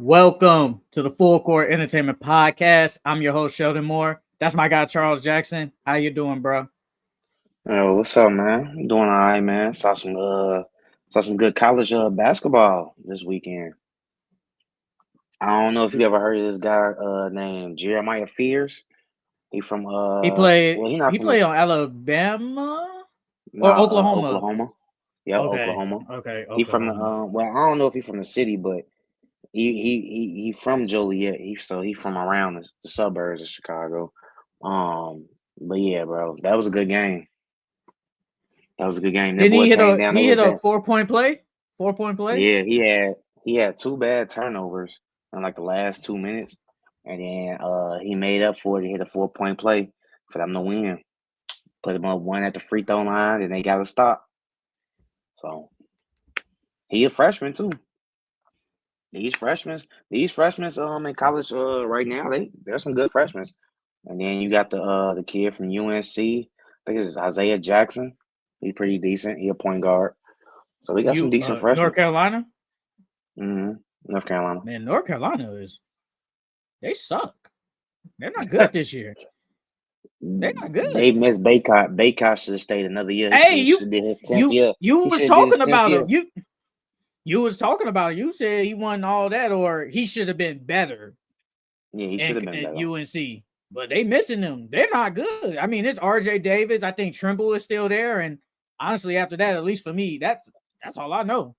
Welcome to the Full Court Entertainment Podcast. I'm your host, Sheldon Moore. That's my guy, Charles Jackson. How you doing, bro? Yo, what's up, man? I'm doing all right, man. Saw some good college basketball this weekend. I don't know if you ever heard of this guy named Jeremiah Fears. He from He played. well, he not He from the played on Alabama or nah Oklahoma. Oklahoma. Yep, Okay, Oklahoma. okay, He from the Oklahoma. well, I don't know if he from the city, but he from Joliet. He from around the suburbs of Chicago. But yeah, bro, that was a good game. That was a good game. That Didn't boy he hit came a? down there He hit with a that. 4 point play. 4 point play. Yeah, he had two bad turnovers in like the last 2 minutes, and then he made up for it. He hit a 4 point play for them to win. Put them up one at the free throw line, and they got to stop. So he a freshman too. These freshmen in college right now they're some good freshmen. And then you got the kid from UNC. I think it's Isaiah Jackson. He's pretty decent. He a point guard. So we got some You decent North freshmen. Carolina. hmm North Carolina. Man, North Carolina they suck. They're not good this year. They're not good. They missed Baycott. Baycott should have stayed another year. Hey, He should have did his 10th you year. you He was should have did his talking 10th about him. year. You was talking about it. You said he won all that, or he should have been better Yeah, he should have been at better. UNC. But they missing him. They're not good. I mean, it's RJ Davis. I think Trimble is still there. And honestly, after that, at least for me, that's all I know.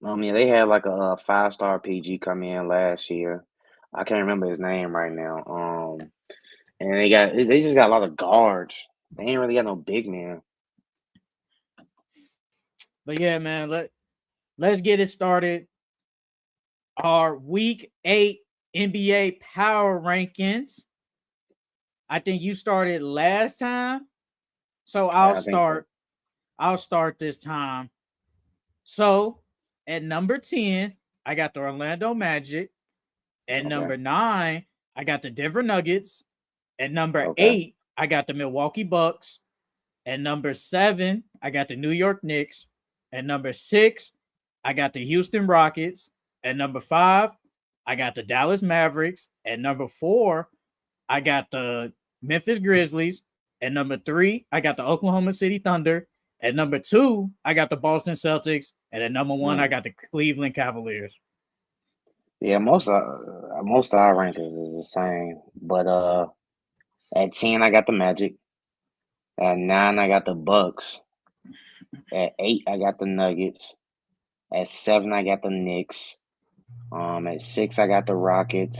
I mean, they had like a five-star PG come in last year. I can't remember his name right now. And they just got a lot of guards. They ain't really got no big man. But yeah, man, let's get it started. Our week 8 NBA power rankings. I think you started last time. So I'll I think so. start. I'll start this time. So at number 10, I got the Orlando Magic. At Okay. number 9, I got the Denver Nuggets. At number Okay. 8, I got the Milwaukee Bucks. At number 7, I got the New York Knicks. At number 6, I got the Houston Rockets. At number 5, I got the Dallas Mavericks. At number 4, I got the Memphis Grizzlies. At number 3, I got the Oklahoma City Thunder. At number 2, I got the Boston Celtics. And at number 1, I Mm. got the Cleveland Cavaliers. Yeah, most of our rankings is the same. But at 10 I got the Magic. At 9 I got the Bucks. At 8 I got the Nuggets. At 7 I got the Knicks. At 6 I got the Rockets.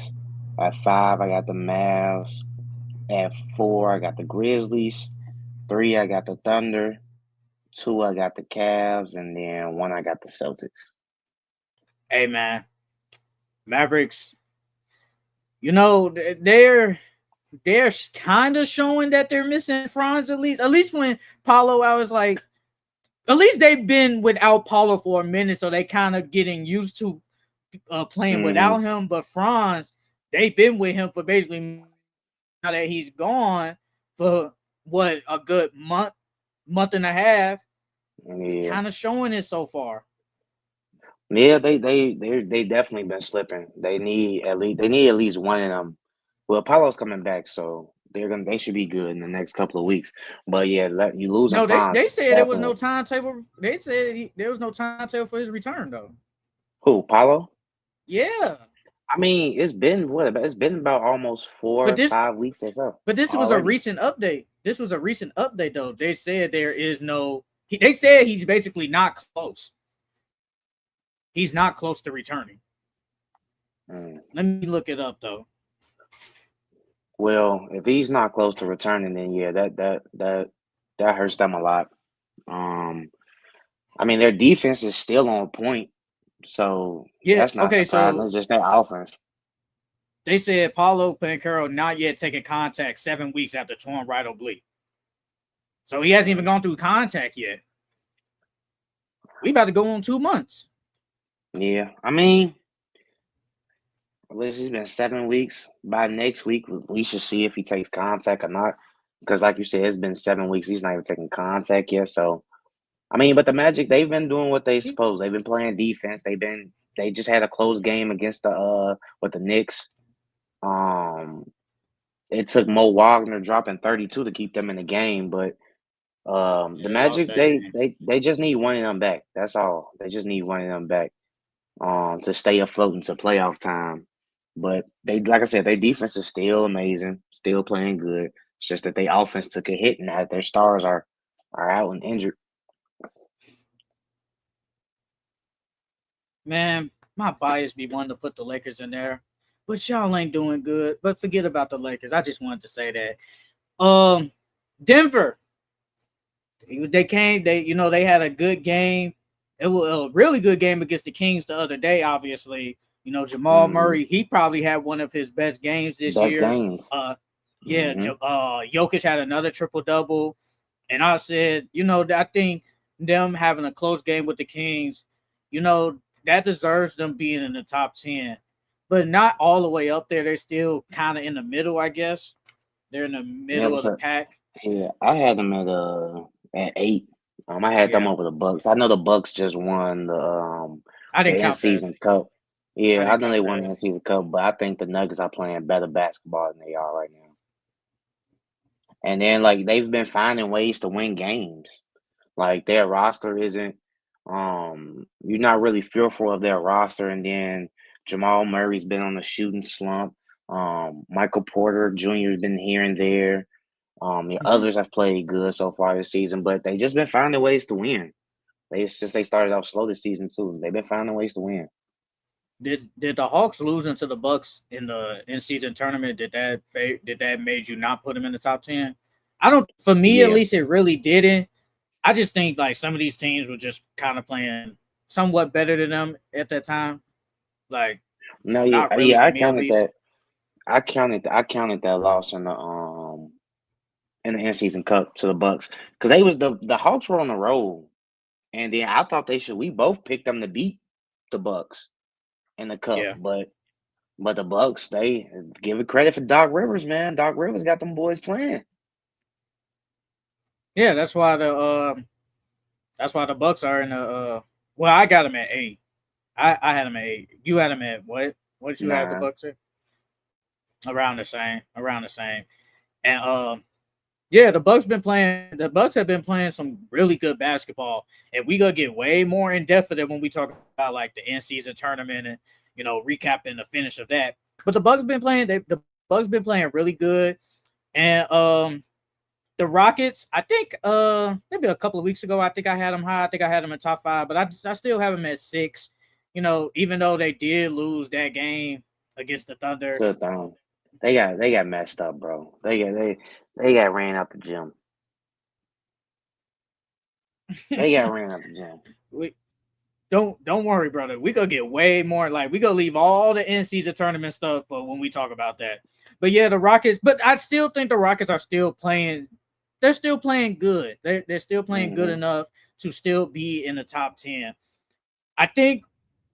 At 5 I got the Mavs. At 4 I got the Grizzlies. 3 I got the Thunder. 2 I got the Cavs, and then 1 I got the Celtics. Hey, man, Mavericks, they're kind of showing that they're missing Franz at least. At least when Paulo, I was like, at least they've been without Paulo for a minute, so they kind of getting used to playing without hmm him. But Franz, they've been with him for basically now that he's gone for what a good month and a half. It's Yeah, kind of showing it so far. yeah, they definitely been slipping. They need at least one of them. Well, Apollo's coming back, so they should be good in the next couple of weeks. But yeah, let you losing No, Franz they said there was no definitely. timetable. They said there was no timetable for his return though. Who, Apollo? Yeah, I mean, it's been what? It's been about almost but four, this 5 weeks or so but this was a already. recent update. This was a recent update though. They said there is no. They said he's basically not close. He's not close to returning. Mm. Let me look it up though. Well, if he's not close to returning, then yeah, that hurts them a lot. Um, I mean, their defense is still on point, so Yeah. that's not Okay. surprising. So It's just their offense. they said Paulo Pancaro not yet taking contact 7 weeks after torn right oblique. So he hasn't even Mm. gone through contact yet. We about to go on 2 months. Yeah, I mean, at least it's been 7 weeks. By next week, we should see if he takes contact or not. Because, like you said, it's been 7 weeks. He's not even taking contact yet. So, I mean, but the Magic, they've been doing what they supposed. They've been playing defense. They've been they just had a close game against the with the Knicks. Um, it took Mo Wagner dropping 32 to keep them in the game, but the Yeah, they lost Magic that game. they just need one of them back. That's all. They just need one of them back to stay afloat into playoff time. But they like I said, their defense is still amazing, still playing good. It's just that their offense took a hit and that their stars are out and injured. Man, my bias be wanting to put the Lakers in there, but y'all ain't doing good. But forget about the Lakers. I just wanted to say that. Denver, they came. They had a good game. It was a really good game against the Kings the other day. Obviously, Jamal Hmm. Murray. He probably had one of his best games this Best year. games. Yeah. Hmm. Jokic had another triple double, and I said, I think them having a close game with the Kings, that deserves them being in the top 10, but not all the way up there. They're still kind of in the middle, I guess. They're in the Yeah, middle of what's the up? pack. Yeah, I had them at 8. I had them Yeah, over the Bucks. I know the Bucks just won I the didn't in count that. season cup. I Yeah, I didn't know they count won that. the in season cup, but I think the Nuggets are playing better basketball than they are right now. And then like they've been finding ways to win games. Like their roster isn't you're not really fearful of their roster, and then Jamal Murray's been on the shooting slump. Michael Porter Jr. has been here and there. The Hmm. others have played good so far this season, but they just been finding ways to win. They started off slow this season too. They've been finding ways to win. Did the Hawks losing to the Bucks in the in season tournament? Did that made you not put them in the top 10? I don't. For me, at Yeah. least, it really didn't. I just think like some of these teams were just kind of playing somewhat better than them at that time. Like, No, yeah, not really yeah, for I me at counted least. that. I counted that loss in the in season cup to the Bucks because they was the Hawks were on the road, and then I thought they should. We both picked them to beat the Bucks in the cup, Yeah, but the Bucks they give it credit for Doc Rivers, man. Doc Rivers got them boys playing. yeah. That's why the Bucks are in the. Well, I got them at 8. I had them at 8. You had them at what? What did you have the Nah, Bucks at? Around the same. Around the same. And yeah, the Bucks been playing. The Bucks have been playing some really good basketball, and we gonna get way more in depth of it when we talk about like the in season tournament and recapping the finish of that. But the Bucks been playing. The Bucks been playing really good, and the Rockets. I think maybe a couple of weeks ago, I think I had them high. I think I had them in top 5, but I still have them at 6. Even though they did lose that game against the Thunder. to they got messed up, bro. They got ran out the gym. They got ran out the gym. we don't worry, brother. We gonna get way more. Like we gonna leave all the in season tournament stuff for when we talk about that. But yeah, the Rockets. But I still think the Rockets are still playing. They're still playing good. They're still playing good Hmm. enough to still be in the top 10. I think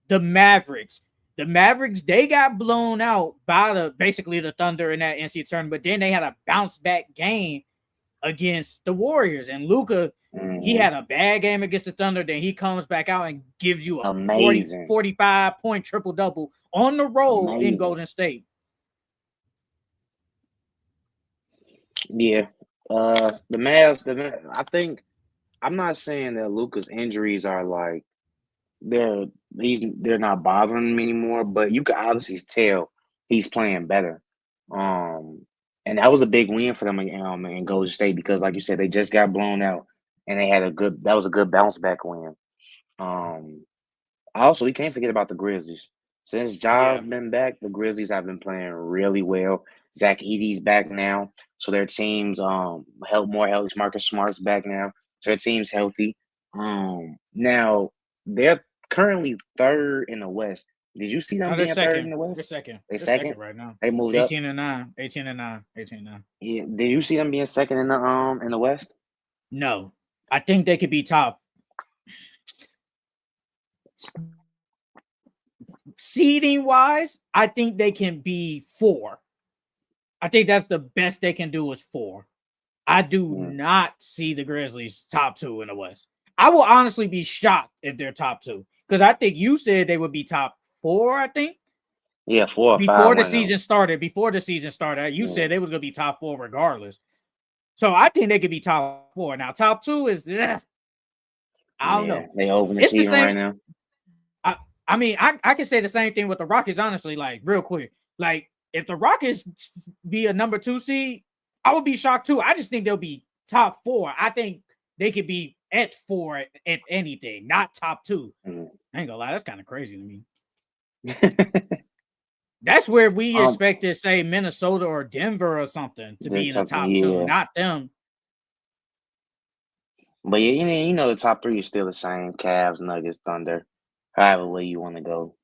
the Mavericks. The Mavericks, they got blown out by basically the Thunder in that NC tournament, but then they had a bounce back game against the Warriors. And Luca, he Hmm. had a bad game against the Thunder. Then he comes back out and gives you a 40, Amazing, 45 point triple double on the road in amazing. Golden State. Yeah. I think I'm not saying that Luca's injuries are like they're they're not bothering him anymore, but you can obviously tell he's playing better. Um, and that was a big win for them in Golden State because, like you said, they just got blown out, and they had a good that was a good bounce back win. Um, Also, we can't forget about the Grizzlies. Since Yeah. Ja's been back, the Grizzlies have been playing really well. Zach Edey's back now, so their team's help more healthy. Marcus Smart's back now, so their team's healthy. Now they're currently third in the West. Did you see them No, they're being third in second. the They're West? second. They They're second. second right now. They moved up. 18-9. 18-9. 18-9. Yeah. Did you see them being second in the West? No. I think they could be top. Seeding wise, I think they can be 4. I think that's the best they can do is 4. I do Mm. not see the Grizzlies top 2 in the West. I will honestly be shocked if they're top 2. because I think you said they would be top 4. I think Yeah, 4 or 5, before the one of them. season started. Before the season started, you Yeah. said they was gonna be top 4 regardless. So I think they could be top 4. Now top 2 is I don't know. They It's the overachieving same. right now. I mean, I can say the same thing with the Rockets, honestly, like real quick. Like, if the Rockets be a number 2 seed, I would be shocked too. I just think they'll be top 4. I think they could be at 4 if anything, not top 2. I ain't gonna lie, that's kind of crazy to me. That's where we expect to say Minnesota or Denver or something to be in the top 2, not them. But yeah, you know the top 3 is still the same: Cavs, Nuggets, Thunder. However way you want to go.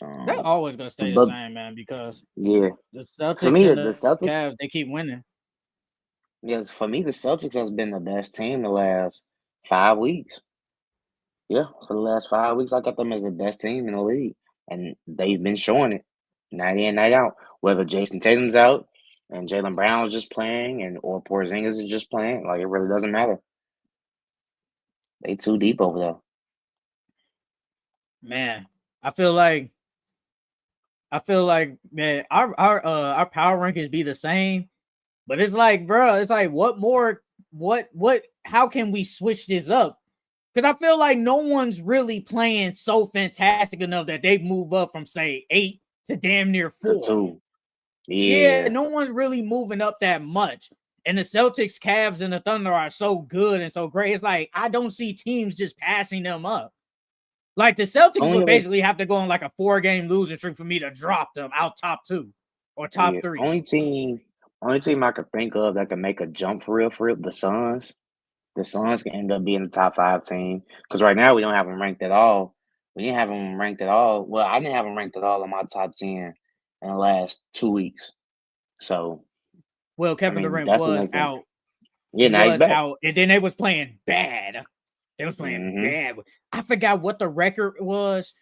They're always gonna stay the but same, man, because yeah, the for Celtics me and the the Celtics. Cavs, they keep winning. Yes, for me the Celtics has been the best team the last 5 weeks. Yeah, for the last 5 weeks, I got them as the best team in the league, and they've been showing it night in, night out. Whether Jason Tatum's out and Jaylen Brown's just playing, or Porzingis is just playing, like it really doesn't matter. They too deep over there. Man, I feel like man, our power rankings be the same, but it's like, bro, it's like what more? What? How can we switch this up? Because I feel like no one's really playing so fantastic enough that they move up from say 8 to damn near 4. 2. Yeah, no one's really moving up that much. And the Celtics, Cavs, and the Thunder are so good and so great. It's like I don't see teams just passing them up. Like the Celtics would basically have to go on like a 4-game losing streak for me to drop them out top 2 or top 3. Only team I could think of that can make a jump for real, the Suns. The Suns can end up being the top 5 team because right now we don't have them ranked at all. We didn't have them ranked at all. Well, I didn't have them ranked at all in my top 10 in the last 2 weeks. So, well, Kevin Durant that's was the next thing. out. Yeah, now he's back. Out, and then they was playing bad. They was playing bad. I forgot what the record was.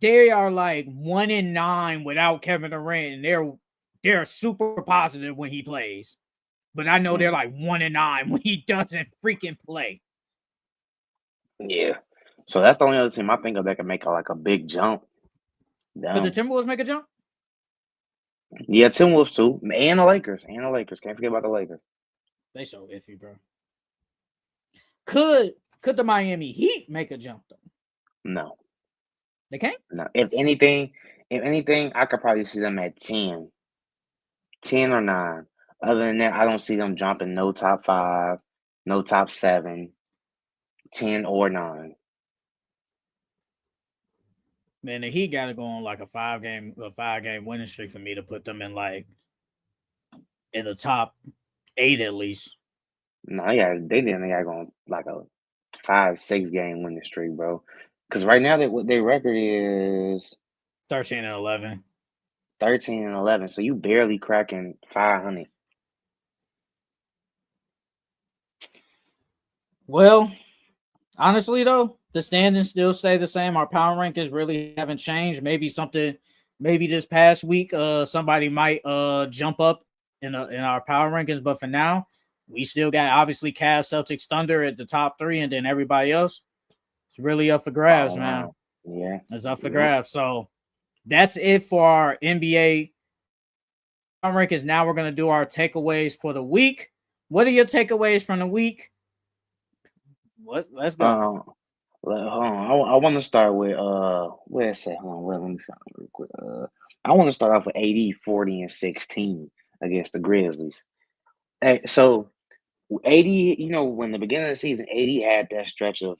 They are like 1-9 without Kevin Durant, and they're super positive when he plays. But I know they're like 1-9 when he doesn't freaking play. Yeah. So that's the only other team I think of that can make a big jump. Could the Timberwolves make a jump? Yeah, Timberwolves too. And the Lakers. Can't forget about the Lakers. They so iffy, bro. Could the Miami Heat make a jump though? No. They can't? No. If anything, I could probably see them at 10. 10 or 9. Other than that, I don't see them jumping no top 5, no top 7, 10 or 9. Man, the Heat got to go on like a 5-game winning streak for me to put them in the top 8 at least. No, yeah, they got going like a 5-6 game winning streak, bro. Because right now their record is 13-11. 13-11. So you barely cracking 500. Well, honestly though, the standings still stay the same. Our power rankings really haven't changed. Maybe this past week, somebody might jump up in our power rankings, but for now, we still got obviously Cavs, Celtics, Thunder at the top 3, and then everybody else. It's really up for grabs, man. Yeah, it's up for grabs. So that's it for our NBA power rankings. Now we're gonna do our takeaways for the week. What are your takeaways from the week? Let's go. Hold on. I want to start with where is it? Hold on, let me find it real quick. I want to start off with AD 40 and 16 against the Grizzlies. Hey, so AD, when the beginning of the season, AD had that stretch of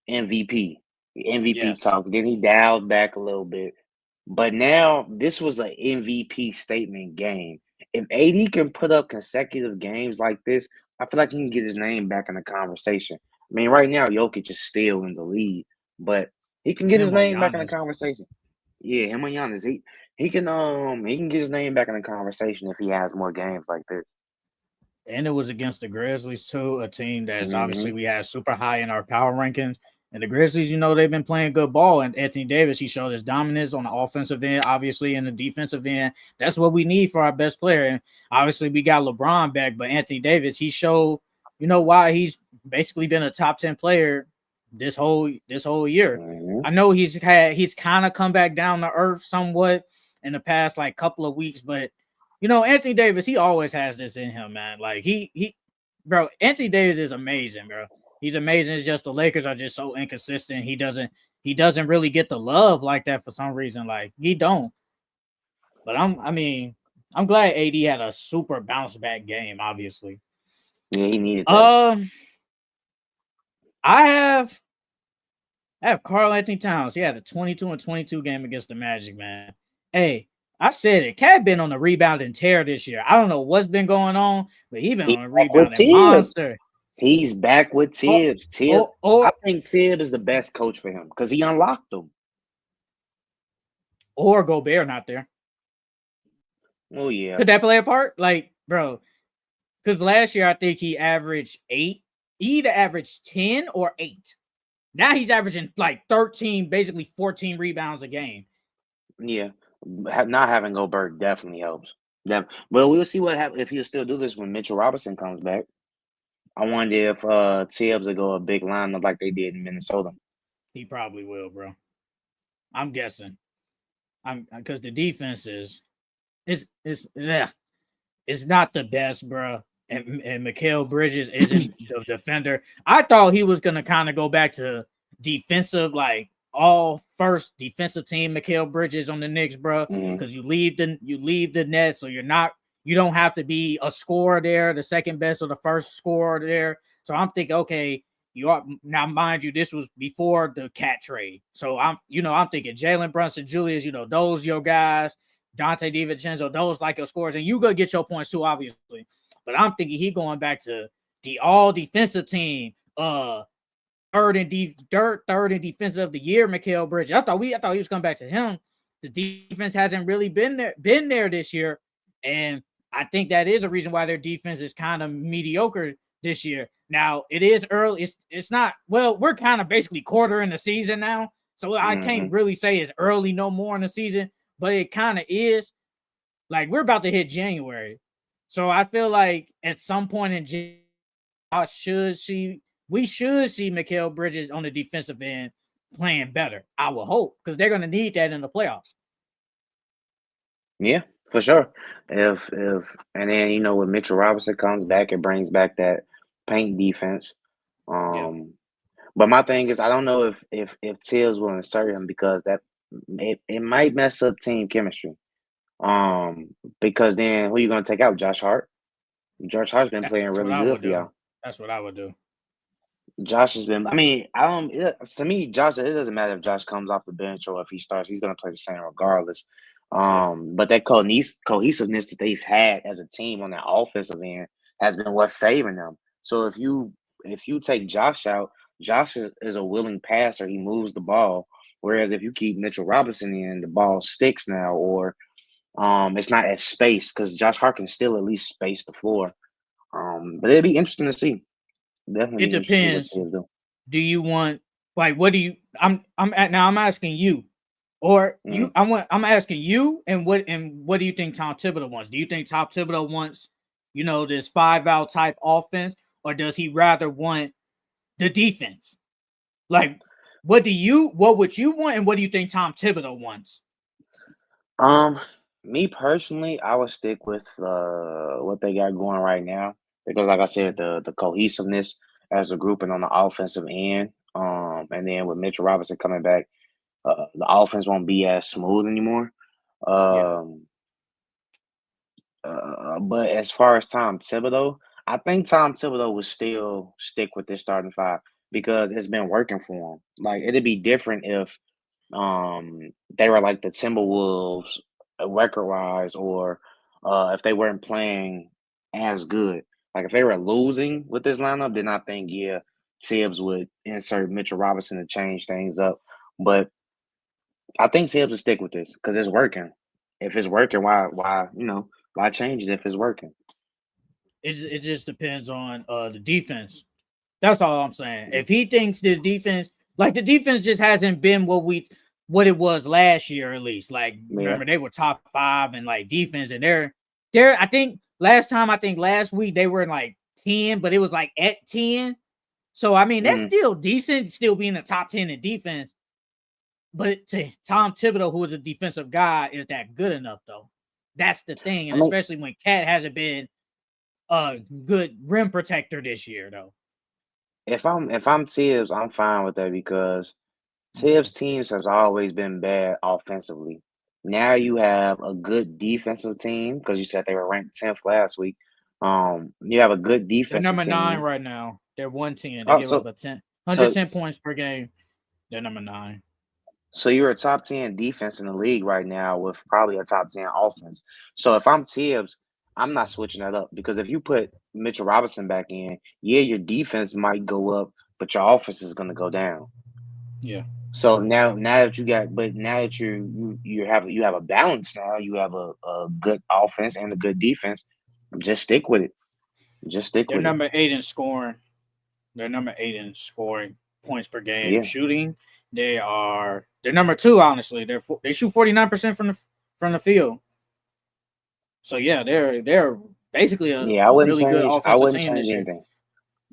MVP talk. Then he dialed back a little bit, but now this was an MVP statement game. If AD can put up consecutive games like this, I feel like he can get his name back in the conversation. I mean, right now Jokic is still in the lead, but he can get his name back in the conversation. Yeah, him and Giannis, he can get his name back in the conversation if he has more games like this. And it was against the Grizzlies too, a team that's obviously we had super high in our power rankings. And the Grizzlies, they've been playing good ball. And Anthony Davis, he showed his dominance on the offensive end, obviously in the defensive end. That's what we need for our best player. And obviously we got LeBron back, but Anthony Davis, he showed, why he's basically been a top 10 player this whole year. Mm-hmm. I know he's kind of come back down to earth somewhat in the past like couple of weeks, but Anthony Davis, he always has this in him, man. Like bro, Anthony Davis is amazing, bro. He's amazing. It's just the Lakers are just so inconsistent. He doesn't really get the love like that for some reason. Like he don't. But I'm glad AD had a super bounce back game, obviously. Yeah, he needed that. I have Karl Anthony Towns. He had a 22 and 22 game against the Magic, man. Hey, I said it. Cat been on a rebounding tear this year. I don't know what's been going on, but he been on a rebounding monster. He's back with Tibbs. I think Tibbs is the best coach for him because he unlocked him. Or Gobert not there. Oh, yeah. Could that play a part? Like, bro, because last year I think he averaged 8. He either averaged 10 or 8. Now he's averaging like 13, basically 14 rebounds a game. Yeah. Not having Gobert definitely helps. Well, we'll see what happens if he'll still do this when Mitchell Robinson comes back. I wonder if Tibbs will go a big lineup like they did in Minnesota. He probably will, bro. I'm guessing. Because the defense is it's not the best, bro. And Mikal Bridges isn't the defender. I thought he was gonna kind of go back to defensive, like all first defensive team Mikal Bridges on the Knicks, bro. Because you leave the net, so you don't have to be a scorer there, the second best or the first scorer there. So I'm thinking, okay, you are now, mind you, this was before the Cat trade. So I'm thinking Jalen Brunson, Julius, those your guys, Dante DiVincenzo, those like your scores, and you go get your points too, obviously. But I'm thinking he going back to the all defensive team, third in defensive of the year, Mikal Bridges. I thought he was coming back to him. The defense hasn't really been there this year, and I think that is a reason why their defense is kind of mediocre this year. Now it is early. It's not well. We're kind of basically quarter in the season now, so I can't really say it's early no more in the season, but it kind of is. Like we're about to hit January. So I feel like at some point in January, we should see Mikal Bridges on the defensive end playing better. I will hope because they're going to need that in the playoffs. Yeah, for sure. If and then when Mitchell Robinson comes back, it brings back that paint defense. But my thing is, I don't know if Tibbs will insert him because that it might mess up team chemistry. Because then who are you gonna take out? Josh Hart? Josh Hart's been playing really good for y'all. That's what I would do. Josh has been. I mean, to me, Josh. It doesn't matter if Josh comes off the bench or if he starts. He's gonna play the same regardless. But that cohesiveness that they've had as a team on that offensive end has been what's saving them. So if you take Josh out, Josh is a willing passer. He moves the ball. Whereas if you keep Mitchell Robinson in, the ball sticks now, or it's not as spaced because Josh Hart can still at least space the floor. But it'd be interesting to see. Definitely, it depends. Do you want what do you? I'm asking you, or you. I'm asking you, and what do you think Tom Thibodeau wants? Do you think Tom Thibodeau wants this 5-out type offense, or does he rather want the defense? Like, what would you want, and what do you think Tom Thibodeau wants? Me personally, I would stick with what they got going right now because, like I said, the cohesiveness as a group and on the offensive end, and then with Mitchell Robinson coming back, the offense won't be as smooth anymore. But as far as Tom Thibodeau, I think Tom Thibodeau would still stick with this starting five because it's been working for him. Like it'd be different if they were like the Timberwolves record-wise, or if they weren't playing as good. Like if they were losing with this lineup, then I think Tibbs would insert Mitchell Robinson to change things up. But I think Tibbs would stick with this because it's working. If it's working, why change it if it's working? It just depends on the defense. That's all I'm saying. If he thinks this defense, like the defense just hasn't been what it was last year, at least. Like remember they were top 5 in like defense, and they're I think last week they were in like 10, but it was like at 10. So I mean, that's Mm. still decent, still being the top 10 in defense. But to Tom Thibodeau, who is a defensive guy, is that good enough though? That's the thing, I and mean, especially when Cat hasn't been a good rim protector this year, though. if I'm Tibbs, I'm fine with that because Okay. Tibbs' teams has always been bad offensively. Now you have a good defensive team because you said they were ranked 10th last week. You have a good They're defensive number 9 team. right now. They're 110. They Oh, give up a 10, so 110 points per game. They're number 9. so you're a top 10 defense in the league right now with probably a top 10 offense. So if I'm Tibbs, I'm not switching that up because if you put Mitchell Robinson back in, yeah, your defense might go up, but your offense is going to go down. Yeah. So now that you got, but now that you have a balance now, you have a good offense and a good defense. Just stick with it. Just stick They're with it. number 8 in scoring. They're number 8 in scoring points per game. Yeah, Shooting, they're number 2. Honestly, they shoot 49% from the field. So yeah, they're basically a yeah. I wouldn't really good change. I offensive wouldn't team change this year. anything.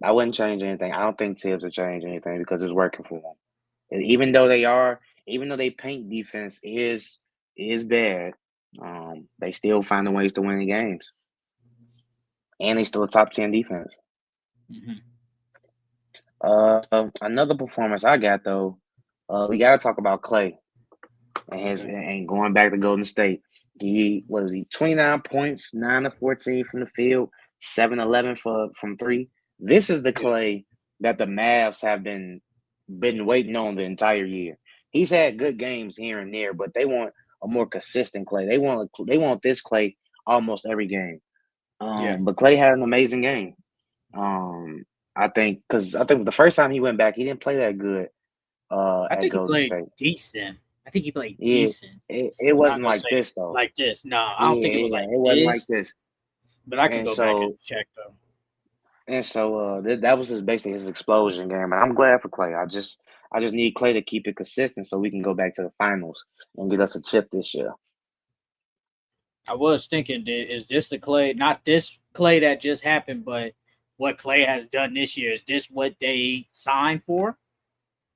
I wouldn't change anything. I don't think Tibbs will change anything because it's working for them. And even though they paint defense is bad, they still finding ways to win the games, and they still a top 10 defense. Mm-hmm. Another performance I got though, we got to talk about Clay and his Okay. and going back to Golden State. He what was he 29 points, 9 of 14 from the field, 7-11 from three. This is the Yeah. Clay that the Mavs have been waiting on the entire year. He's had good games here and there, but they want a more consistent Clay. They want this Clay almost every game. Yeah. But Clay had an amazing game. Um, I think the first time he went back, he didn't play that good I at think he Golden played State. decent. I think he played Yeah, decent. it I'm not wasn't gonna like say this though. like this. No, I don't Yeah, think it was yeah, like it wasn't like this. this. But I could And go back and so check though. that was basically his explosion game. And I'm glad for Clay. I just need Clay to keep it consistent so we can go back to the finals and get us a chip this year. I was thinking, is this the Clay? Not this Clay that just happened, but what Clay has done this year. Is this what they signed for?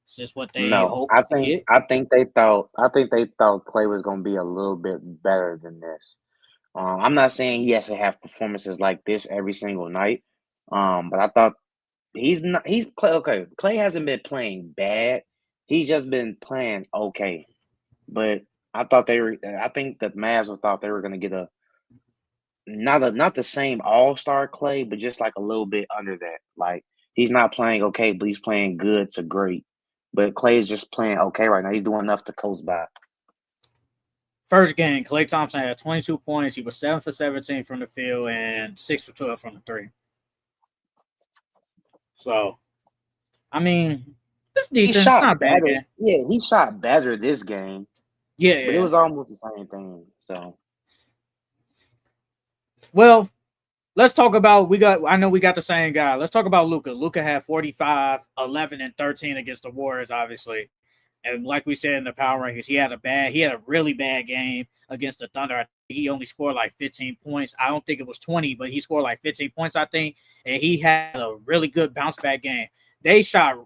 Is this what they No, hope I to think get? I think they thought I think they thought Clay was gonna be a little bit better than this. I'm not saying he has to have performances like this every single night. But I thought he's not he's Clay okay. Clay hasn't been playing bad. He's just been playing okay. But I think that Mavs thought they were gonna get a not the same all-star Clay, but just like a little bit under that. Like he's not playing okay, but he's playing good to great. But Clay is just playing okay right now. He's doing enough to coast by. First game, Klay Thompson had 22 points. He was 7 for 17 from the field and 6 for 12 from the three. So, I mean, it's He decent. It's not shot a bad better. game. Yeah, he shot better this game, Yeah, but it yeah. was almost the same thing. So Well, let's talk about I know we got the same guy. Let's talk about Luka. Luka had 45, 11, and 13 against the Warriors, obviously. And like we said in the power rankings, he had a really bad game against the Thunder. He only scored like 15 points. I don't think it was 20, but he scored like 15 points, I think. And he had a really good bounce back game. They shot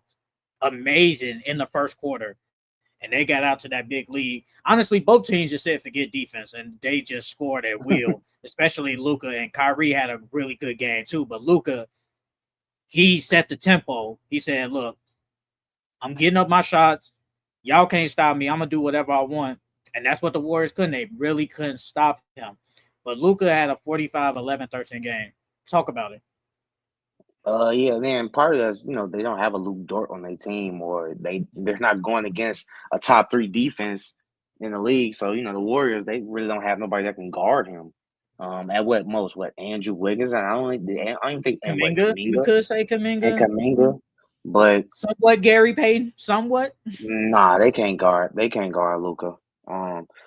amazing in the first quarter, and they got out to that big lead. Honestly, both teams just said forget defense, and they just scored at will. Especially Luka and Kyrie had a really good game too. But Luka, he set the tempo. He said, "Look, I'm getting up my shots. Y'all can't stop me. I'm gonna do whatever I want." And that's what the Warriors couldn't. They really couldn't stop him. But Luka had a 45, 11, 13 game. Talk about it. yeah, then part of that is, they don't have a Luke Dort on their team, or they're not going against a top three defense in the league. So the Warriors they really don't have nobody that can guard him. At what Andrew Wiggins, and I don't even think and what Kaminga, you Kaminga could say and Kaminga. Kaminga, but Somewhat Gary Payton. Somewhat. nah, they can't guard Luca.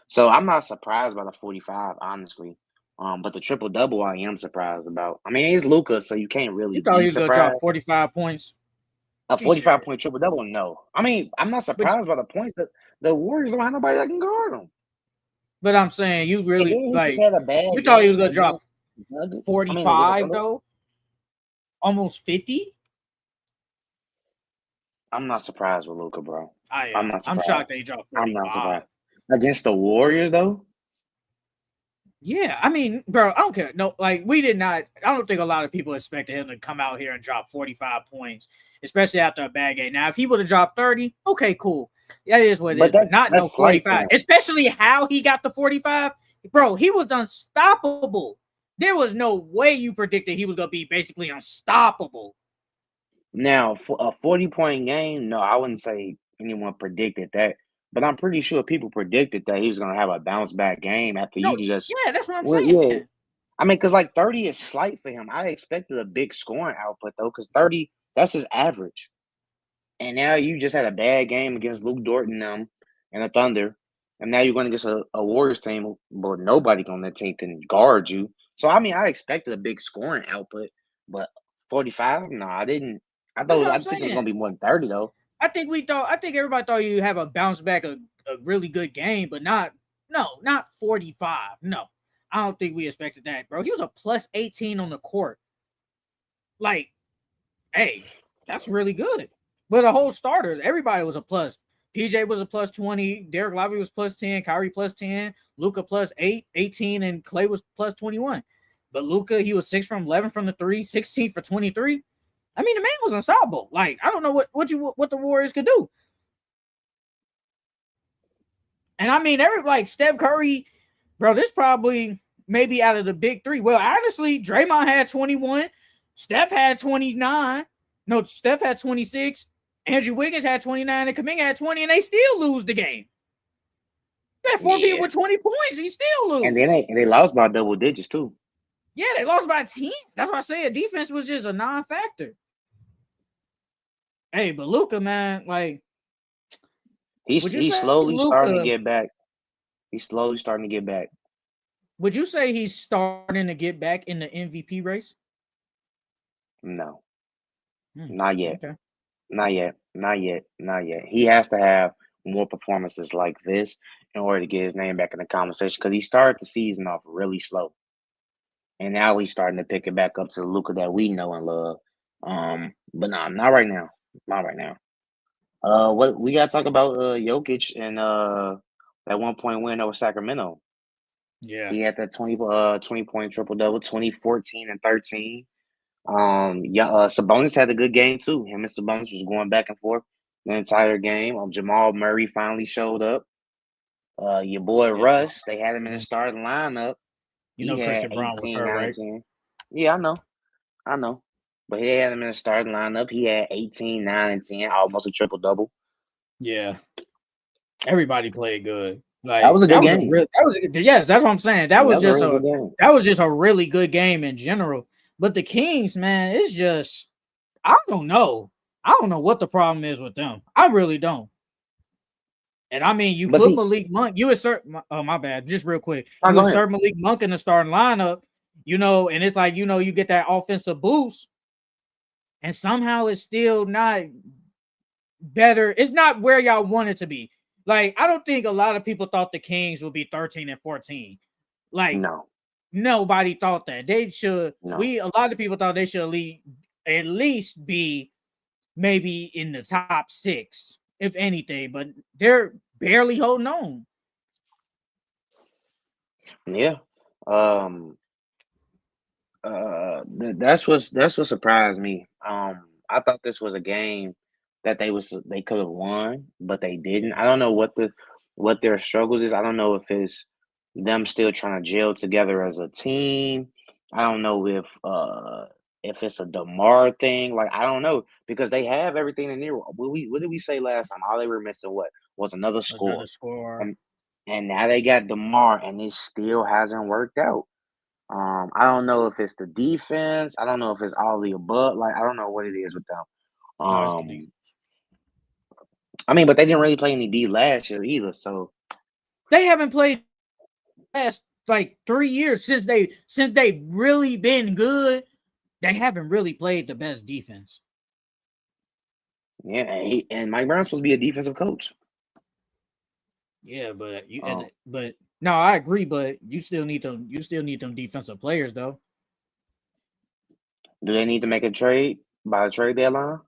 So I'm not surprised by the 45, honestly. But the triple double I am surprised about. I mean, it's Luca, so you can't really You thought be he was gonna drop surprised. 45 points? A Be serious. 45-point triple double, no. I mean, I'm not But surprised by the points that the Warriors don't have nobody that can guard them. but I'm saying you And really then he just like had a bad you thought he was game gonna drop against Nuggets. I mean, against the 45 Thunder. though, almost 50. I'm not surprised with Luka, bro. I I'm am. not I'm shocked surprised. they dropped I'm not 45. surprised. Against the Warriors, though? Yeah, I mean, bro, I don't care. No, like we did not. I don't think a lot of people expected him to come out here and drop 45 points, especially after a bad game. Now, if he would have dropped 30, okay, cool. That is what it But is. But not no that's slight for 45. him. Especially how he got the 45, bro. He was unstoppable. There was no way you predicted he was gonna be basically unstoppable. Now, for a 40-point game, no, I wouldn't say anyone predicted that. But I'm pretty sure people predicted that he was going to have a bounce back game after No, you just, yeah, that's what I'm well, yeah. saying. I mean, because like 30 is slight for him. I expected a big scoring output, though, because 30, that's his average. And now you just had a bad game against Luke Dort and the Thunder. And now you're going against a Warriors team, but nobody on that team can guard you. So, I mean, I expected a big scoring output, but 45? No, I didn't. That's what I I'm think it was going saying. to be more than 30, though. I think everybody thought you have a bounce back, a really good game, but not 45. No, I don't think we expected that, bro. He was a plus 18 on the court. Like, hey, that's really good. But the whole starters, everybody was a plus. PJ was a plus 20, Derek Lively was plus 10, Kyrie plus 10, Luca plus 18, and Clay was plus 21. But Luca, he was 6 from 11 from the 3, 16 for 23. I mean, the man was unstoppable. Like, I don't know what the Warriors could do. And I mean, like Steph Curry, bro, this probably maybe out of the big three. Well, honestly, Draymond had 21, Steph had 29. No, Steph had 26. Andrew Wiggins had 29, and Kuminga had 20, and they still lose the game. They had four people Yeah. with 20 points. He still And lose. they lost by double digits, too. Yeah, they lost by 10. That's why I said defense was just a non-factor. Hey, but Luca, man, like, would you He's say slowly starting to Luca? get back. He's slowly starting to get back. Would you say he's starting to get back in the MVP race? No, Hmm, not yet. okay. Not yet. Not yet. Not yet. He has to have more performances like this in order to get his name back in the conversation because he started the season off really slow. And now he's starting to pick it back up to the Luca that we know and love. But nah, not right now. Not right now. What we gotta talk about Jokic and that 1 point win over Sacramento. Yeah. He had that 20 point triple double, 2014 and 13. Yeah, Sabonis had a good game too. Him and Sabonis was going back and forth the entire game. Jamal Murray finally showed up. Your boy Yes. Russ, they had him in the starting lineup. You He know had Christian Brown was 18, hurt, 9, right? and 10. Yeah, I know. But he had him in the starting lineup. He had 18, 9, and 10, almost a triple double. Yeah. Everybody played good. That was Like a good game. yes, that's what I'm saying. That Yeah, that was was a just really a good game. that was just a really good game in general. But the Kings, man, it's just I don't know. I don't know what the problem is with them. I really don't. And I mean, you But put see, Malik Monk, you insert oh my bad, just real quick. oh, You go ahead. insert Malik Monk in the starting lineup, and it's like, you get that offensive boost, and somehow it's still not better. It's not where y'all want it to be. Like, I don't think a lot of people thought the Kings would be 13 and 14. Like, No, nobody thought that. They should, no. a lot of people thought they should at least be maybe in the top 6, if anything, but they're barely holding on. Yeah. Um, that's what surprised me. I thought this was a game that they could have won, but they didn't. Yeah. I don't know what their struggles is. I don't know if it's them still trying to gel together as a team. I don't know if it's a DeMar thing. Like I don't know because they have everything in there. What did we say last time? All they were missing what was another score, Another score. and and now they got DeMar, and it still hasn't worked out. I don't know if it's the defense. I don't know if it's all the above. Like I don't know what it is with them. No, it's the defense. Um, I mean, but they didn't really play any D last year either. So They haven't played last like 3 years since they've really been good. They haven't really played the best defense. yeah, and Mike Brown's supposed to be a defensive coach. Yeah, Um, but no, I agree. But you still need them. You still need them defensive players, though. do they need to make a trade by the trade deadline?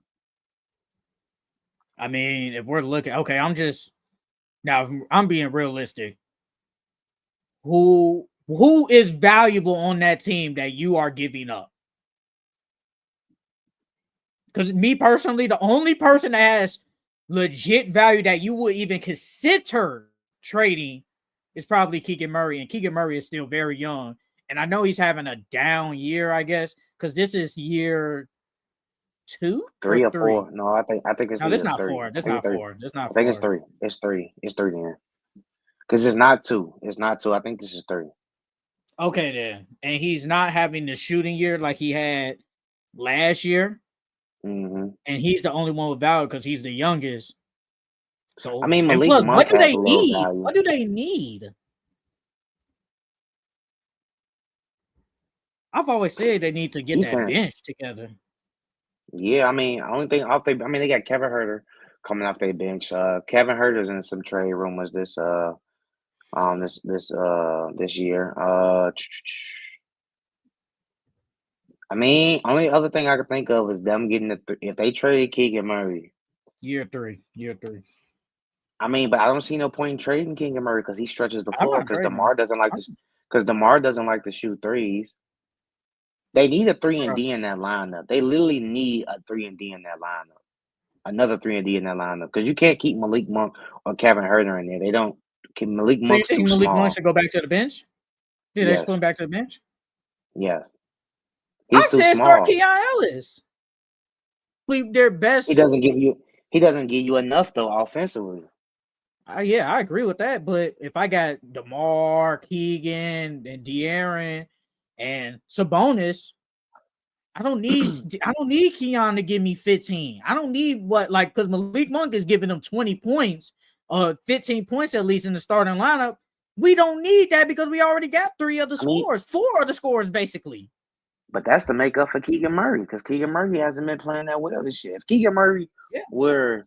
I mean, if we're looking, okay, I'm being realistic. Who is valuable on that team that you are giving up? Because me personally, the only person that has legit value that you would even consider trading is probably Keegan Murray, and Keegan Murray is still very young. And I know he's having a down year, I guess, because this is year 2 or Three or 3. four? No, I think it's No, this either not three. 4. I This think it's not three. 4. This I not think it's 4. three. It's three. It's three then. Because it's not two. It's not two. I think this is three. Okay, then. And he's not having the shooting year like he had last year. hmm And he's the only one with value because he's the youngest. I So, mean, and Malik plus, what Monk do has they a little need? value. What do they need? I've always said they need to get that Defense. bench together. Yeah, I mean, only thing off they. I mean, they got Kevin Herter coming off their bench. Kevin Herter's in some trade rumors this year. I mean, only other thing I could think of is them getting if they traded Keegan Murray. Year 3. Year 3. I mean, but I don't see no point in trading Keegan Murray because he stretches the I'm floor not trading him. Because Demar doesn't like to shoot threes. They need a 3 and Bro, D in that lineup. They literally need a 3 and D in that lineup. Another 3 and D in that lineup because you can't keep Malik Monk or Kevin Herter in there. They don't. Malik so you Monk's think too Malik Monk small. should go back to the bench? Did they Yes, split him back to the bench? yes, I he's too said start small. Keon Ellis. Their He best. doesn't give you. He doesn't give you enough though offensively. Yeah, I agree with that. But if I got DeMar, Keegan, and De'Aaron, and Sabonis, I don't need Keon to give me 15. I don't need because Malik Monk is giving them 20 points, 15 points at least in the starting lineup. We don't need that because we already got 3 other I mean, scores, 4 other scores basically. but that's the makeup for Keegan Murray because Keegan Murray hasn't been playing that well this year. If Keegan Murray Yeah. were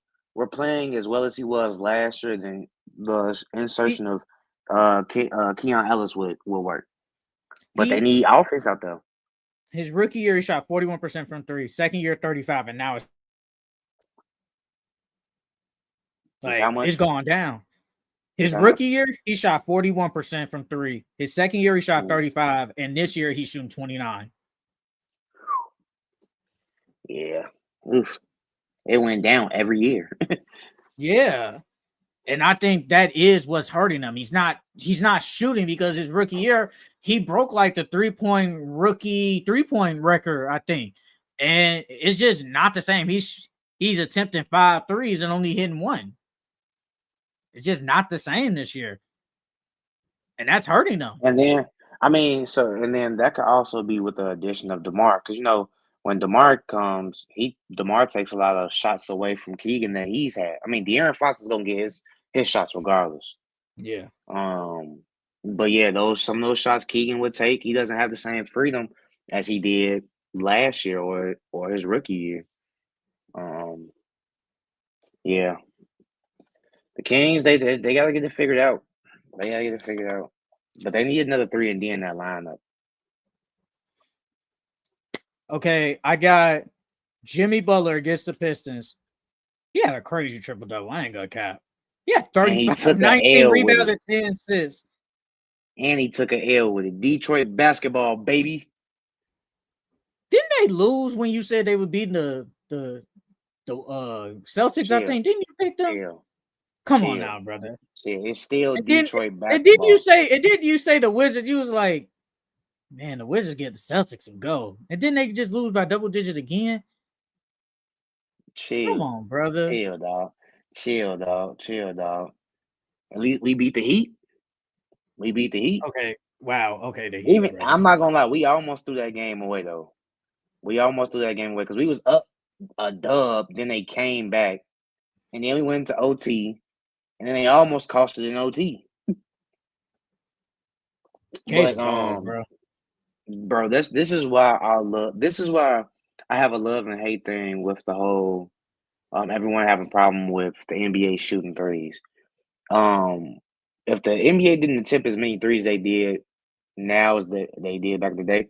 playing as well as he was last year, then the He, insertion of Keon Ellis would work. But they he need offense out there. his rookie year he shot 41% from 3, second year 35, and now It's how it's much? gone down. It's His how much? rookie year, he shot 41% from 3. His second year, he shot Mm, 35, and this year he's shooting 29. yeah. Oof. It went down every year. Yeah. And I think that is what's hurting him. He's not shooting because his rookie year, he broke like the rookie 3-point record, I think. And it's just not the same. He's attempting 5 threes and only hitting 1. It's just not the same this year. And that's hurting him. And then, I mean, and then that could also be with the addition of DeMar, because when DeMar comes, DeMar takes a lot of shots away from Keegan that he's had. I mean, De'Aaron Fox is gonna get his shots regardless. Yeah. Um, but yeah, some of those shots Keegan would take, he doesn't have the same freedom as he did last year or his rookie year. Um, yeah, the Kings they gotta get it figured out. They gotta get it figured out. But they need another 3 and D in that lineup. Okay, I got Jimmy Butler against the Pistons. He had a crazy triple double. I ain't gonna cap. He had And he 35, took a 19 L with rebounds, it. and 10 assists. And he took a L with it. Detroit basketball, baby. Didn't they lose when you said they were beating the Celtics? I Chill, think didn't you pick them? chill, Come on chill, now, brother. chill. It's still And then Detroit and didn't you basketball. say and didn't you say the Wizards? You was like, man, the Wizards get the Celtics some go, and then they just lose by double digits again. Come Chill, on, brother. chill, dog. Chill, dog. Chill, dog. At least we beat the Heat. We beat the Heat. Okay. Wow. Okay, the Heat, Even brother. I'm not gonna lie, we almost threw that game away though. We almost threw that game away because we was up a dub, then they came back, and then we went to OT, and then they almost cost it in OT. K But the dog, bro. bro, this is why I have a love and hate thing with the whole everyone having a problem with the NBA shooting threes. Um if the NBA didn't attempt as many threes they did now as they did back in the day,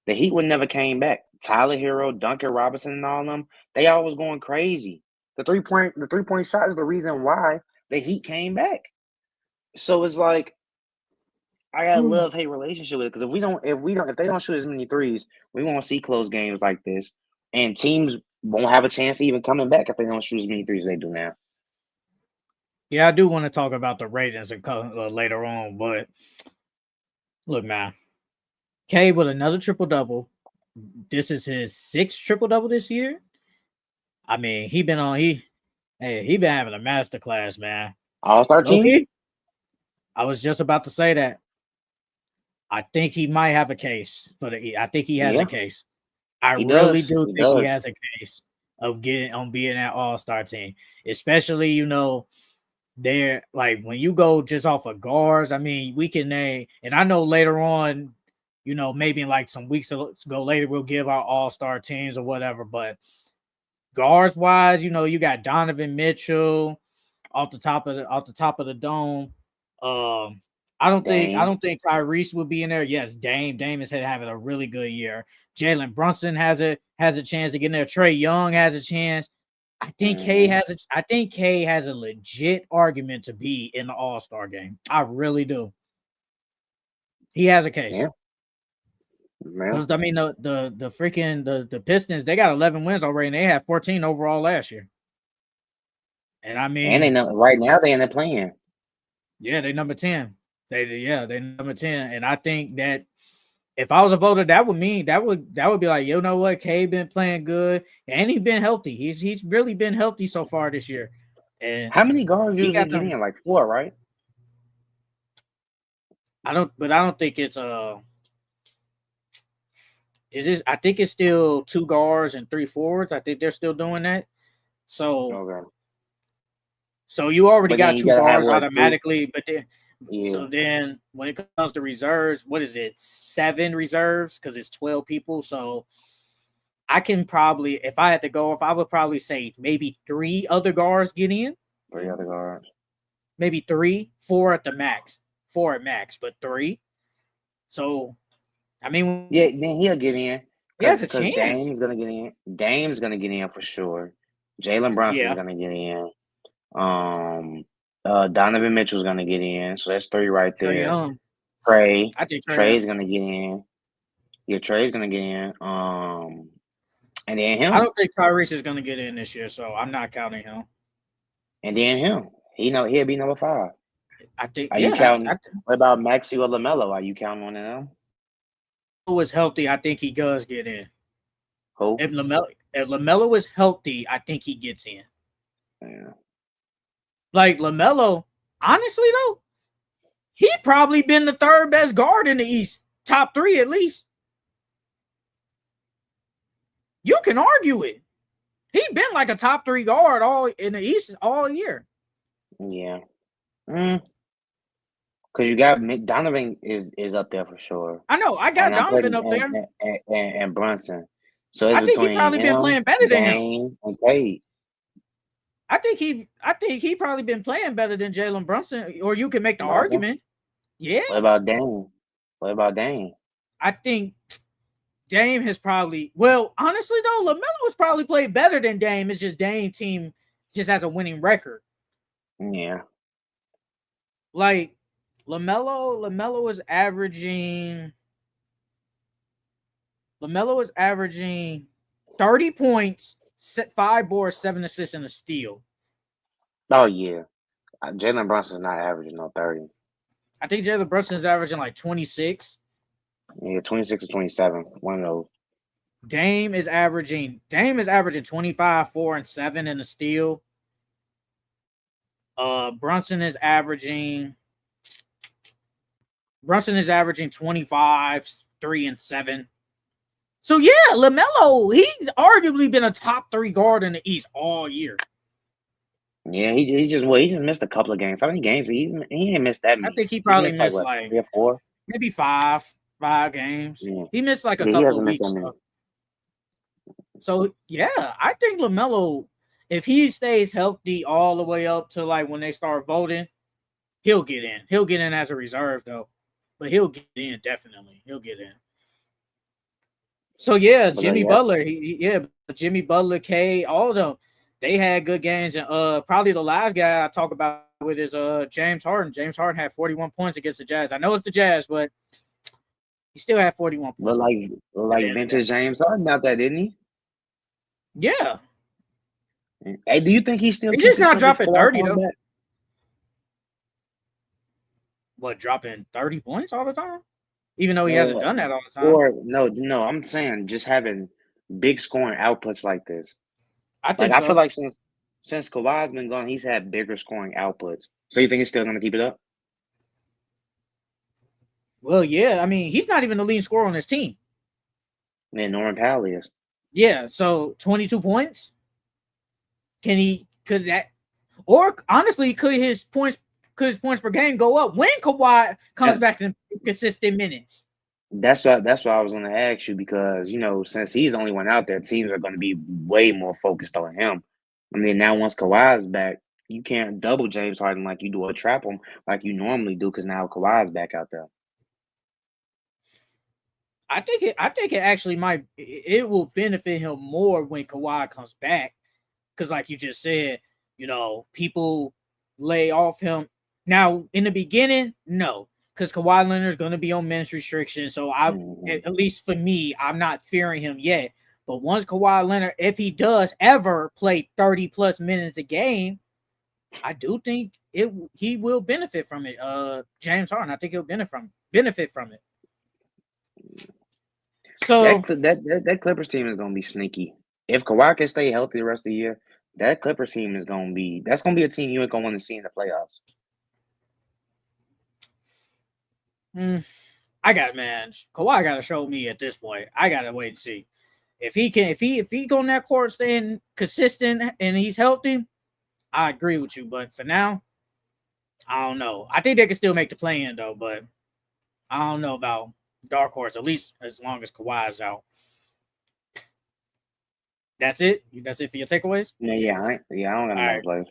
the Heat would never came back. Tyler Hero, Duncan Robinson, and all of them, they all was going crazy. The 3-point shot is the reason why the Heat came back. So it's like I got a love-hate relationship with it because if they don't shoot as many threes, we won't see close games like this, and teams won't have a chance of even coming back if they don't shoot as many threes as they do now. Yeah, I do want to talk about the ratings later on, but look, man, K with another triple double. This is his 6th triple double this year. I mean, he been having a master class, man. All-Star team. I was just about to say that. I think he might have a case, but I think he has a case. I really do think he has a case of being that All-Star team, especially they're like when you go just off of guards. I mean, we can name, and I know later on, maybe in like some weeks ago later, we'll give our All-Star teams or whatever. But guards wise, you got Donovan Mitchell off the top of the dome. I don't think Tyrese would be in there. Yes, Dame is having a really good year. Jalen Brunson has a chance to get in there. Trae Young has a chance. I think K has a legit argument to be in the All-Star game. I really do. He has a case. Yeah. I mean, the freaking the Pistons, they got 11 wins already, and they had 14 overall last year. And I mean, and they know right now they end up playing. Yeah, they number 10. They number 10. And I think that if I was a voter, that would mean that would be like, you know what, K been playing good and he's been healthy. He's really been healthy so far this year. And how many guards usually get in? Like 4, right? I don't think it's I think it's still 2 guards and 3 forwards. I think they're still doing that. So okay. So you already got 2 guards automatically, but then so then when it comes to reserves, what is it? 7 reserves because it's 12 people. So I can probably, if I had to go, I would probably say maybe 3 other guards get in. 3 other guards. Maybe 3, 4 at the max. 4 at max, but 3. So I mean, yeah, then he'll get in. He has a chance. Dame's gonna get in. Dame's gonna get in for sure. Jalen Brunson's gonna get in. Donovan Mitchell's gonna get in, so that's 3 right there. Trae, I think Trae's gonna get in. Yeah, Trae's gonna get in. And then him. I don't think Tyrese is gonna get in this year, so I'm not counting him. And then him. He'll be number 5. I think. Are you counting? What about Maxey or LaMelo? Are you counting one of them? Who is healthy? I think he does get in. Who? If LaMelo is healthy, I think he gets in. Yeah. Like LaMelo, honestly though, he probably been the 3rd best guard in the East, top 3 at least. You can argue it. He been like a top 3 guard all in the East all year. Yeah. Because you got Donovan is up there for sure. I know. I got Donovan up there. And Brunson. So it's I think he probably been playing better than him. And Cade. I think he probably been playing better than Jalen Brunson, or you can make the argument. Yeah. What about Dame? I think Dame has probably, well, honestly though, LaMelo has probably played better than Dame. It's just Dame team just has a winning record. Yeah. Like LaMelo is averaging 30 points, 5 boards, 7 assists, and a steal. Oh yeah. Jalen Brunson's not averaging no 30. I think Jalen Brunson is averaging like 26. Yeah, 26 or 27. One of those. Dame is averaging 25, 4, and 7 in the steal. Brunson is averaging 25, 3, and 7. So yeah, LaMelo, he's arguably been a top 3 guard in the East all year. Yeah, he just missed a couple of games. How many games? He ain't missed that many. I think he probably missed like 3 or 4, maybe 5 games. Yeah. He missed like a he couple of weeks. So yeah, I think LaMelo, if he stays healthy all the way up to like when they start voting, he'll get in. He'll get in as a reserve though, but he'll get in definitely. He'll get in. So yeah, Jimmy Butler, Jimmy Butler, K, all of them. they had good games, and probably the last guy I talk about with is James Harden. James Harden had 41 points against the Jazz. I know it's the Jazz, but he still had 41 Look points. like vintage James Harden out there, didn't he? Yeah. Hey, do you think he still He's keeps just it not simple dropping for 30 Kawhi though. back? What, dropping 30 points all the time? Even though he hasn't done that all the time. Or no, I'm saying just having big scoring outputs like this. I Like think I feel so. like since Kawhi's been gone, he's had bigger scoring outputs. So you think he's still gonna keep it up? Well, yeah. I mean, he's not even the leading scorer on his team. Man, Norman Powell is. Yeah. So 22 points. Could that, or honestly, could his points per game go up when Kawhi comes back in consistent minutes? That's what I was gonna ask you because since he's the only one out there, teams are gonna be way more focused on him. I mean, now once Kawhi's back, you can't double James Harden like you do or trap him like you normally do because now Kawhi's back out there. I think it actually might. It will benefit him more when Kawhi comes back, because like you just said, people lay off him. Now in the beginning, no, because Kawhi Leonard's going to be on minutes restriction. So at least for me, I'm not fearing him yet. But once Kawhi Leonard, if he does ever play 30 plus minutes a game, I do think he will benefit from it. James Harden, I think he'll benefit from it. So that Clippers team is gonna be sneaky. If Kawhi can stay healthy the rest of the year, that Clippers team is gonna be a team you ain't gonna want to see in the playoffs. I got Kawhi got to show me at this point. I gotta wait and see if he go on that court staying consistent and he's healthy. I agree with you, but for now, I don't know. I think they can still make the play in though, but I don't know about dark horse. At least as long as Kawhi is out. That's it. That's it for your takeaways. I don't got no plays.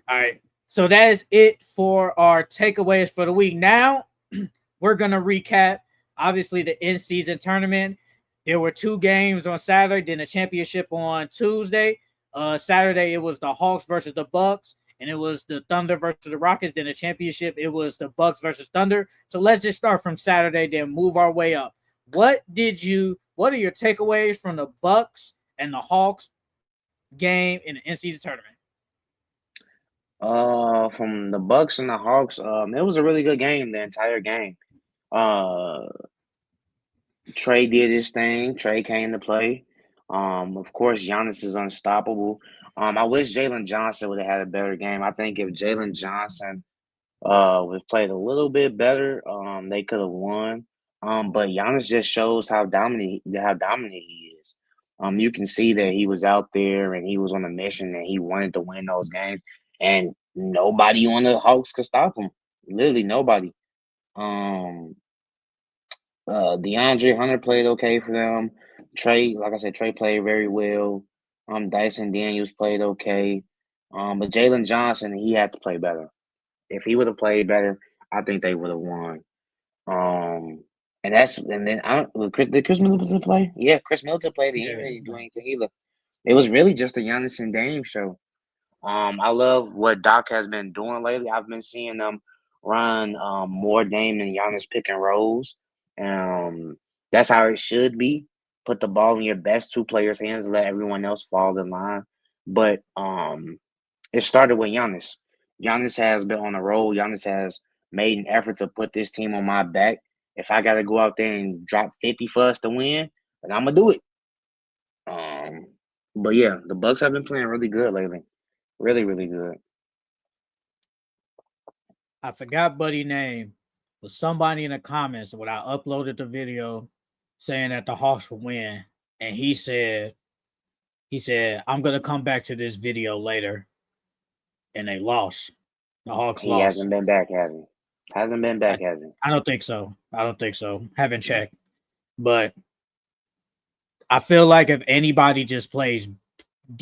All right. So that is it for our takeaways for the week. Now we're gonna recap. Obviously, the in-season tournament. There were 2 games on Saturday, then a championship on Tuesday. Saturday it was the Hawks versus the Bucks, and it was the Thunder versus the Rockets. Then the championship it was the Bucks versus Thunder. So let's just start from Saturday, then move our way up. What are your takeaways from the Bucks and the Hawks game in the in-season tournament? From the Bucks and the Hawks, it was a really good game the entire game. Trey did his thing. Trey came to play. Of course, Giannis is unstoppable. I wish Jalen Johnson would have had a better game. I think if Jalen Johnson was played a little bit better, they could have won. But Giannis just shows how dominant he is. You can see that he was out there and he was on a mission and he wanted to win those games, and nobody on the Hawks could stop him. Literally nobody. DeAndre Hunter played okay for them. Trey, like I said, Trey played very well. Dyson Daniels played okay. But Jalen Johnson, he had to play better. If he would have played better, I think they would have won. And then did Chris Middleton play? Yeah, Chris Middleton played. He didn't really do anything either. It was really just a Giannis and Dame show. I love what Doc has been doing lately. I've been seeing them run more Dame and Giannis pick and rolls. That's how it should be. Put the ball in your best 2 players' hands, let everyone else fall in line. But it started with Giannis. Giannis has been on a roll. Giannis has made an effort to put this team on my back. If I got to go out there and drop 50 for us to win, then I'm gonna do it. But yeah, the Bucks have been playing really good lately. Really, really good. I forgot buddy name, but somebody in the comments when I uploaded the video saying that the Hawks would win, and he said, I'm gonna come back to this video later, and they lost. The Hawks He lost. hasn't been back, has he? Hasn't been back, has he? I don't think so. Haven't checked, but I feel like if anybody just plays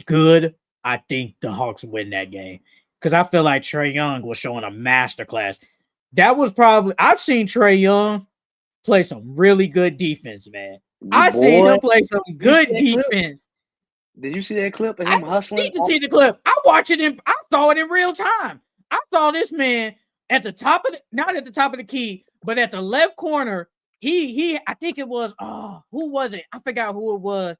good, I think the Hawks win that game. Because I feel like Trae Young was showing a masterclass. That was probably I've seen Trae Young play some really good defense, man. I seen him play some good defense. Did you see that clip of I him hustling? need to see the clip. I watched it I saw it in real time. I saw this man at the top of not at the top of the key, but at the left corner. I think it was who was it? I forgot who it was,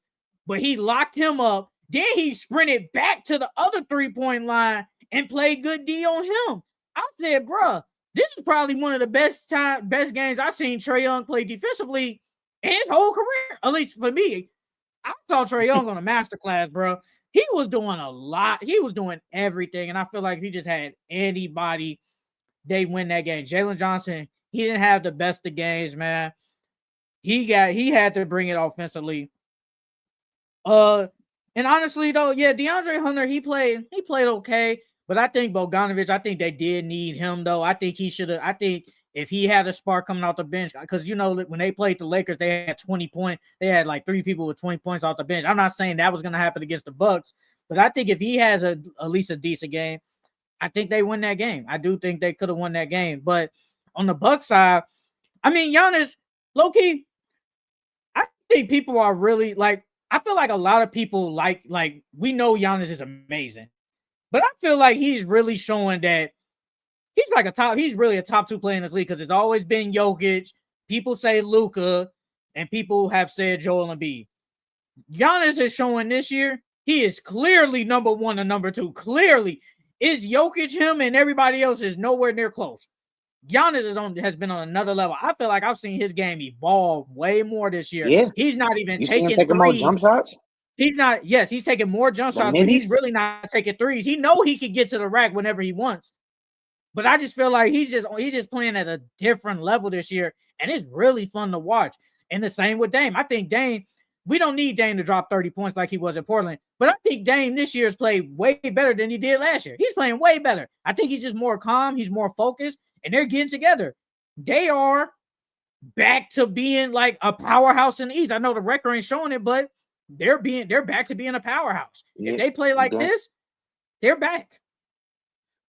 but he locked him up. Then he sprinted back to the other 3-point line and played good D on him. I said, bruh, this is probably one of the best games I've seen Trae Young play defensively in his whole career, at least for me. I saw Trae Young on a masterclass, bro. He was doing a lot. He was doing everything. And I feel like if he just had anybody, they win that game. Jalen Johnson, he didn't have the best of games, man. He had to bring it offensively. And honestly, though, yeah, DeAndre Hunter, he played okay. But I think Bogdanovic, I think they did need him, though. I think he should have. I think if he had a spark coming off the bench, because when they played the Lakers, they had 20 points. They had like 3 people with 20 points off the bench. I'm not saying that was going to happen against the Bucks, but I think if he has at least a decent game, I think they win that game. I do think they could have won that game. But on the Bucks side, I mean, Giannis, low-key, I think people are really like. I feel like a lot of people like we know Giannis is amazing, but I feel like he's really showing that he's really a top 2 player in this league because it's always been Jokic. People say Luka, and people have said Joel Embiid. Giannis is showing this year he is clearly number 1 and number 2. Clearly, is Jokic him and everybody else is nowhere near close. Giannis has been on another level. I feel like I've seen his game evolve way more this year. Yeah. He's not even You see him taking taking more threes. jump shots? He's not. Yes, he's taking more jump shots, but he's really not taking threes. He know he could get to the rack whenever he wants. But I just feel like he's just playing at a different level this year, and it's really fun to watch. And the same with Dame. I think Dame, we don't need Dame to drop 30 points like he was in Portland, but I think Dame this year has played way better than he did last year. He's playing way better. I think he's just more calm. He's more focused, and they're getting together. They are back to being like a powerhouse in the East. I know the record ain't showing it, but they're back to being a powerhouse. Yeah. If they play like this, they're back.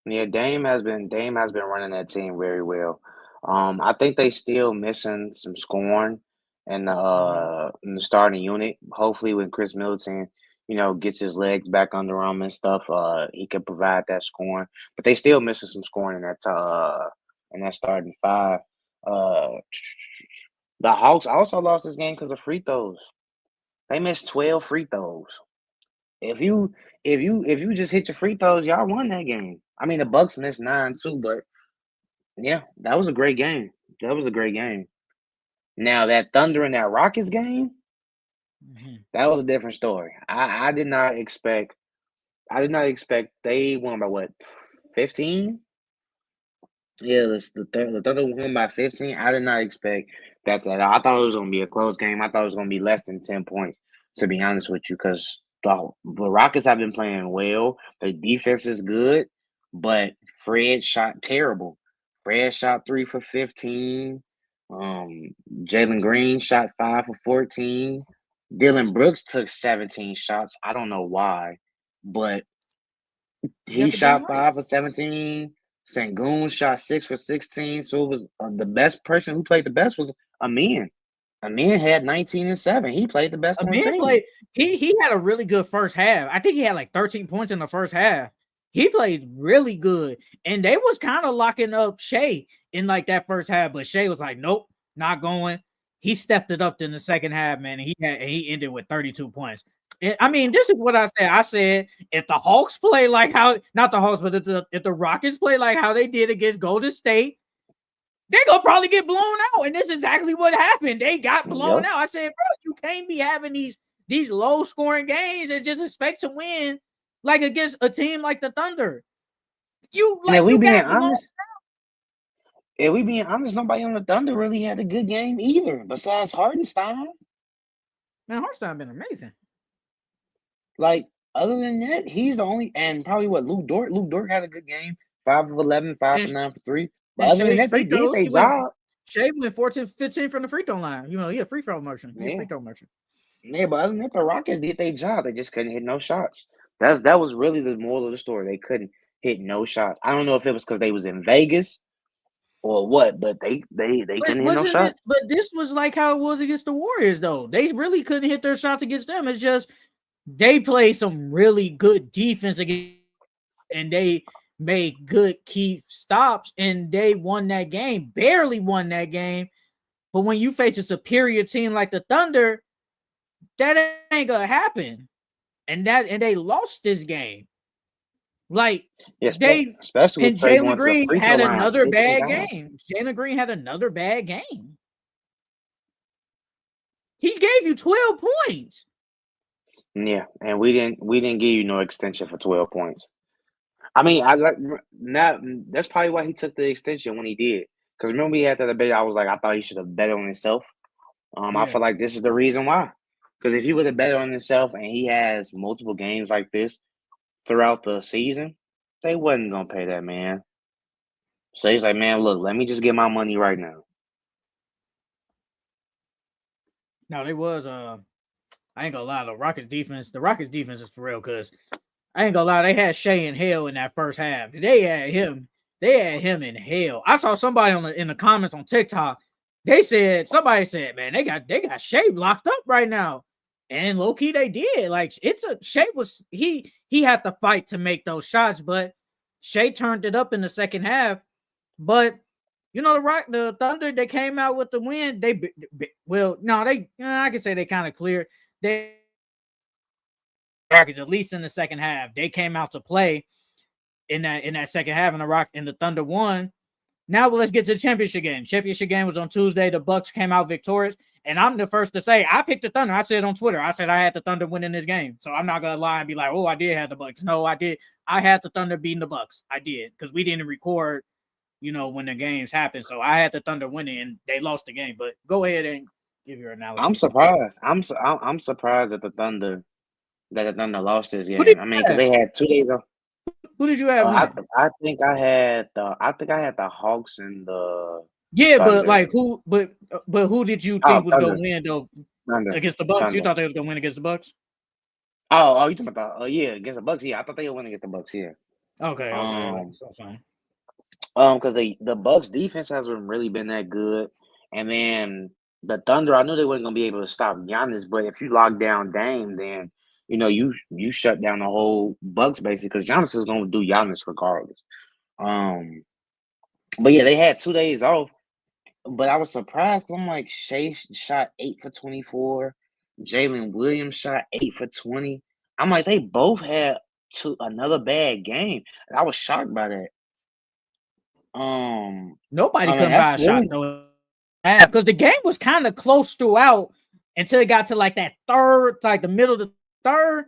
Yeah, Dame has been running that team very well. I think they still missing some scoring in the starting unit. Hopefully, when Chris Middleton, gets his legs back under him and stuff, he can provide that scoring. But they still missing some scoring in that starting 5. The Hawks also lost this game because of free throws. They missed 12 free throws. If you just hit your free throws, y'all won that game. I mean, the Bucks missed 9 too, but yeah, that was a great game. That was a great game. Now that Thunder and that Rockets game, that was a different story. I did not expect. They won by what, 15? Yeah, the Thunder won by 15. I did not expect that. I thought it was going to be a close game. I thought it was going to be less than 10 points, to be honest with you, because the Rockets have been playing well. Their defense is good, but Fred shot terrible. Fred shot 3 for 15. Jalen Green shot 5 for 14. Dylan Brooks took 17 shots. I don't know why, but he shot 5 for 17. Sengun shot 6 for 16. So it was the best person who played the best was Amin. Amin had 19 and 7. He played the best on the team. He had a really good first half. I think he had like 13 points in the first half. He played really good. And they was kind of locking up Shea in like that first half, but Shea was like, nope, not going. He stepped it up in the second half, man, and he ended with 32 points. I mean, this is what I said. I said if the Hawks play like not the Hawks, but if the Rockets play like how they did against Golden State, they're gonna probably get blown out. And this is exactly what happened. They got blown out. I said, bro, you can't be having these low scoring games and just expect to win like against a team like the Thunder. If we being honest, nobody on the Thunder really had a good game either, besides Hardenstein. Man, Hardenstein been amazing. Like, other than that, he's the only, and probably Luke Dort. Luke Dort had a good game. 5 of 11, 5 for 9 for 3. But other than that, they did their job. Shea went 14-15 from the free throw line. He had free throw motion. Free throw motion. Yeah, but other than that, the Rockets did their job. They just couldn't hit no shots. That was really the moral of the story. They couldn't hit no shots. I don't know if it was because they was in Vegas or what, but they couldn't hit no shots. But this was like how it was against the Warriors, though. They really couldn't hit their shots against them. It's just they played some really good defense against, and they made good key stops, and they won that game. Barely won that game. But when you face a superior team like the Thunder, that ain't gonna happen. And they lost this game. Like Yeah, they especially with and Trey Jalen going to the Green free throw had line another 15 bad times. game. Jalen Green had another bad game. He gave you 12 points. Yeah, and we didn't give you no extension for 12 points. I mean, I like now. That's probably why he took the extension when he did. Because remember we had that debate. I was like, I thought he should have bet on himself. I Yeah. feel like this is the reason why. Because if he would have bet on himself and he has multiple games like this throughout the season, they wasn't gonna pay that man. So he's like, man, look, let me just get my money right now. No, they was I ain't gonna lie, the Rockets defense is for real, because I ain't gonna lie, they had Shea in hell in that first half. They had him in hell. I saw somebody in the comments on TikTok. Somebody said, man, they got Shea locked up right now. And low key they did. Like Shea was he had to fight to make those shots, but Shea turned it up in the second half. But the Thunder, they came out with the win. Well, no, I can say they kind of cleared. They Rockets, at least in the second half, they came out to play in that second half, and the Thunder won. Now let's get to the championship game. Championship game was on Tuesday. The Bucks came out victorious, and I'm the first to say I picked the Thunder. I said on Twitter, I said I had the Thunder winning this game. So I'm not gonna lie and be like, oh, I did have the Bucks. No, I did. I had the Thunder beating the Bucks. I did, because we didn't record, when the games happened. So I had the Thunder winning, and they lost the game. But go ahead and give your I'm analysis. surprised. I'm surprised that the Thunder lost this Who did game. I mean, you because have? they had 2 days off. Who did you have I winning? I think I had the Hawks and the Yeah, but Thunder. like who? But who did you Oh, think was gonna Thunder, win though Thunder, against the Bucks? You Thunder. thought they was gonna win against the Bucks? Oh, you talking about yeah, against the Bucks? Yeah, I thought they would win against the Bucks. Yeah. Okay, Um, so fine. because the Bucks defense hasn't really been that good, and then the Thunder, I knew they weren't gonna be able to stop Giannis, but if you lock down Dame, then you shut down the whole Bucks basically because Giannis is gonna do Giannis regardless. Um, but yeah, they had 2 days off, but I was surprised because I'm like Shea shot 8 for 24, Jalen Williams shot 8 for 20. I'm like they both had another bad game. I was shocked by that. Um, Nobody I mean, couldn't that's buy a shot really though, because the game was kind of close throughout until it got to like that third, like the middle of the third.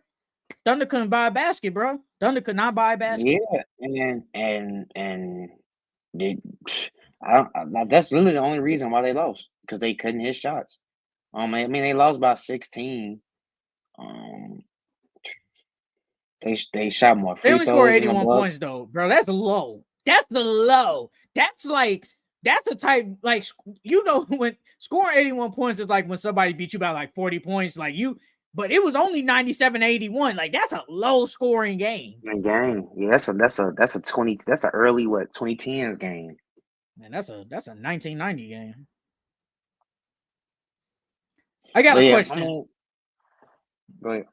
Thunder couldn't buy a basket, bro. Thunder could not buy a basket. yeah, and they, that's literally the only reason why they lost because they couldn't hit shots. I mean, they lost by 16. Um, they shot more They free only scored throws than the 81 Bucks. points though, bro. That's low. That's the low. That's a type like when scoring 81 points is like when somebody beat you by like 40 points, but it was only 97-81. Like that's a low scoring game. In game, yeah, that's a 20. That's an early 2010s game. Man, that's a 1990 game. I got But a yeah, I question. mean, but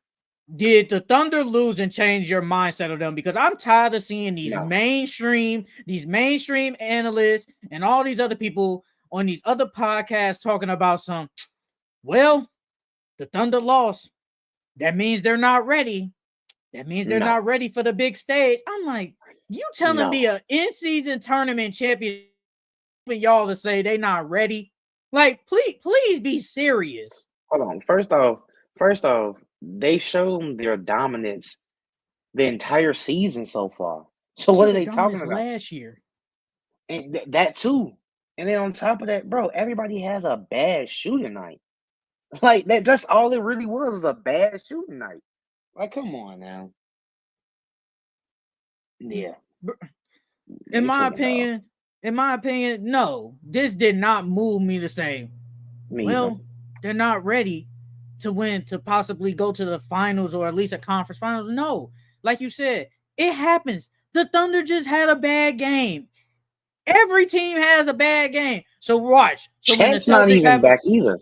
Did the Thunder lose and change your mindset of them? Because I'm tired of seeing no, these mainstream analysts and all these other people on these other podcasts talking about well, the Thunder lost. That means they're not ready. That means they're no, not ready for the big stage. I'm like, you telling no. me a in-season tournament champion y'all to say they not ready? Like, please be serious. Hold on. First off, they showed their dominance the entire season so far. So They what showed are their they talking dominance about? last year. And that too. And then on top of that, bro, everybody has a bad shooting night. Like that's all it really was a bad shooting night. Like, come on now. Yeah, in they my tweaking dog. opinion, no, this did not move me to say, Me either. well, they're not ready to win, to possibly go to the finals or at least a conference finals. No, like you said, it happens. The Thunder just had a bad game. Every team has a bad game. So watch. So when the Chet's not Celtics even have back either.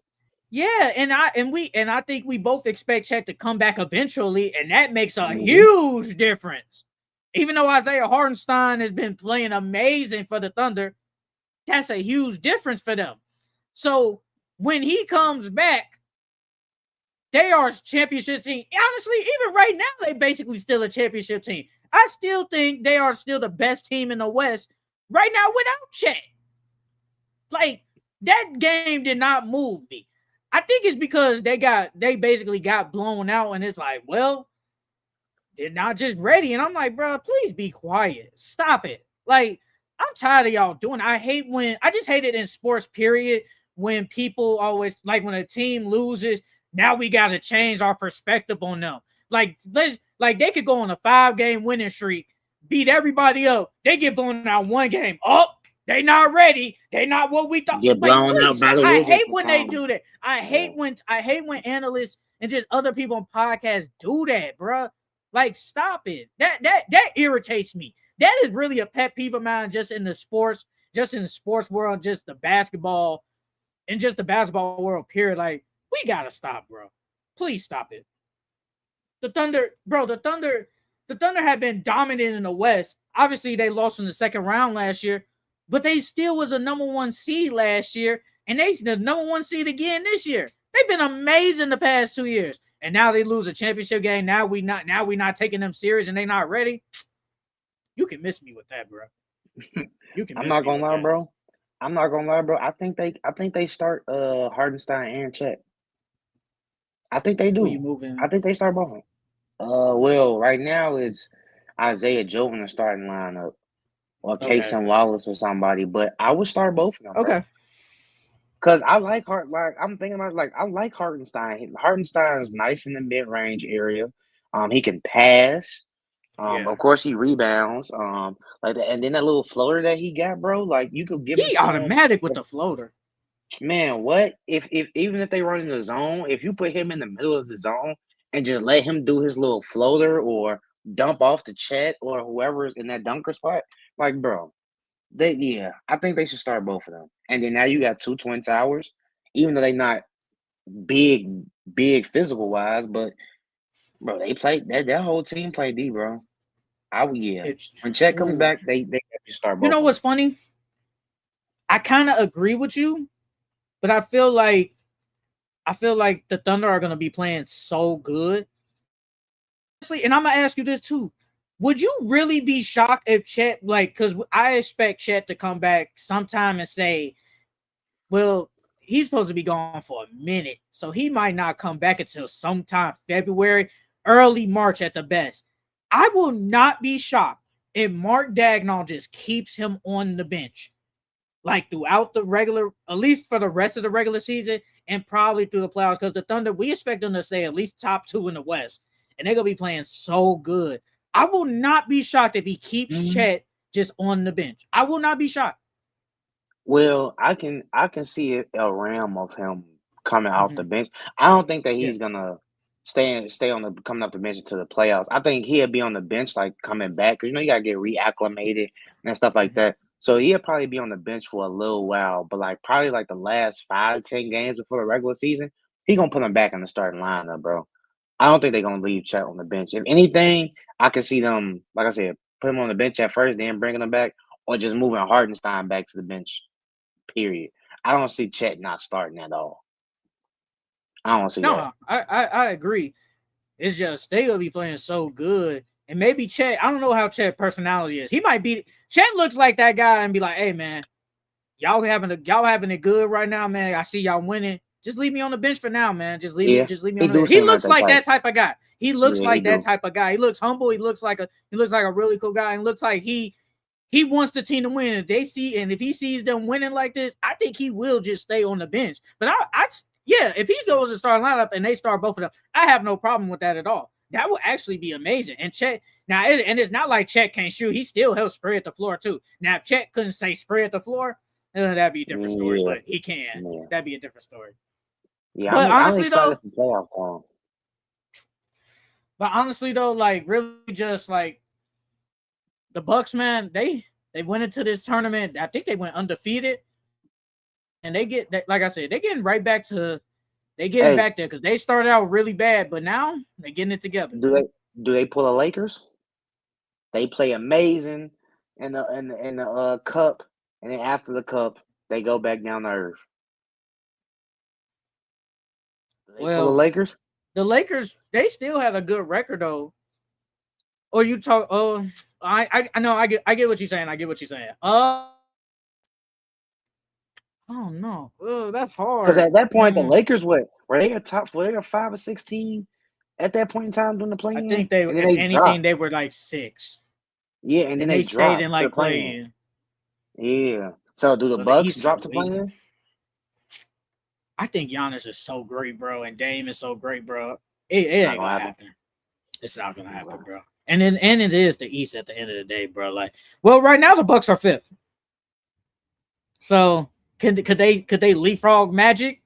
Yeah, and I think we both expect Chet to come back eventually, and that makes a Hmm. huge difference. Even though Isaiah Hartenstein has been playing amazing for the Thunder, that's a huge difference for them. So when he comes back, they are a championship team. Honestly, even right now, they basically still a championship team. I still think they are still the best team in the West right now without Chet. Like that game did not move me. I think it's because they basically got blown out, and it's like, well, they're not just ready. And I'm like, bro, please be quiet. Stop it. Like, I'm tired of y'all doing. I just hate it in sports, period. When people always like when a team loses, now we gotta change our perspective on them. Like they could go on a 5-game winning streak, beat everybody up. They get blown out one game. Oh, they not ready. They not what we thought. Get Like, blown please out by stop. the I Wizards hate or when they something. do that. Yeah. I hate when analysts and just other people on podcasts do that, bro. Like, stop it. That irritates me. That is really a pet peeve of mine just in the sports world, just the basketball and just the basketball world, period. Like, we gotta stop, bro. Please stop it. The Thunder, bro, the Thunder have been dominant in the West. Obviously, they lost in the second round last year, but they still was a number one seed last year, and they the number one seed again this year. They've been amazing the past 2 years, and now they lose a championship game. Now we not taking them serious, and they not ready. You can miss me with that, bro. You can I'm miss not me gonna with lie, that. bro. I'm not gonna lie, bro. I think they start Hardenstein and Chet. I think they Who you do. I moving? think they start both of them. Well, right now it's Isaiah Joe in the starting lineup, or Okay, Casey Wallace or somebody, but I would start both of them, bro. okay, Cause I like like I'm thinking about like I like Hartenstein. Hartenstein's nice in the mid range area. He can pass. yeah. Of course he rebounds. Like that, and then that little floater that he got, bro. Like you could give it He to him. automatic with the floater. Man, what if even if they run in the zone, if you put him in the middle of the zone and just let him do his little floater or dump off the Chet or whoever's in that dunker spot, like bro, I think they should start both of them. And then now you got two twin towers, even though they not big, big physical wise, but bro, they play that whole team played D, bro. Yeah. It's When Chet comes ooh. back, they have to start You both know of them. what's funny? I kind of agree with you, but I feel like the Thunder are gonna be playing so good. Honestly, and I'm gonna ask you this too. Would you really be shocked if Chet because I expect Chet to come back sometime and say, well, he's supposed to be gone for a minute, so he might not come back until sometime February, early March at the best. I will not be shocked if Mark Dagnall just keeps him on the bench like throughout the regular, at least for the rest of the regular season and probably through the playoffs. Because the Thunder, we expect them to stay at least top two in the West, and they're gonna be playing so good. I will not be shocked if he keeps Mhm. Chet just on the bench. I will not be shocked. Well, I can see a realm of him coming off the Mm-hmm. bench. I don't think that Yeah. he's gonna stay on the coming off the bench into the playoffs. I think he'll be on the bench like coming back because you gotta get reacclimated and stuff like Mm-hmm. that. So he'll probably be on the bench for a little while, but like probably like the last 5 to 10 games before the regular season, he gonna put him back in the starting lineup, bro. I don't think they're gonna leave Chet on the bench. If anything, I can see them, like I said, put him on the bench at first, then bringing him back, or just moving Hardenstein back to the bench. Period. I don't see Chet not starting at all. I don't see that. No, I agree. It's just they will be playing so good. And maybe Chet, I don't know how Chet personality is. He might be Chet looks like that guy and be like, hey man, y'all having it good right now, man. I see y'all winning. Just leave me on the bench for now, man. Yeah, Just leave me he on the do bench. He seem like looks that like type. that type of guy. He looks Yeah, he like that do. type of guy. He looks humble. He looks like a really cool guy and looks like he wants the team to win. If they see and if he sees them winning like this, I think he will just stay on the bench. But yeah, if he goes to start lineup and they start both of them, I have no problem with that at all. That would actually be amazing. And Chet now, and it's not like Chet can't shoot. He still helps spread the floor too. Now, if Chet couldn't say spread the floor, that'd be a different story. Yeah, But he can. yeah, That'd be a different story. yeah. But I'm honestly excited though, for playoff time. like really just like the Bucks, man, they went into this tournament. I think they went undefeated, and like I said, they're getting right back to They getting Hey, back there because they started out really bad, but now they getting it together. do they pull a Lakers? They play amazing in the cup, and then after the cup, they go back down to earth. Do they pull the Well, Lakers? the Lakers, they still had a good record though. Or you talk? Oh, I know. I get what you're saying. I get what you're saying. Oh no, that's Because hard. at that point, the Hmm. Lakers were they a top? Were they a 5 or 16 at that point in time during the I play-in? think they, And then if they anything, dropped. they were like 6, Yeah, and then and they they stayed in dropped to the like play-in. playing. Yeah. So do the Well, the Bucks East drop so to weak. play-in? I think Giannis is so great, bro, and Dame is so great, bro. It Not ain't gonna gonna happen. happen. It's not gonna happen, Okay. bro. And it is the East at the end of the day, bro. Like, well, right now the Bucks are 5th. So could they leapfrog Magic?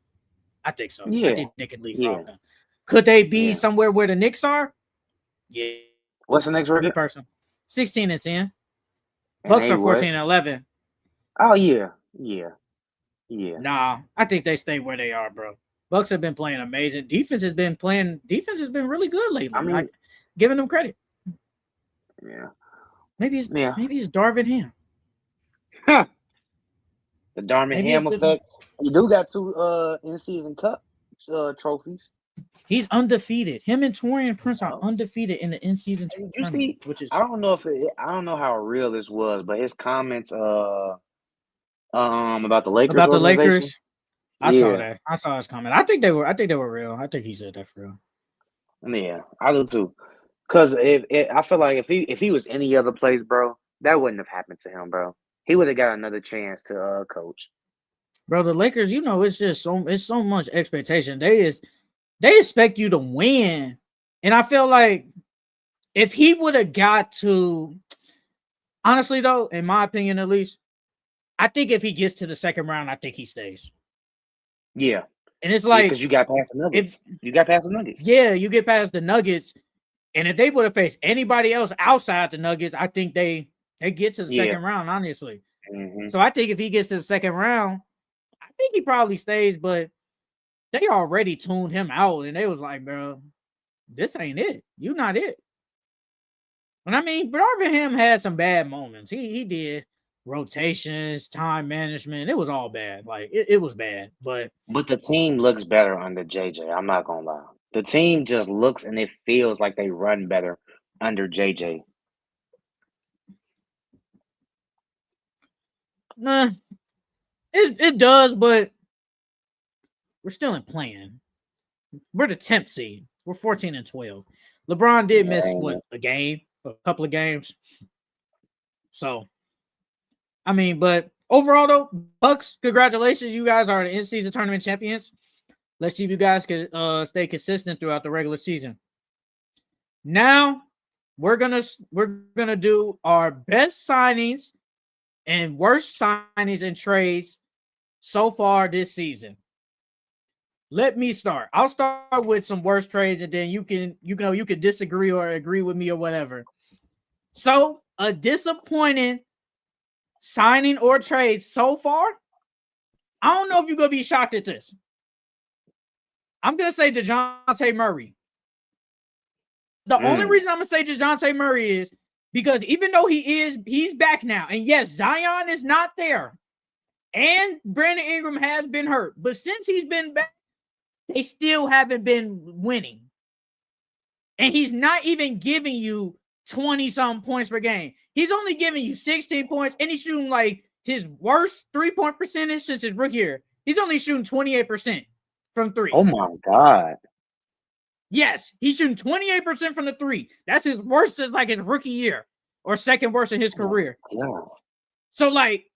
I think so. I Yeah. think they could Yeah. leapfrog them. Could they be Yeah. somewhere where the Knicks are? Yeah. What's the next Me record? personally. 16-10. And Bucks they are what? 14-11. Oh yeah. Yeah. Yeah. Nah, I think they stay where they are, bro. Bucks have been playing amazing. Defense has been really good I lately. mean, Like giving them credit. yeah. Maybe it's Yeah. maybe it's Darvin Ham. Huh. The Darman Maybe it's Ham the effect. He do got 2 in-season cup trophies. he's undefeated. Him and Torian Prince are Oh. undefeated in the in-season Hey, did you tournament, see? which I is don't know I don't know how real this was, but his comments about the Lakers about the organization. Lakers. I saw Yeah. that. I saw his comment. I think they were real. I think he said that for real. Yeah, I do too. Cause I feel like if he was any other place, bro, that wouldn't have happened to him, bro. He would have got another chance to coach. Bro, the Lakers, it's so much expectation. They expect you to win. And I feel like if he would have got to honestly though, in my opinion at least, I think if he gets to the second round, I think he stays. Yeah, And it's yeah, because like you got past the if Nuggets. You got past the Nuggets. yeah, you get past the Nuggets, and if they would have faced anybody else outside the Nuggets, I think they get to the Yeah. second round, honestly. Hmm. So I think if he gets to the second round, I think he probably stays, but they already tuned him out and they was like, bro, this ain't it. You not it. And I mean, Ham had some bad moments. He did rotations, time management. It was all bad. Like it was bad. But But the team looks better under JJ. I'm not gonna lie. The team just looks and it feels like they run better under JJ. nah, it does, but we're still in playing. We're the 10th seed. We're 14-12. LeBron did Yeah, miss ain't what it? a couple of games. So I mean, but overall though, Bucks, congratulations. You guys are the in-season tournament champions. Let's see if you guys can stay consistent throughout the regular season. Now we're gonna do our best signings and worst signings and trades so far this season. Let me start. I'll start with some worst trades, and then you can disagree or agree with me or whatever. So a disappointing signing or trade so far. I don't know if you're gonna be shocked at this. I'm gonna say DeJounte Murray. The only Mm. reason I'm gonna say DeJounte Murray is because even though he's back now, and yes, Zion is not there, and Brandon Ingram has been hurt, but since he's been back, they still haven't been winning. And he's not even giving you 20 something points per game. He's only giving you 16 points, and he's shooting like his worst 3-point percentage since his rookie year. He's only shooting 28% from three. Oh my God. Yes, he's shooting 28% from the three. That's his worst since like his rookie year or second worst in his career. Yeah. So, like,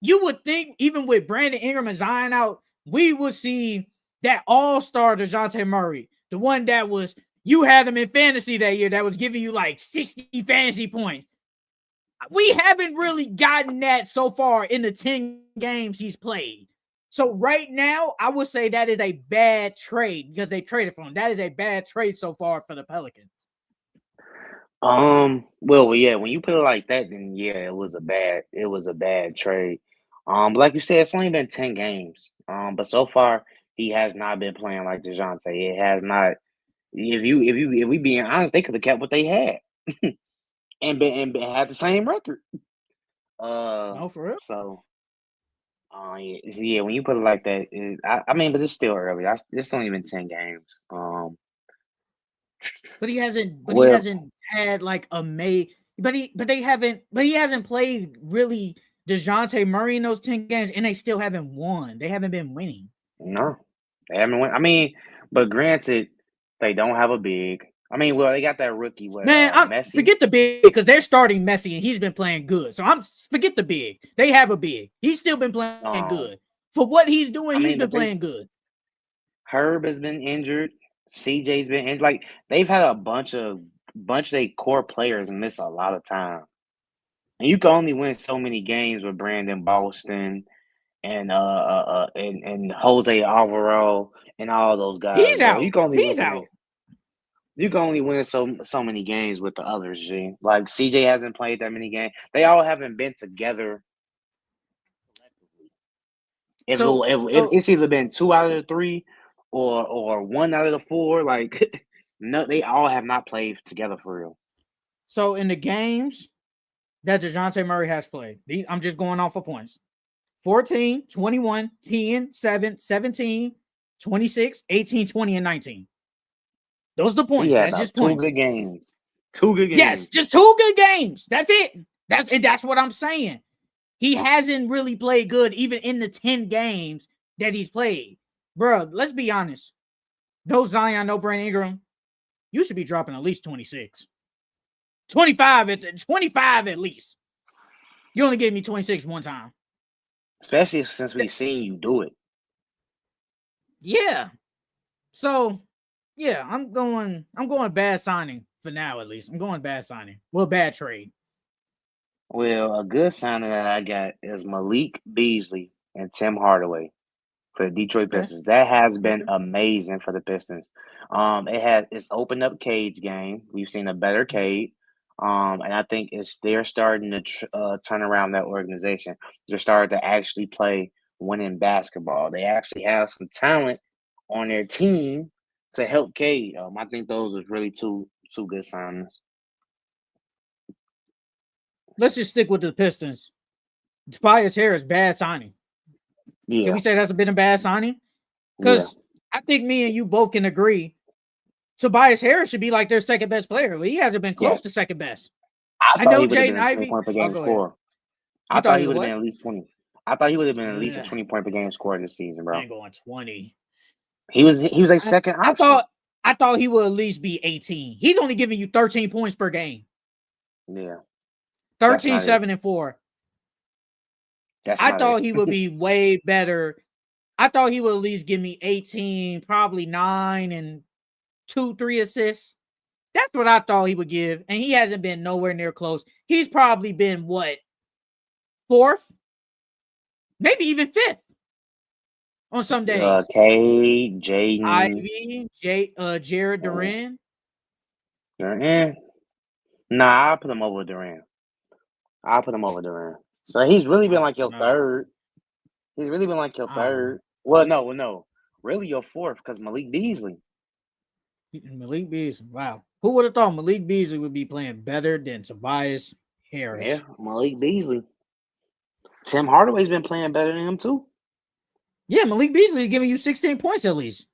you would think even with Brandon Ingram and Zion out, we would see that all-star DeJounte Murray, the one that was, you had him in fantasy that year that was giving you like 60 fantasy points. We haven't really gotten that so far in the 10 games he's played. So right now, I would say that is a bad trade because they traded for him. That is a bad trade so far for the Pelicans. Well, yeah, when you put it like that, then yeah, it was a bad trade. But like you said, it's only been 10 games. But so far he has not been playing like DeJounte. It has not. If we being honest, they could have kept what they had and had the same record. No, for real. So yeah, when you put it like that, I mean, but it's still early. It's only been 10 games. But he hasn't. But he Well, hasn't had like a May. But they haven't. But he hasn't played really DeJounte Murray in those 10 games, and they still haven't won. They haven't been winning. no, they haven't won. I mean, but granted, they don't have a big. I mean, well, they got that rookie with Man, Messi. forget the big because they're starting Messi and he's been playing good. So I'm forget the big. They have a big. He's still been playing good for what he's doing. I He's mean, been but playing good. Herb has been injured. CJ's been injured. Like they've had a bunch of their core players miss a lot of time. And you can only win so many games with Brandon Boston and Jose Alvaro and all those guys, He's bro. out. You can only win He's so out. many. You can only win so many games with the others, G. Like CJ hasn't played that many games. They all haven't been together. If it's either been 2 out of the 3 or 1 out of the 4, like no, they all have not played together for real. So in the games that DeJounte Murray has played, I'm just going off of points. 14, 21, 10, 7, 17, 26, 18, 20, and 19. Those are the He points. had That's about just two points. good games. 2 good Yes, games. just 2 good games. That's it. That's what I'm saying. He hasn't really played good even in the 10 games that he's played. Bro, let's be honest. No Zion, no Brandon Ingram. You should be dropping at least 26. 25 at least. You only gave me 26 one time. Especially since we've seen you do it. Yeah. So, yeah, I'm going bad signing for now at least. I'm going bad signing. Well, bad trade. Well, a good signing that I got is Malik Beasley and Tim Hardaway for the Detroit Okay. Pistons. That has been amazing for the Pistons. It's opened up Cade's game. We've seen a better Cade. And I think they're starting to turn around that organization. They're starting to actually play winning basketball. They actually have some talent on their team to help Cade. I think those are really two good signings. Let's just stick with the Pistons. Tobias Harris, bad signing. Yeah. Can we say that's been a bad signing? Because I think me and you both can agree Tobias Harris should be like their second best player. He hasn't been close to second best. I know thought he would have been Jaden a 20 Ivey. point per game Go ahead. scorer. You I thought thought he he was would have what? been at least 20. I thought he would have been at least a Yeah. 20 point per game scorer this season, bro. I ain't going 20. He was a second option. I thought he would at least be 18. He's only giving you 13 points per game. Yeah. 13, 7, and 4. I thought he would be way better. I thought he would at least give me 18, probably 9 and 2, 3 assists. That's what I thought he would give. And he hasn't been nowhere near close. He's probably been what? 4th? Maybe even 5th on some days. Cade, Jaden, Ivy, Jared Duran. Durant. Nah, I'll put him over Durant. So he's really been like your third. He's really been like your third. Well, no. Really your fourth because Malik Beasley. Malik Beasley. Wow. Who would have thought Malik Beasley would be playing better than Tobias Harris? Yeah, Malik Beasley. Tim Hardaway's been playing better than him too. Yeah, Malik Beasley is giving you 16 points at least.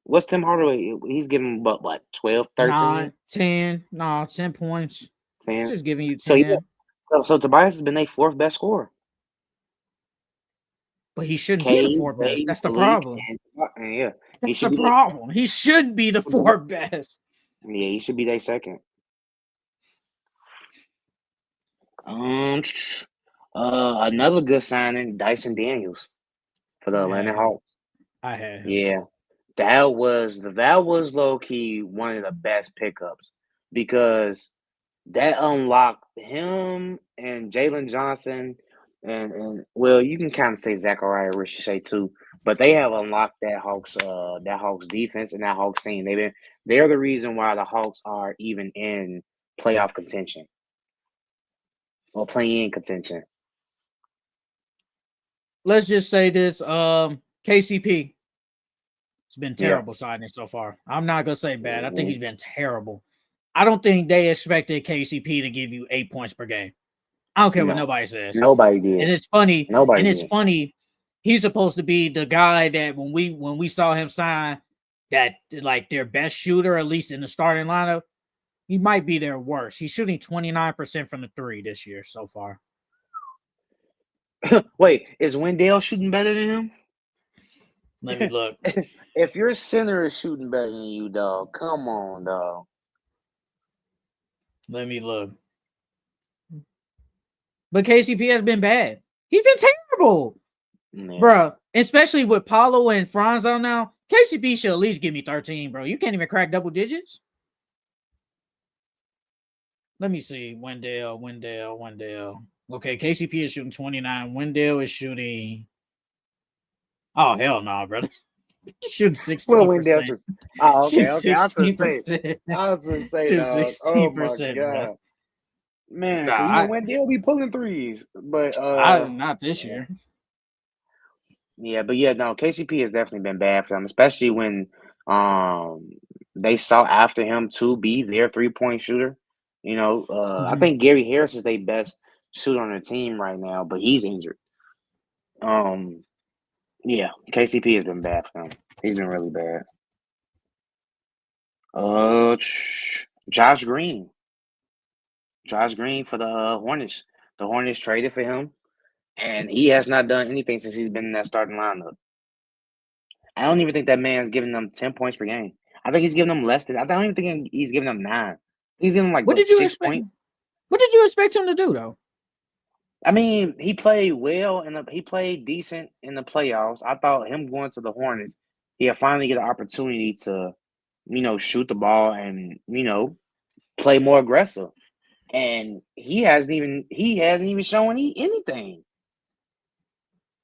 What's Tim Hardaway? He's giving what 12, 13? 9, 10. No, 10 points. 10. He's just giving you 10. So Tobias has been their fourth best scorer. But he shouldn't be the fourth best. That's the problem. Yeah. That's the problem. He should be the fourth best. Yeah, he should be their second. Another good signing, Dyson Daniels for the Atlanta Hawks. I have. Yeah. That was low key one of the best pickups because that unlocked him and Jalen Johnson and well, you can kind of say Zachariah Ricochet too, but they have unlocked that Hawks defense and that Hawks team. They're the reason why the Hawks are even in playoff contention or play-in contention. Let's just say this: KCP. It's been Yeah. terrible signing so far. I'm not gonna say bad. I think he's been terrible. I don't think they expected KCP to give you 8 points per game. I don't care what No. nobody says. Nobody And did. it's funny. Nobody And it's did. funny. He's supposed to be the guy that when we saw him sign, that like their best shooter, at least in the starting lineup, he might be their worst. He's shooting 29% from the three this year so far. Wait, is Wendell shooting better than him? Let me look. If your center is shooting better than you, dog, come on, dog. Let me look. But KCP has been bad. He's been terrible. Yeah. Bro, especially with Paulo and Franzo now, KCP should at least give me 13, bro. You can't even crack double digits. Let me see. Wendell. Okay, KCP is shooting 29. Wendell is shooting. Oh, hell no, nah, brother. He's shooting 16%. Oh, okay. I was 16%. gonna say, Shooting dog. Oh my 16%, god, bro. man. Nah, Because Wendell be pulling threes, but not this year. Yeah, but yeah, no, KCP has definitely been bad for them, especially when they sought after him to be their 3-point shooter. I think Gary Harris is their best shooter on the team right now, but he's injured. Yeah, KCP has been bad for them. He's been really bad. Josh Green. Josh Green for the Hornets. The Hornets traded for him, and he has not done anything since he's been in that starting lineup. I don't even think that man's giving them 10 points per game. I think he's giving them less than. I don't even think he's giving them 9. He's giving them like What did you 6 expect? points. What did you expect him to do though? I mean, he played well and he played decent in the playoffs. I thought him going to the Hornets, he'll finally get an opportunity to, shoot the ball and play more aggressive. And he hasn't even shown anything.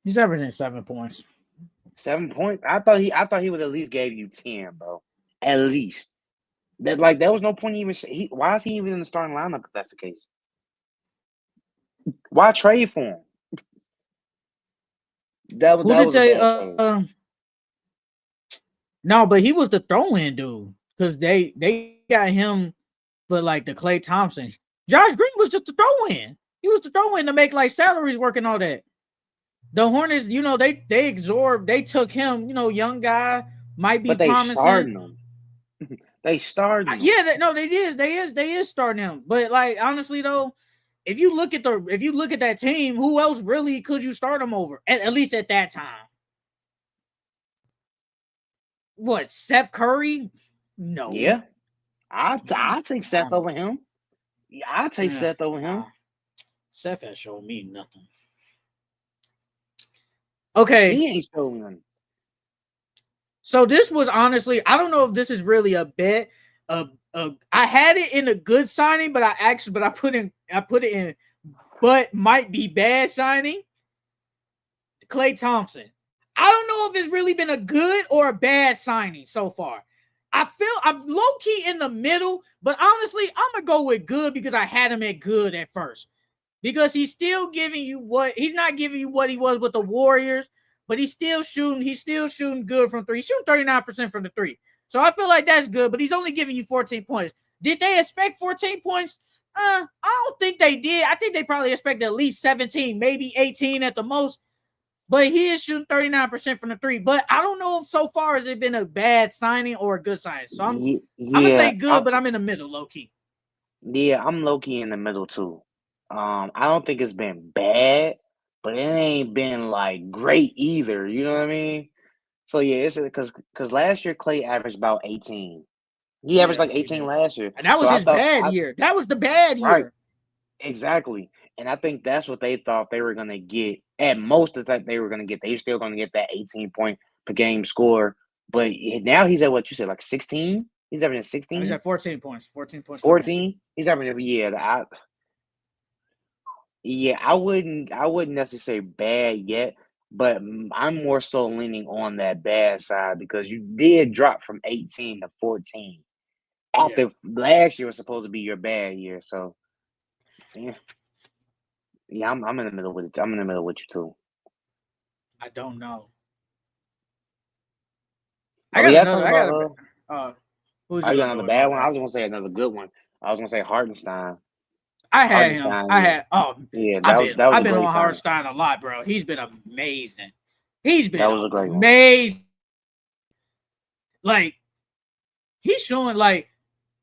He's averaging 7 points. 7 points. I thought he would at least gave you 10, bro. At least. There was no point even. Why is he even in the starting lineup if that's the case? Why trade for him? That Who did was a they? bad trade. No, but he was the throw-in dude because they got him for like the Klay Thompson. Josh Green was just a throw-in. He was the throw-in to make like salaries work and all that. The Hornets, they took him, young guy, might be But they promising. starting him. They starting him. Yeah, they is starting him. But like honestly though, if you look at that team, who else really could you start him over? At least at that time. What, Seth Curry? No. Yeah. I'll take Seth over him. Yeah, I'll take Seth over him. Seth has shown me nothing. Okay. He ain't showing nothing. So this was honestly, I don't know if this is really a bet. I had it in a good signing, but I put it in, but might be bad signing. Klay Thompson. I don't know if it's really been a good or a bad signing so far. I feel I'm low key in the middle, but honestly, I'm gonna go with good because I had him at good at first. Because he's still giving you he's not giving you what he was with the Warriors, but he's still shooting good from three. He's shooting 39% from the three. So I feel like that's good, but he's only giving you 14 points. Did they expect 14 points? I don't think they did. I think they probably expected at least 17, maybe 18 at the most. But he is shooting 39% from the three. But I don't know if so far has it been a bad signing or a good signing. So I'm gonna say good, but I'm in the middle, low key. Yeah, I'm low key in the middle too. I don't think it's been bad, but it ain't been like great either. You know what I mean? So yeah, it's because last year Klay averaged about 18. He averaged like 18 last year. And that was his bad year. That was the bad year. Exactly. And I think that's what they thought they were gonna get. At most, I thought they were gonna get. They still gonna get that 18 point per game score. But now he's at what you said, like 16. He's averaging 16. He's at 14 points. 14 points. 14. He's averaging I wouldn't necessarily say bad yet, but I'm more so leaning on that bad side because you did drop from 18 to 14 after last year was supposed to be your bad year. So yeah, I'm in the middle with it. I'm in the middle with you too. I don't know. I got another. I got a. Who's you you got gonna go another with, bad my one? I bad? was gonna say another good one. I was gonna say Hartenstein. I had him. I had. Yeah, I've that was I've a been great on signing. Hartenstein a lot, bro. He's been amazing. He's That been was a great one. amazing. Like he's showing. Like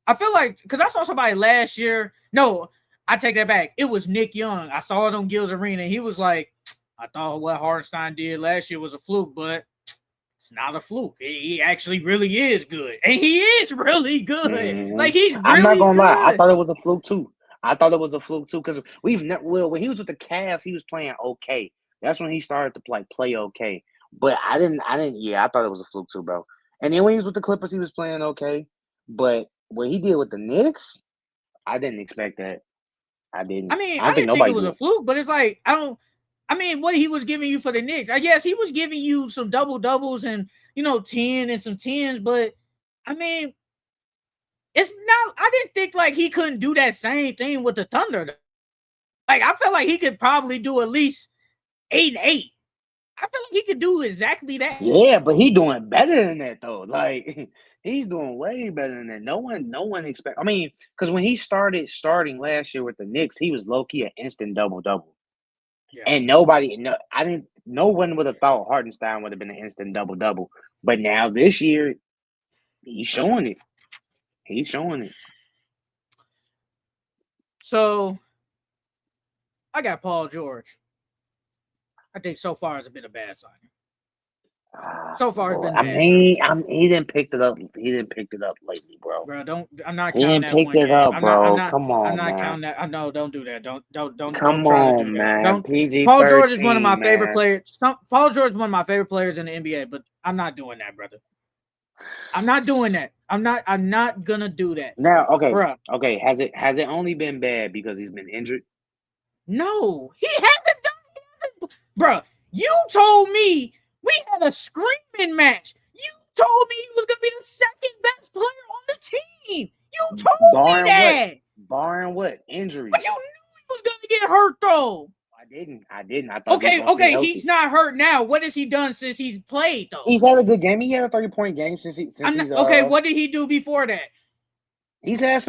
I feel like because I saw somebody last year. No, I take that back. It was Nick Young. I saw it on Gil's Arena. He was like, I thought what Hartenstein did last year was a fluke, but it's not a fluke. He actually really is good, and he is really good. Mm-hmm. Like he's I'm not really gonna lie. I good. thought it was a fluke too. Because we've never. Well, when he was with the Cavs, he was playing okay. That's when he started to play okay. But I didn't. Yeah, I thought it was a fluke too, bro. And then when he was with the Clippers, he was playing okay. But what he did with the Knicks, I didn't expect that. I didn't. I mean, I I don't think didn't think it nobody was a did. fluke, but it's like I don't. I mean, what he was giving you for the Knicks, I guess he was giving you some double doubles and 10 and some tens, but I mean, it's not. I didn't think like he couldn't do that same thing with the Thunder. Like I felt like he could probably do at least 8 and 8. I feel like he could do exactly that. Yeah, but he doing better than that though. Like he's doing way better than that. No one expect. I mean, because when he starting last year with the Knicks, he was low key an instant double double, Yeah. and no one would have thought Hartenstein would have been an instant double double. But now this year, he's showing it. He's showing it. So I got Paul George. I think so far it's been a bad signing. So far it's been I bad. mean, he didn't pick it up. He didn't pick it up lately, bro. Bro, I'm not He counting didn't that pick one it game. up, bro. Come I'm on, not man. counting that. I know, don't do that. Don't Come try to do on, that. man. Don't. PG Paul George is one of my 13, favorite man. players. Paul George is one of my favorite players in the NBA, but I'm not doing that, brother. I'm not doing that. I'm not gonna do that. Now, okay, Bruh. okay. Has it only been bad because he's been injured? No, he hasn't done it. Bruh, you told me we had a screaming match. You told me he was gonna be the second best player on the team. You told me that. Barring what? Injury. But you knew he was gonna get hurt though. I didn't. I thought Okay, he's not hurt now. What has he done since he's played though? He's had a good game. He had a 30-point game okay, what did he do before that? He's had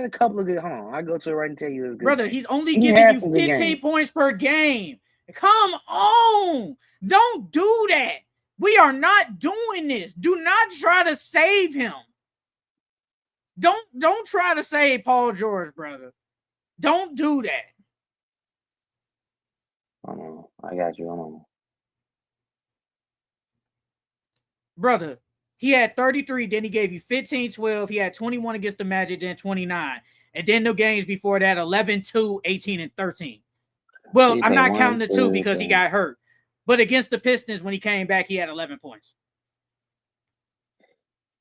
a couple of good. Hold on, I go to it right and tell you his good. Brother, games. He's only giving you 15 points per game. Come on. Don't do that. We are not doing this. Do not try to save him. Don't try to save Paul George, brother. Don't do that. I got you. Hold on. Brother, he had 33, then he gave you 15, 12. He had 21 against the Magic, then 29. And then the games before that, 11, 2, 18, and 13. Well, I'm not counting the 2 because he got hurt. But against the Pistons, when he came back, he had 11 points.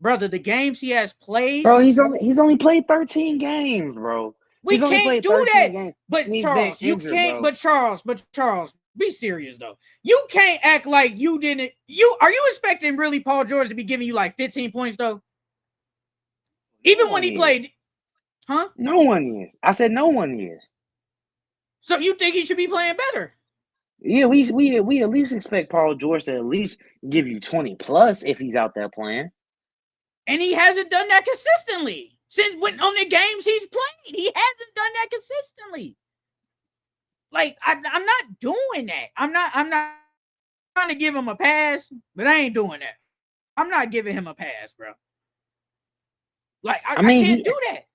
Brother, the games he has played. Bro, he's only played 13 games, bro. We can't do that. Games, but Charles, you injured, can't. Bro. But Charles, be serious though. You can't act like you didn't. Are you expecting really Paul George to be giving you like 15 points though? Even when he played, huh? No one is. I said no one is. So you think he should be playing better? Yeah, we at least expect Paul George to at least give you 20 plus if he's out there playing. And he hasn't done that consistently. Since when on the games he's played, he hasn't done that consistently. Like I'm not doing that. I'm not trying to give him a pass, but I ain't doing that. I'm not giving him a pass, bro. Like I can't do that.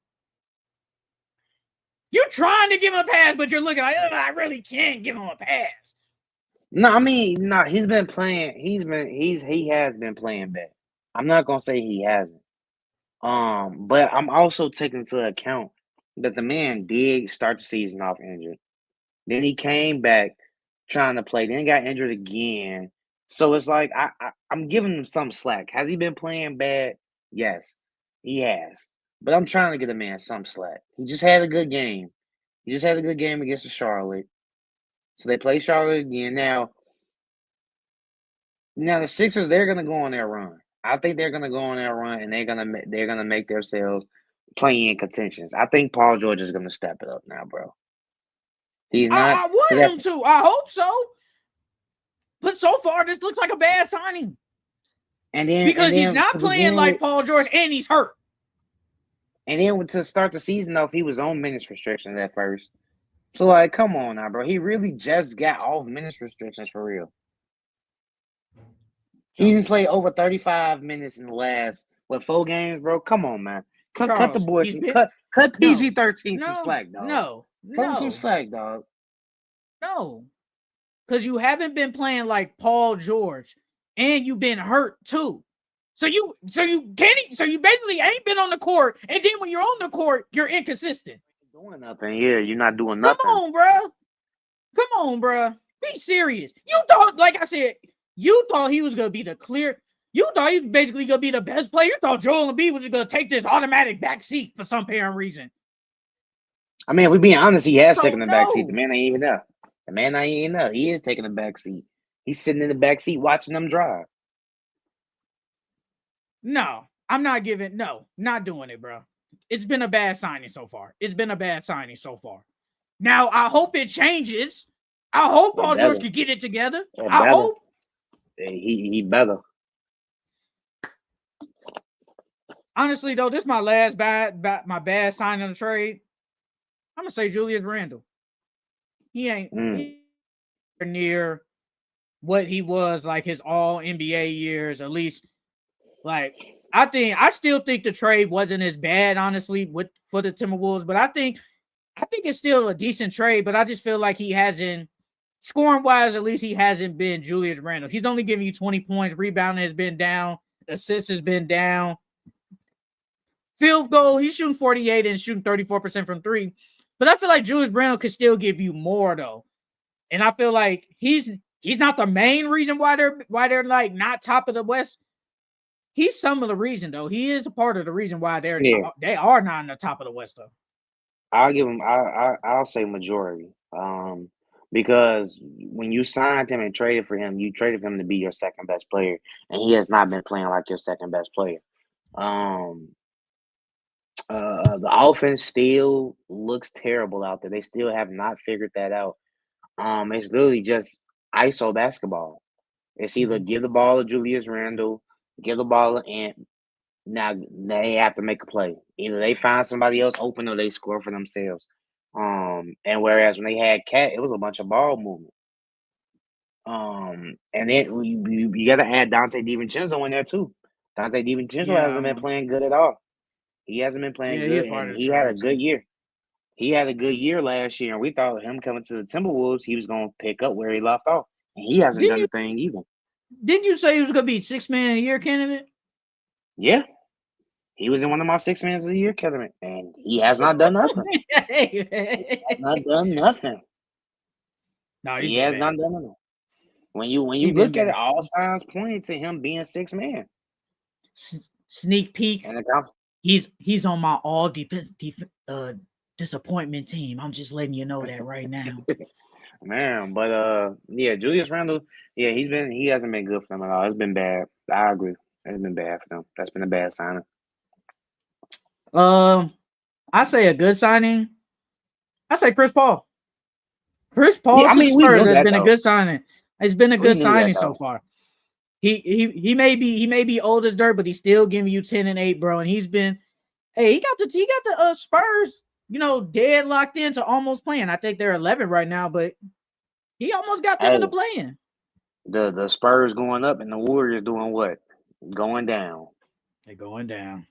You're trying to give him a pass, but you're looking like, I really can't give him a pass. No, I mean, no, he's been playing. He has been playing bad. I'm not gonna say he hasn't. But I'm also taking into account that the man did start the season off injured. Then he came back trying to play. Then he got injured again. So it's like I'm giving him some slack. Has he been playing bad? Yes, he has. But I'm trying to get the man some slack. He just had a good game. He just had a good game against the Charlotte. So they play Charlotte again. Now the Sixers, they're gonna go on their run. I think they're gonna go on their run, and they're gonna make themselves play in contentions. I think Paul George is gonna step it up now, bro. He's not. I want him to. I hope so. But so far, this looks like a bad signing. because he's then not to playing begin like with, Paul George and he's hurt. and then to start the season off, he was on minutes restrictions at first. So like, come on now, bro. He really just got off minutes restrictions for real. He didn't play over 35 minutes in the last 4 games, bro. Come on, man. Cut the Charles, boy he's some been cut no, PG-13 some no, slack, dog. no, Cut him some no, slack, dog. no. Because you haven't been playing like Paul George, and you've been hurt too. So you basically ain't been on the court, and then when you're on the court, you're inconsistent. Doing nothing. Yeah, you're not doing Come nothing. on, bro. Come on, bro. Be serious. You thought, like I said, you thought he was gonna be the clear. You thought he was basically gonna be the best player. You thought Joel Embiid was gonna take this automatic back seat for some apparent reason. I mean, we being honest, he has taken the back seat. The No. man ain't even there. The man ain't even there. He is taking the back seat. He's sitting in the back seat watching them drive. No, I'm not giving. No, not doing it, bro. It's been a bad signing so far. Now, I hope it changes. I hope Paul George could get it together. I hope. He better. Honestly, though, this is my last my bad sign of the trade. I'm gonna say Julius Randle. He ain't near what he was like his all NBA years, at least. Like, I still think the trade wasn't as bad, honestly, for the Timberwolves, but I think it's still a decent trade, but I just feel like he hasn't, scoring wise, at least he hasn't been Julius Randle. He's only giving you 20 points, rebounding has been down, assists has been down. Field goal, he's shooting 48 and shooting 34% from 3. But I feel like Julius Randle could still give you more though. And I feel like he's not the main reason why they're like not top of the West. He's some of the reason though. He is a part of the reason why they are not in the top of the West though. I'll give him. I'll say majority. Because when you signed him and traded for him, you traded him to be your second best player, and he has not been playing like your second best player. The offense still looks terrible out there. They still have not figured that out. It's literally just ISO basketball. It's either give the ball to Julius Randle, give the ball to Ant. Now they have to make a play. Either they find somebody else open or they score for themselves. And whereas when they had Cat, it was a bunch of ball movement. And then you got to add Dante DiVincenzo in there too. Dante DiVincenzo hasn't been playing good at all. He hasn't been playing good, and he had a good year. He had a good year last year, and we thought him coming to the Timberwolves, he was going to pick up where he left off. And he hasn't done the thing either. Didn't you say he was going to be 6 man of the year candidate? Yeah. He was in one of my 6 man of the year candidate, and he has not done nothing. He has not done nothing. No, he has not done nothing. When you look at it, all signs pointing to him being 6 man. Sneak peek. He's on my all disappointment team. I'm just letting you know that right now. Man, but yeah, Julius Randle, yeah, he hasn't been good for them at all. It's been bad. I agree. It's been bad for them. That's been a bad signing. I say a good signing. I say Chris Paul. Chris Paul to Spurs has been a good signing. It's been a good signing so far. He may be old as dirt, but he's still giving you 10 and 8, bro. And he got the Spurs, dead locked into almost playing. I think they're 11 right now, but he almost got them into playing. The Spurs going up and the Warriors doing what? Going down. They're going down.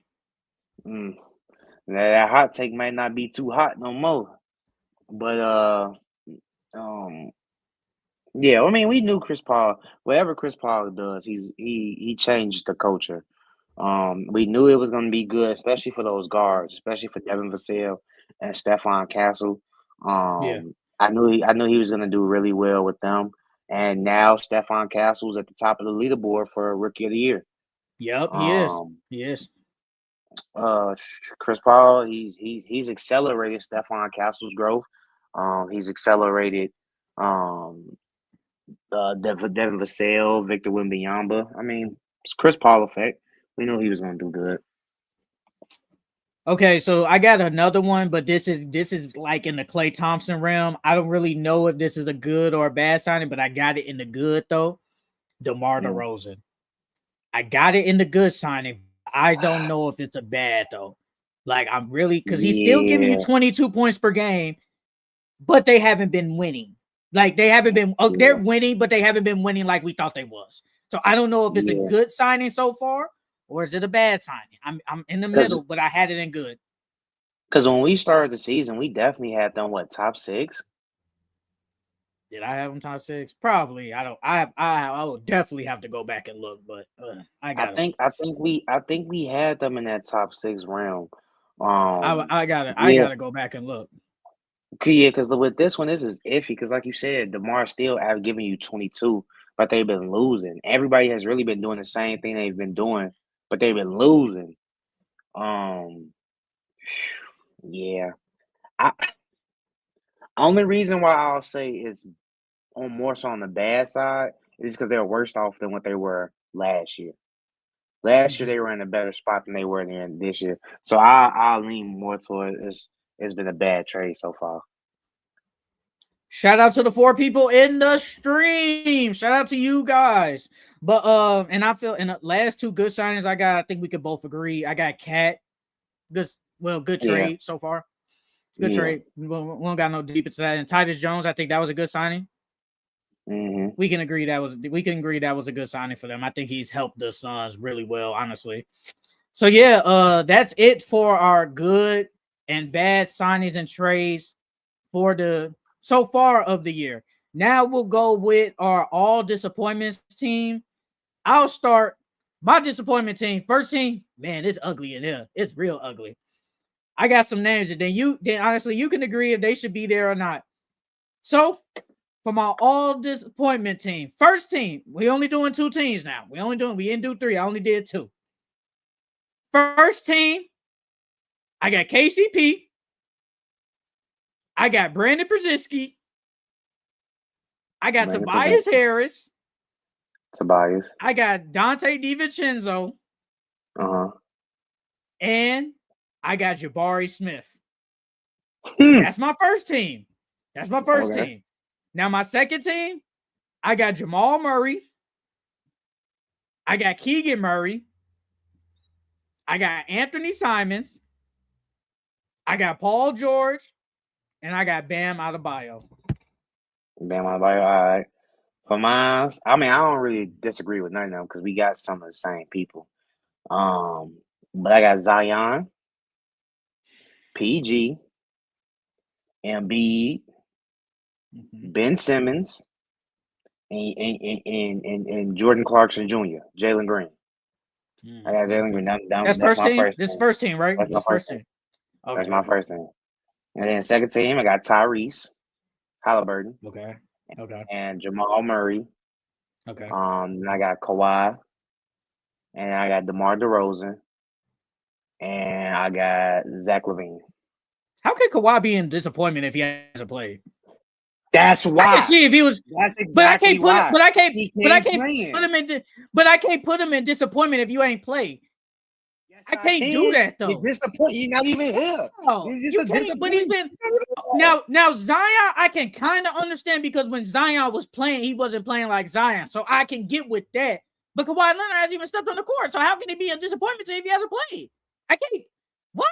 That hot take might not be too hot no more. But yeah, I mean, we knew Chris Paul. Whatever Chris Paul does, he changed the culture. We knew it was going to be good, especially for those guards, especially for Devin Vassell and Stephon Castle. I knew he was going to do really well with them. And now Stephon Castle's at the top of the leaderboard for Rookie of the Year. Yep, he is. He is. Chris Paul, he's accelerated Stephon Castle's growth. He's accelerated Devin Vassell, Victor Wembanyama. I mean, it's Chris Paul effect. We knew he was going to do good. Okay, so I got another one, but this is like in the Klay Thompson realm. I don't really know if this is a good or a bad signing, but I got it in the good though. DeMar DeRozan. I got it in the good signing. I don't know if it's a bad though. Like I'm really because he's still giving you Yeah, 22 points per game, but they haven't been winning. Like they haven't been. They're yeah, winning, but they haven't been winning like we thought they was. So I don't know if it's a yeah. good signing so far or is it a bad signing. I'm in the Because middle, but I had it in good. when we started the season, we definitely had them top six. Did I have him top 6? Probably. I don't. I will definitely have to go back and look, but I I got him. think we had them in that top six round. I got it. I Yeah, gotta go back and look. yeah, because with this one, this is iffy. Because like you said, DeMar still have given you 22, but they've been losing. Everybody has really been doing the same thing they've been doing, but they've been losing. Um, yeah. I only reason why I'll say it's on more so on the bad side is because they're worse off than what they were last year. Last year Mhm. they were in a better spot than they were in this year. So I'll lean more toward it's been a bad trade so far. Shout out to the 4 people in the stream. Shout out to you guys. But and I feel in the last 2 good signings I got, I think we could both agree. I got Cat. Good Yeah, trade so far. Good yeah. trade. We don't got no deep into that. And Titus Jones, I think that was a good signing. Hmm. We can agree that was a good signing for them. I think he's helped the Suns really well, honestly. So yeah, that's it for our good and bad signings and trades for the so far of the year. Now we'll go with our all disappointments team. I'll start my disappointment team. First team, man, it's ugly in here. It's real ugly. I got some names, and then honestly you can agree if they should be there or not. So for my all disappointment team, first team, we only doing 2 teams now. We didn't do 3. I only did 2. First team, I got KCP. I got Brandon Brzezinski. I got Brandon Tobias Pozinski, Harris. Tobias. I got Dante DiVincenzo. Uh-huh. And I got Jabari Smith. Hmm. That's my first team. That's my first Okay. team. Now, my second team, I got Jamal Murray. I got Keegan Murray. I got Anthony Simons. I got Paul George. And I got Bam Adebayo. Bam on bio. All right. For mine, I mean, I don't really disagree with none of them because we got some of the same people. But I got Zion, PG, Embiid, Mm-hmm. Ben Simmons, and Jordan Clarkson Jr., Jalen Green. I got Jalen Okay. Green. That's That's first my team? first This thing. first team, right? That's my This first first thing. team. That's Okay, my okay. first thing. And then second team, I got Tyrese Halliburton Okay. Okay. and Jamal Murray. Okay. Then I got Kawhi, and I got DeMar DeRozan, and I got Zach Lavine. How could Kawhi be in disappointment if he hasn't played? That's I can why. see if he was, That's but I exactly can't put it. why. He But I can't can't put playing. him in. But I can't put him in disappointment if you ain't played. Yes, I I can't do can. that You're though. disappointed. You're not even here. No, It's just you a can't. But he's disappointment. been now Zion. I can kind of understand because when Zion was playing, he wasn't playing like Zion, so I can get with that. But Kawhi Leonard hasn't even stepped on the court, so how can he be a disappointment if he hasn't played? I can't. What?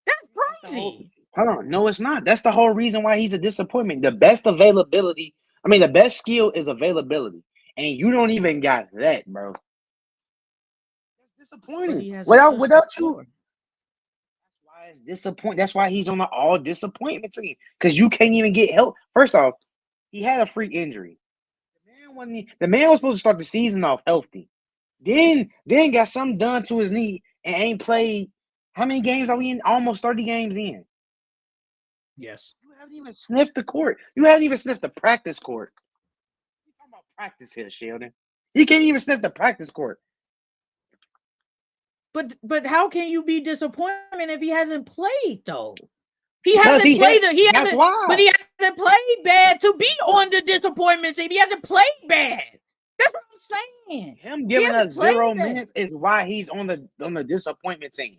That's That's the whole. crazy. Hold on. No, it's not. That's the whole reason why he's a disappointment. The best availability. I mean, the best skill is availability, and you don't even got that, bro. That's But disappointing. he hasn't touched the Without you, floor. that's why it's disappointing. That's why he's on the all disappointment team because you can't even get help. First off, he had a freak injury. The man was supposed to start the season off healthy. Then got something done to his knee and ain't played. How many games are we in? Almost 30 games in. Yes. You haven't even sniffed the court. You haven't even sniffed the practice court. You talking about practice here, Sheldon? You can't even sniff the practice court. But how can you be disappointed if he hasn't played though? He Because hasn't he had. played. He That's hasn't. But why. he hasn't played bad to be on the disappointment team. He hasn't played bad. That's what I'm saying. Him He giving hasn't us played 0 minutes bad. is why he's on the disappointment team.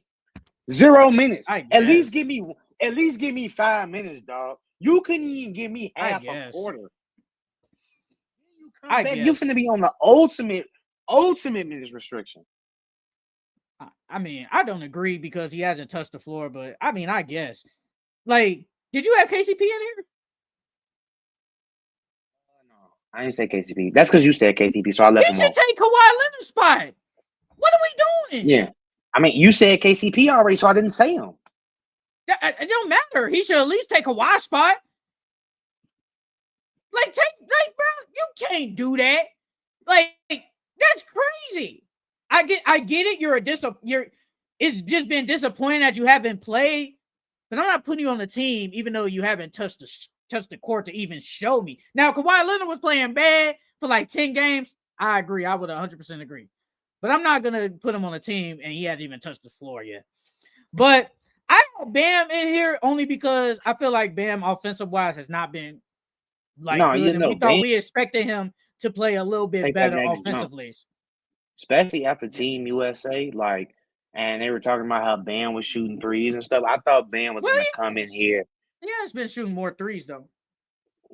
0 minutes. I At least guess. give me 5 minutes, dog. You couldn't even give me I half a guess. quarter. You come I back, you guess. finna be on the ultimate ultimate minutes restriction. I mean, I don't agree because he hasn't touched the floor, but I mean, I guess. Like, did you have KCP in here? No, I didn't say KCP. That's because you said KCP, so I left He him should off. take Kawhi Leonard's spot. What are we doing? Yeah. I mean, you said KCP already, so I didn't say him. It don't matter. He should at least take a Kawhi spot. Like, bro, you can't do that. Like, that's crazy. I get it. It's just been disappointing that you haven't played, but I'm not putting you on the team, even though you haven't touched the court to even show me. Now, Kawhi Leonard was playing bad for like 10 games. I agree. I would 100% agree. But I'm not going to put him on the team, and he hasn't even touched the floor yet. But I have Bam in here only because I feel like Bam, offensive-wise, has not been good. And we thought we expected him to play a little bit better offensively. Especially after Team USA, and they were talking about how Bam was shooting threes and stuff. I thought Bam was going to come in here. He has been shooting more threes, though.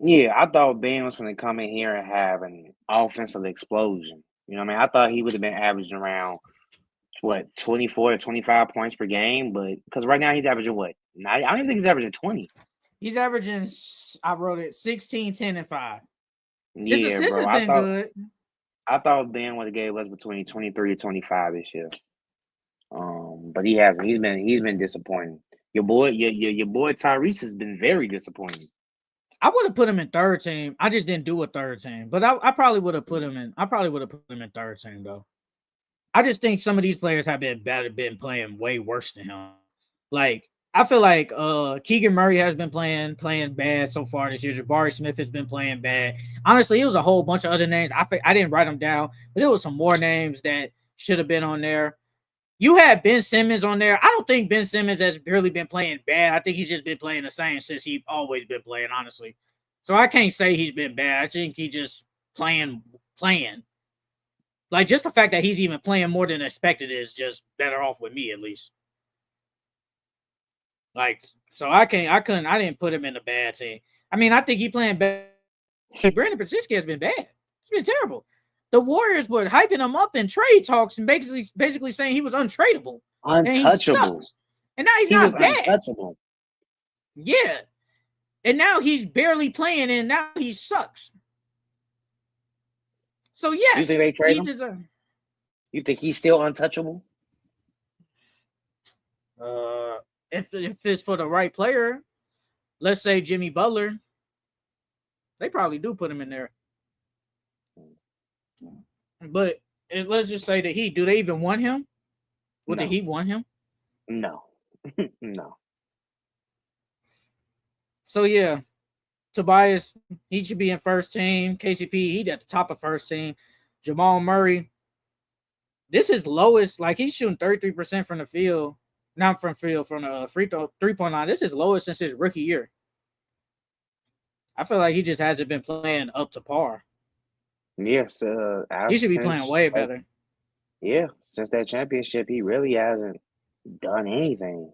Yeah, I thought Bam was going to come in here and have an offensive explosion. You know what I mean? I thought he would have been averaging around, 24 to 25 points per game. But because right now he's averaging what? I don't even think he's averaging 20. He's averaging, I wrote it, 16, 10, and 5. Yeah, his assists bro. have been good. I thought Bam would have gave us between 23 to 25 this year. But he hasn't. He's been disappointing. Your boy Tyrese has been very disappointing. I would have put him in third team. I just didn't do a third team, but I probably would have put him in. I probably would have put him in third team though. I just think some of these players have been playing way worse than him. Like I feel like Keegan Murray has been playing bad so far this year. Jabari Smith has been playing bad. Honestly, it was a whole bunch of other names. I didn't write them down, but there was some more names that should have been on there. You had Ben Simmons on there. I don't think Ben Simmons has really been playing bad. I think he's just been playing the same since he's always been playing, honestly. So I can't say he's been bad. I think he just playing. Like, just the fact that he's even playing more than expected is just better off with me, at least. Like, so I didn't put him in the bad team. I mean, I think he playing bad. Brandon Paczynski has been bad. It's been terrible. The Warriors were hyping him up in trade talks and basically saying he was untradeable. Untouchable. And now he's not bad. Untouchable. Yeah. And now he's barely playing and now he sucks. So, yes. You think they trade him? You think he's still untouchable? If it's for the right player, let's say Jimmy Butler, they probably do put him in there. But let's just say the Heat. Do they even want him? Would the Heat want him? No. No. So, yeah. Tobias, he should be in first team. KCP, he's at the top of first team. Jamal Murray, this is lowest. Like, he's shooting 33% from the field. Not from field, from the free throw 3-point line. This is lowest since his rookie year. I feel like he just hasn't been playing up to par. Yes, he should be playing way better. Yeah, since that championship, he really hasn't done anything.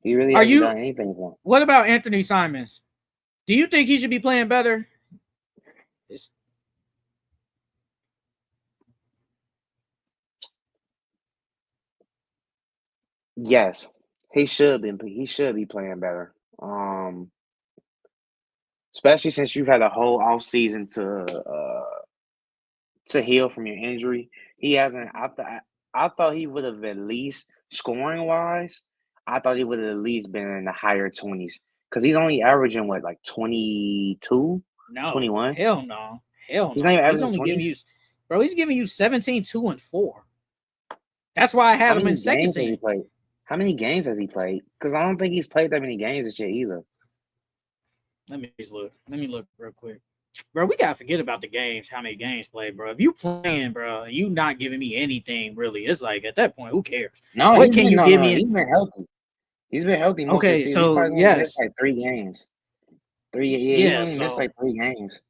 He really hasn't done anything for him. What about Anthony Simons? Do you think he should be playing better? Yes, he should be. He should be playing better. Especially since you've had a whole off season to heal from your injury. He hasn't. I thought he would have at least scoring wise. I thought he would have at least been in the higher 20s because he's only averaging what, like 22, 21. Hell no. He's not even averaging only 20s? giving you, bro. He's giving you 17, 2, and 4. That's why I had him in second team. How many games has he played? Because I don't think he's played that many games this year either. Let me look real quick. Bro, we gotta forget about the games, how many games played, bro. If you playing, bro, you not giving me anything really. It's like at that point, who cares? No, what can you give me? He's been healthy. He's been healthy most of the season. So yes, missed like 3 games. He missed like 3 games.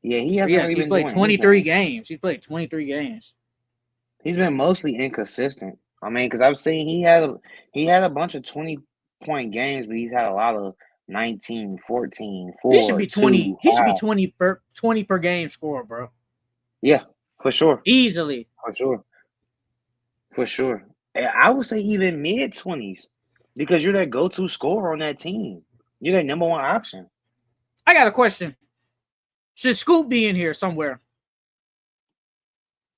Yeah, he hasn't. Really he's played 23 games. He's played 23 games. He's been mostly inconsistent. I mean, because I've seen he had a bunch of 20-point games, but he's had a lot of 19, 14, 4. He should be 20. 2, he should be 20 per game score, bro. Yeah, For sure. easily. For sure. For sure. And I would say even mid-20s because you're that go-to scorer on that team. You're that number one option. I got a question. Should Scoop be in here somewhere?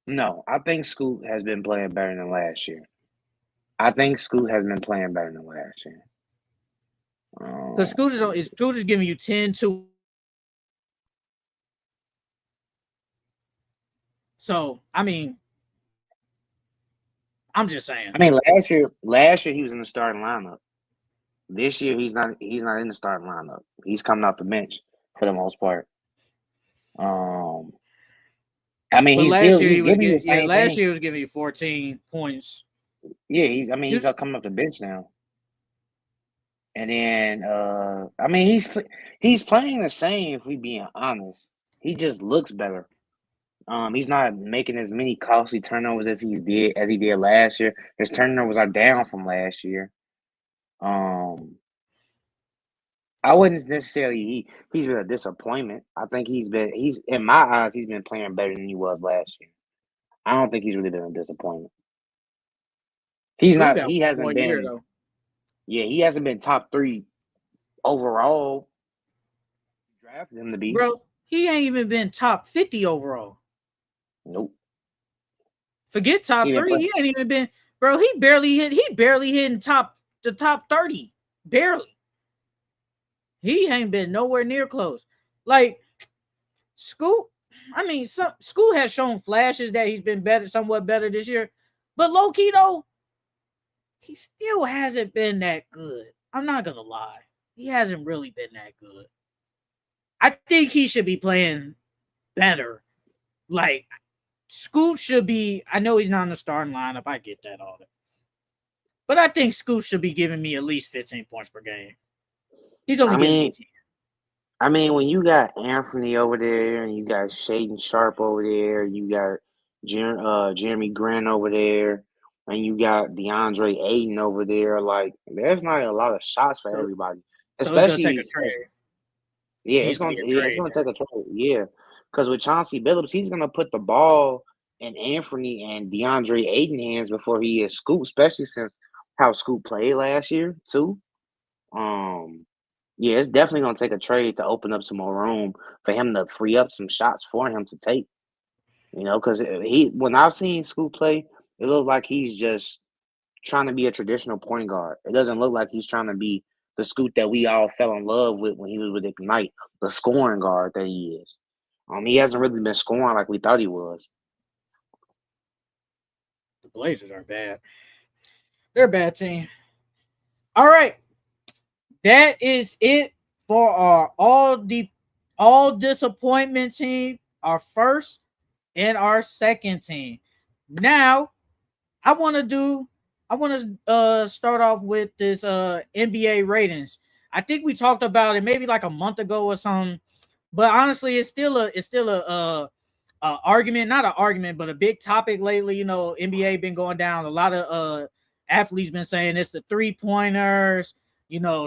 No, I think Scoot has been playing better than last year. I think Scoot has been playing better than last year. Because Um, Scoot is giving you 10 2. So, I mean, I'm just saying. I mean, last year he was in the starting lineup. This year he's not. He's not in the starting lineup. He's coming off the bench for the most part. Um, I mean, But last year he's he was giving you getting the same last thing. year he was giving you 14 points. Yeah, he's. I mean, You, he's coming off the bench now. And then, I mean, he's playing the same. If we being honest, he just looks better. He's not making as many costly turnovers as he did last year. His turnovers are down from last year. Um, I wouldn't necessarily he's been a disappointment. I think he's in my eyes he's been playing better than he was last year. I don't think he's really been a disappointment. He's Scoot not. got He one more hasn't year been. though. Yeah, he hasn't been top three overall. Drafted him to be. Bro, he ain't even been top 50 overall. Nope. Forget He top didn't 3. play. He ain't even been, bro. He barely hitting the top 30. Barely. He ain't been nowhere near close. Like Scoot, I mean, Scoot has shown flashes that he's been better, somewhat better this year. But low key though, he still hasn't been that good. I'm not gonna lie. He hasn't really been that good. I think he should be playing better. Like Scoot should be. I know he's not in the starting lineup. I get that all that. But I think Scoot should be giving me at least 15 points per game. He's only I giving me mean, 10. when you got Anthony over there and you got Shaden Sharp over there, you got Jeremy Grant over there, and you got DeAndre Ayton over there, like there's not a lot of shots for So everybody. so it's gonna take a Especially, trade. yeah, It needs to be a it's trade gonna there. take a trade, yeah, because with Chauncey Billups, he's gonna put the ball in Anthony and DeAndre Ayton hands before he is Scoop, especially since how Scoop played last year too. Um, yeah, it's definitely gonna take a trade to open up some more room for him to free up some shots for him to take. Because he when I've seen Scoop play, it looks like he's just trying to be a traditional point guard. It doesn't look like he's trying to be the Scoop that we all fell in love with when he was with Ignite, the scoring guard that he is. He hasn't really been scoring like we thought he was. The Blazers are bad. They're a bad team. All right. That is it for our all disappointment team, our first and our second team. Now, I want to do I want to start off with this NBA ratings. I think we talked about it maybe like a month ago or something, but honestly, it's still a argument, not an argument, but a big topic lately. NBA been going down. A lot of athletes been saying it's the 3 pointers,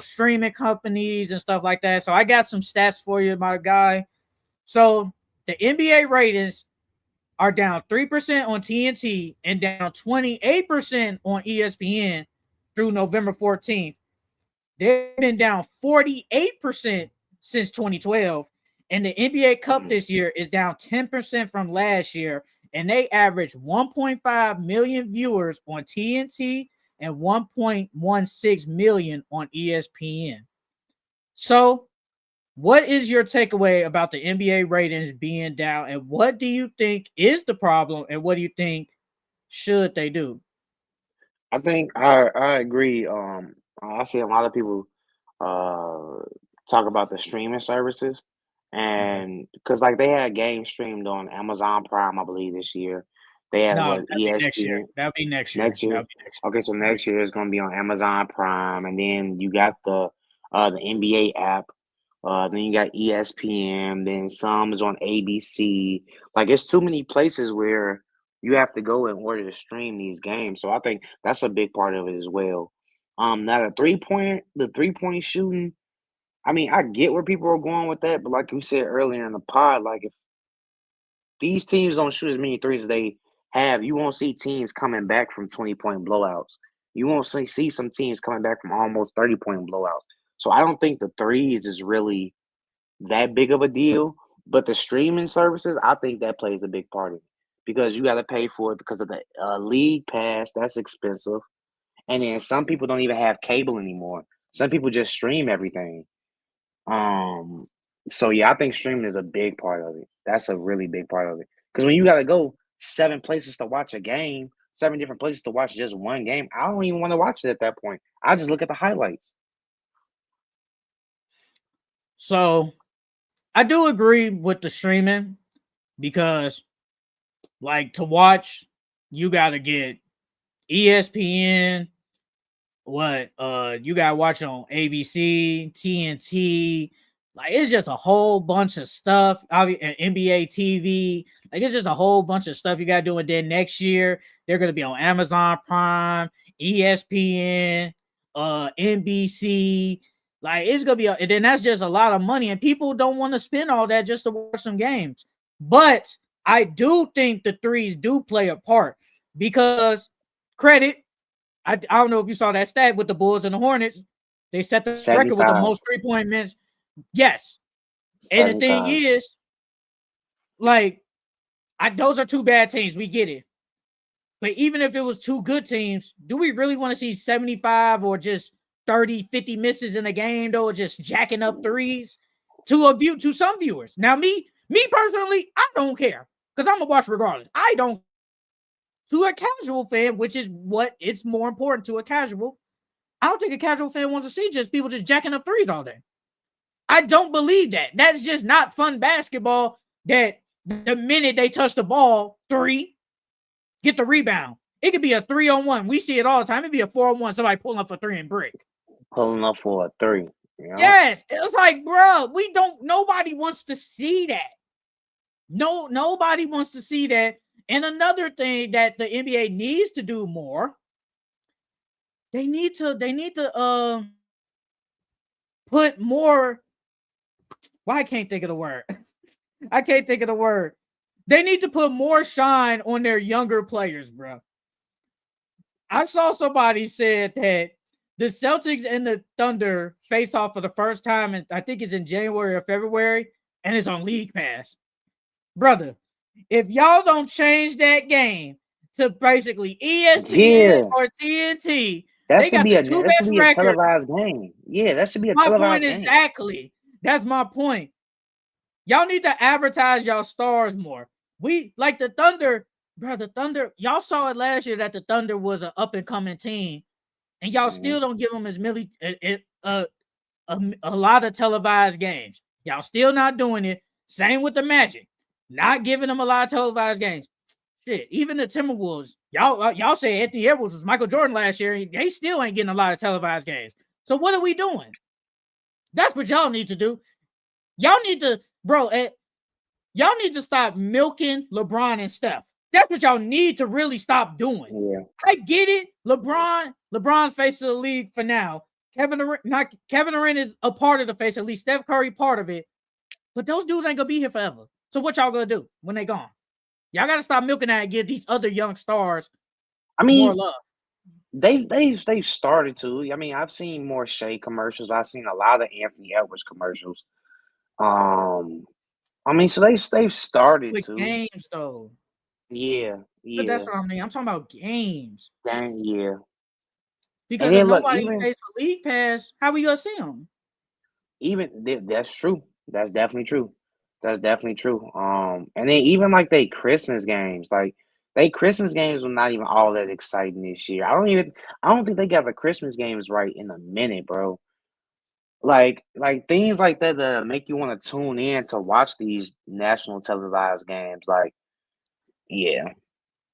streaming companies and stuff like that. So I got some stats for you, my guy. So the NBA ratings are down 3% on TNT and down 28% on ESPN through November 14th. They've been down 48% since 2012. And the NBA Cup Mhm. this year is down 10% from last year. And they average 1.5 million viewers on TNT and 1.16 million on ESPN. So, what is your takeaway about the NBA ratings being down? And what do you think is the problem? And what do you think should they do? I think I agree. I see a lot of people uh talk about the streaming services, Okay. and because like they had games streamed on Amazon Prime, I believe this year. They had No, what that'd be next year. ESPN That'll be next year. next year. That'll be next Okay, so year. next year is gonna be on Amazon Prime, and then you got the NBA app. Then you got ESPN. Then some is on ABC. Like it's too many places where you have to go in order to stream these games. So I think that's a big part of it as well. Now the 3 point shooting. I mean, I get where people are going with that, but like you said earlier in the pod, like these teams don't shoot as many threes as they have. You won't see teams coming back from 20-point blowouts. You won't see some teams coming back from almost 30-point blowouts. So I don't think the threes is really that big of a deal. But the streaming services, I think that plays a big part of it because you got to pay for it because of the league pass. That's expensive. And then some people don't even have cable anymore. Some people just stream everything. Um, so yeah, I think streaming is a big part of it. That's a really big part of it. Because when you gotta go 7 places to watch a game, 7 different places to watch just one game, I don't even want to watch it at that point. I just look at the highlights. So I do agree with the streaming because, like, to watch, you got to get ESPN. You got to watch on ABC, TNT. Like, it's just a whole bunch of stuff. NBA TV. Like, it's just a whole bunch of stuff you got to do. And then next year, they're going to be on Amazon Prime, ESPN, NBC. Like, it's going to be, and then that's just a lot of money. And people don't want to spend all that just to watch some games. But I do think the threes do play a part because credit, I don't know if you saw that stat with the Bulls and the Hornets. They set the record with the 75. most 3-point minutes. Yes. And the thing 75. is, like, those are two bad teams. We get it. But even if it was two good teams, do we really want to see 75 or just 30, 50 misses in a game, though, or just jacking up threes to some viewers? Now, me personally, I don't care because I'm going to watch regardless. I don't. To a casual fan, which is what it's more important to a casual, I don't think a casual fan wants to see just people just jacking up threes all day. I don't believe that. That's just not fun basketball. That the minute they touch the ball, three, get the rebound. It could be a 3-on-1. We see it all the time. It'd be a 4-on-1. Somebody pulling up for three and brick. Pulling up for a three. You know? Yes, it's like, bro, nobody wants to see that. No, nobody wants to see that. And another thing that the NBA needs to do more, they need to put more. Why I can't think of the word. I can't think of the word. They need to put more shine on their younger players, bro. I saw somebody said that the Celtics and the Thunder face off for the first time, and I think it's in January or February, and it's on League Pass. Brother, if y'all don't change that game to basically ESPN or TNT, that they should got be the two best a records. televised game. Yeah, that should be a My televised point game. exactly. That's my point. Y'all need to advertise y'all stars more. We like the Thunder, bro. The Thunder, y'all saw it last year that the Thunder was an up and coming team, and y'all still don't give them as many a lot of televised games. Y'all still not doing it. Same with the Magic, not giving them a lot of televised games. Shit, even the Timberwolves, y'all say Anthony Edwards was Michael Jordan last year. They still ain't getting a lot of televised games. So what are we doing? That's what y'all need to do. Y'all need to, bro. Y'all need to stop milking LeBron and Steph. That's what y'all need to really stop doing. Yeah. I get it. LeBron face of the league for now. Kevin Durant is a part of the face, at least Steph Curry part of it. But those dudes ain't gonna be here forever. So what y'all gonna do when they gone? Y'all gotta stop milking that and give these other young stars more love. They've started to. I mean, I've seen more Shea commercials. I've seen a lot of Anthony Edwards commercials. I mean, so they've started with to games though. Yeah, But that's yeah, what I mean. I'm talking about games. dang, yeah. Because if nobody pays for League Pass, how we gonna see them? That's true. That's definitely true. That's definitely true. And then even like they Christmas games were not even all that exciting this year. I don't think they got the Christmas games right in a minute, bro. Like things like that make you want to tune in to watch these national televised games. Like, yeah.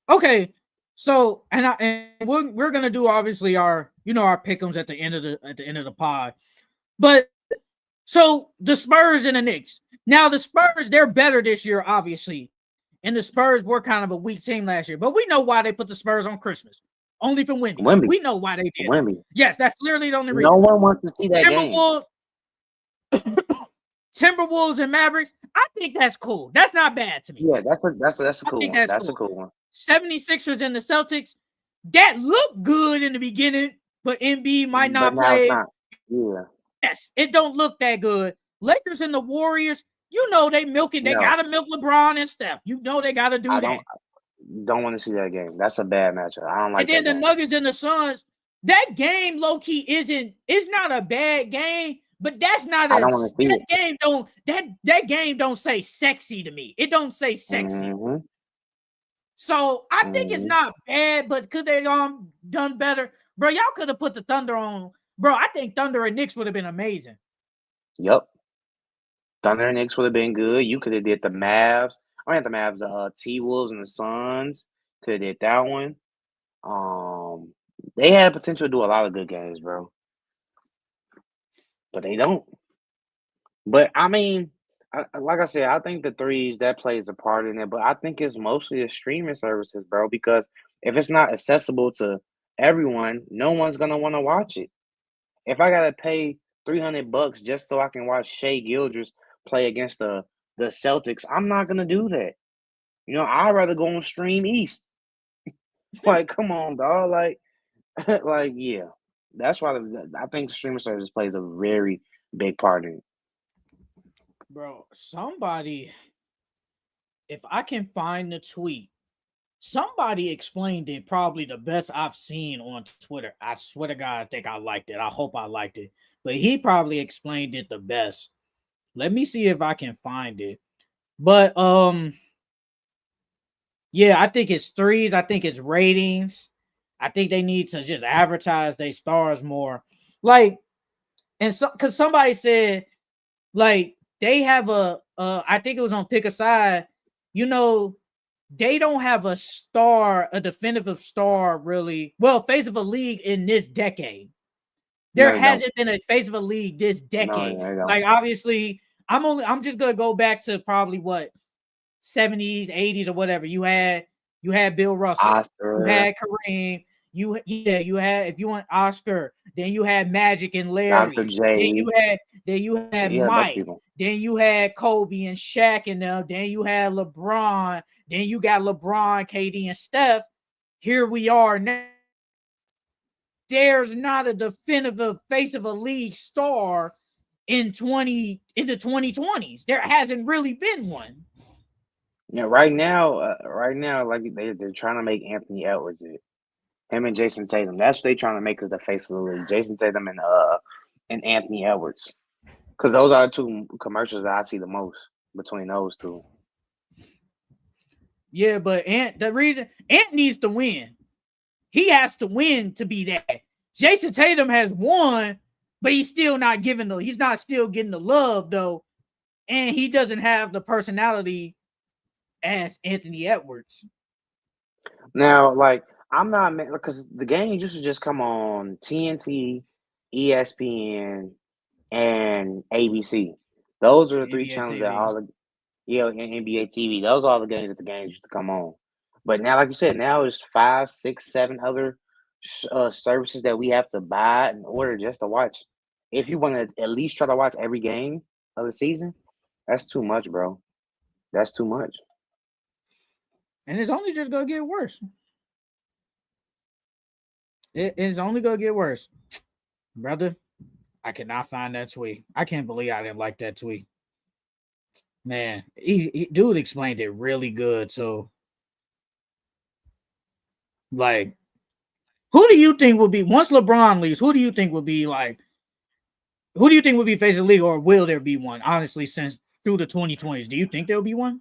Okay. So and we're gonna do obviously our pick'ems at the end of the pod. But so the Spurs and the Knicks. Now the Spurs, they're better this year, obviously. And the Spurs were kind of a weak team last year. But we know why they put the Spurs on Christmas. Only for Wemby. We know why they did. Wemby. Yes, that's literally the only reason. No one wants to see that game. Timberwolves and Mavericks, I think that's cool. That's not bad to me. Yeah, that's a I cool think one. that's That's a cool. cool one. 76ers and the Celtics, that looked good in the beginning, but Embiid might But not now it's play. not. Yeah. Yes, it don't look that good. Lakers and the Warriors, you know they milk it. They No, gotta milk LeBron and Steph. You know they gotta do I that. don't want to see that game. That's a bad matchup. I don't And like then that the game. Nuggets and the Suns, that game low key it's not a bad game, but that's not I don't want to see it. that game don't say sexy to me. It don't say sexy. Mm-hmm. So I think it's Mm-hmm. not bad, but could they done better? Bro, y'all could have put the Thunder on. Bro, I think Thunder and Knicks would have been amazing. Yep. Thunder and Knicks would have been good. You could have did the Mavs. I mean, the Mavs, T-Wolves and the Suns. Could have did that one. They had potential to do a lot of good games, bro. But they don't. But I mean, like I said, I think the threes that plays a part in it. But I think it's mostly the streaming services, bro. Because if it's not accessible to everyone, no one's gonna want to watch it. If I gotta pay $300 just so I can watch Shea Gildress play against the Celtics, I'm not gonna do that. I'd rather go on Stream East. Like, come on, dog. Like, like, yeah. That's why I think streaming service plays a very big part in it. Bro, somebody, if I can find the tweet, somebody explained it probably the best I've seen on Twitter. I swear to God, I think I liked it. I hope I liked it. But he probably explained it the best. Let me see if I can find it. But yeah, I think it's threes. I think it's ratings. I think they need to just advertise their stars more. Like, and so because somebody said, like, they have I think it was on Pick a Side, you know, they don't have a definitive star really. Well, face of a league in this decade. No, There they don't. hasn't been a face of a league this No, decade. they don't. Like, obviously, I'm just gonna go back to probably what 70s, 80s, or whatever. You had Bill Russell, you Oscar, had Kareem, you had, if you want Oscar, then you had Magic and Dr. Larry, then J. you had Yeah, a bunch of Mike, people. then you had Kobe and Shaq and them, then you had LeBron, then you got LeBron, KD, and Steph. Here we are now. There's not a definitive face of a league star in the 2020s. There hasn't really been one. Yeah, right now, like they're trying to make Anthony Edwards it. Him and Jason Tatum. That's what they're trying to make as the face of the league. Jason Tatum and Anthony Edwards. Because those are the two commercials that I see the most between those two. Yeah, but the reason Ant needs to win. He has to win to be that. Jason Tatum has won, but he's still not he's not still getting the love though. And he doesn't have the personality as Anthony Edwards. Now, like, I'm not because the games used to just come on TNT, ESPN, and ABC. Those are the three NBA channels that TV. and NBA TV. Those are all the games that the games used to come on. But now, like you said, now it's 5, 6, 7 other services that we have to buy in order just to watch. If you want to at least try to watch every game of the season, that's too much, bro. That's too much. And it's only just gonna get worse. It is only gonna get worse. Brother, I cannot find that tweet. I can't believe I didn't like that tweet. Man, dude explained it really good. So, like, who do you think will be once LeBron leaves? Who do you think will be like? Who do you think will be facing the league, or will there be one? Honestly, since through the 2020s, do you think there will be one?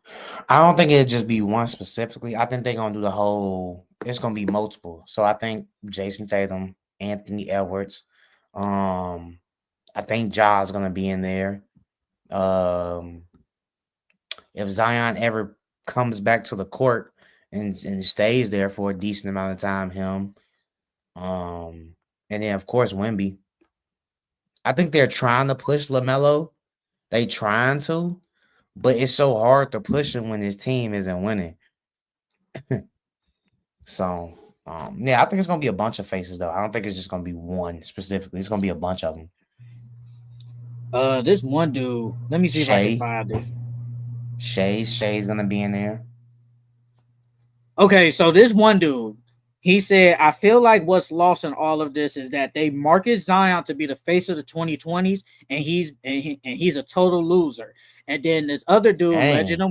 I don't think it'll just be one specifically. I think they're gonna do the whole. It's gonna be multiple. So I think Jason Tatum, Anthony Edwards, I think Ja's gonna be in there. Um, if Zion ever comes back to the court and stays there for a decent amount of time, him. And then of course Wemby. I think they're trying to push LaMelo. They trying to, but it's so hard to push him when his team isn't winning. So, yeah, I think it's gonna be a bunch of faces though. I don't think it's just gonna be one specifically. It's gonna be a bunch of them. This one dude. Let me see if I can Shay, find it. Shay's gonna be in there. Okay, so this one dude, he said, I feel like what's lost in all of this is that they market Zion to be the face of the 2020s, and he's a total loser. And then this other dude, Dang. Legend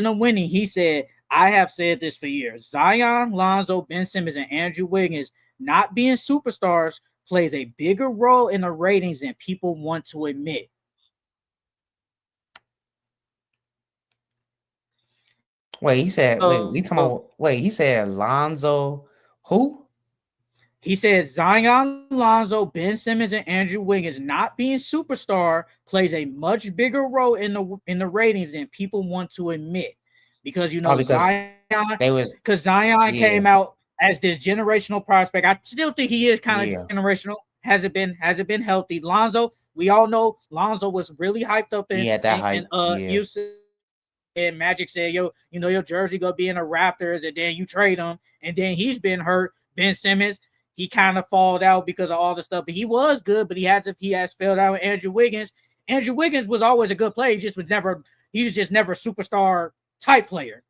of Winning, he said, I have said this for years. Zion, Lonzo, Ben Simmons, and Andrew Wiggins not being superstars plays a bigger role in the ratings than people want to admit. Wait, he said. Wait, So we talking about? Wait, he said Lonzo. Who? he said Zion, Lonzo, Ben Simmons, and Andrew Wiggins not being superstar plays a much bigger role in the ratings than people want to admit, because Oh, because Zion, they was. because Zion came Yeah, out as this generational prospect. I still think he is kind of yeah, generational. Hasn't been healthy. Lonzo, we all know Lonzo was really hyped up he in had that in hype. Yeah, Houston. And Magic said, "Yo, your jersey gonna be in the Raptors," and then you trade him, and then he's been hurt. Ben Simmons, he kind of falled out because of all the stuff, but he was good. But he has failed out with Andrew Wiggins. Andrew Wiggins was always a good player. He was just never a superstar type player.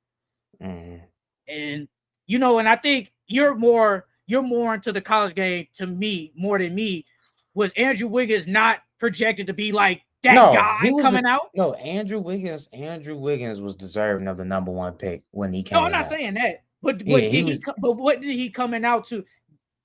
mm-hmm. And and I think you're more into the college game to me more than me. Was Andrew Wiggins not projected to be like that No, he guy was coming out? no Andrew Wiggins. Andrew Wiggins was deserving of the number one pick when he No, I'm came not out. saying that. But Yeah, he was. what did he coming out to?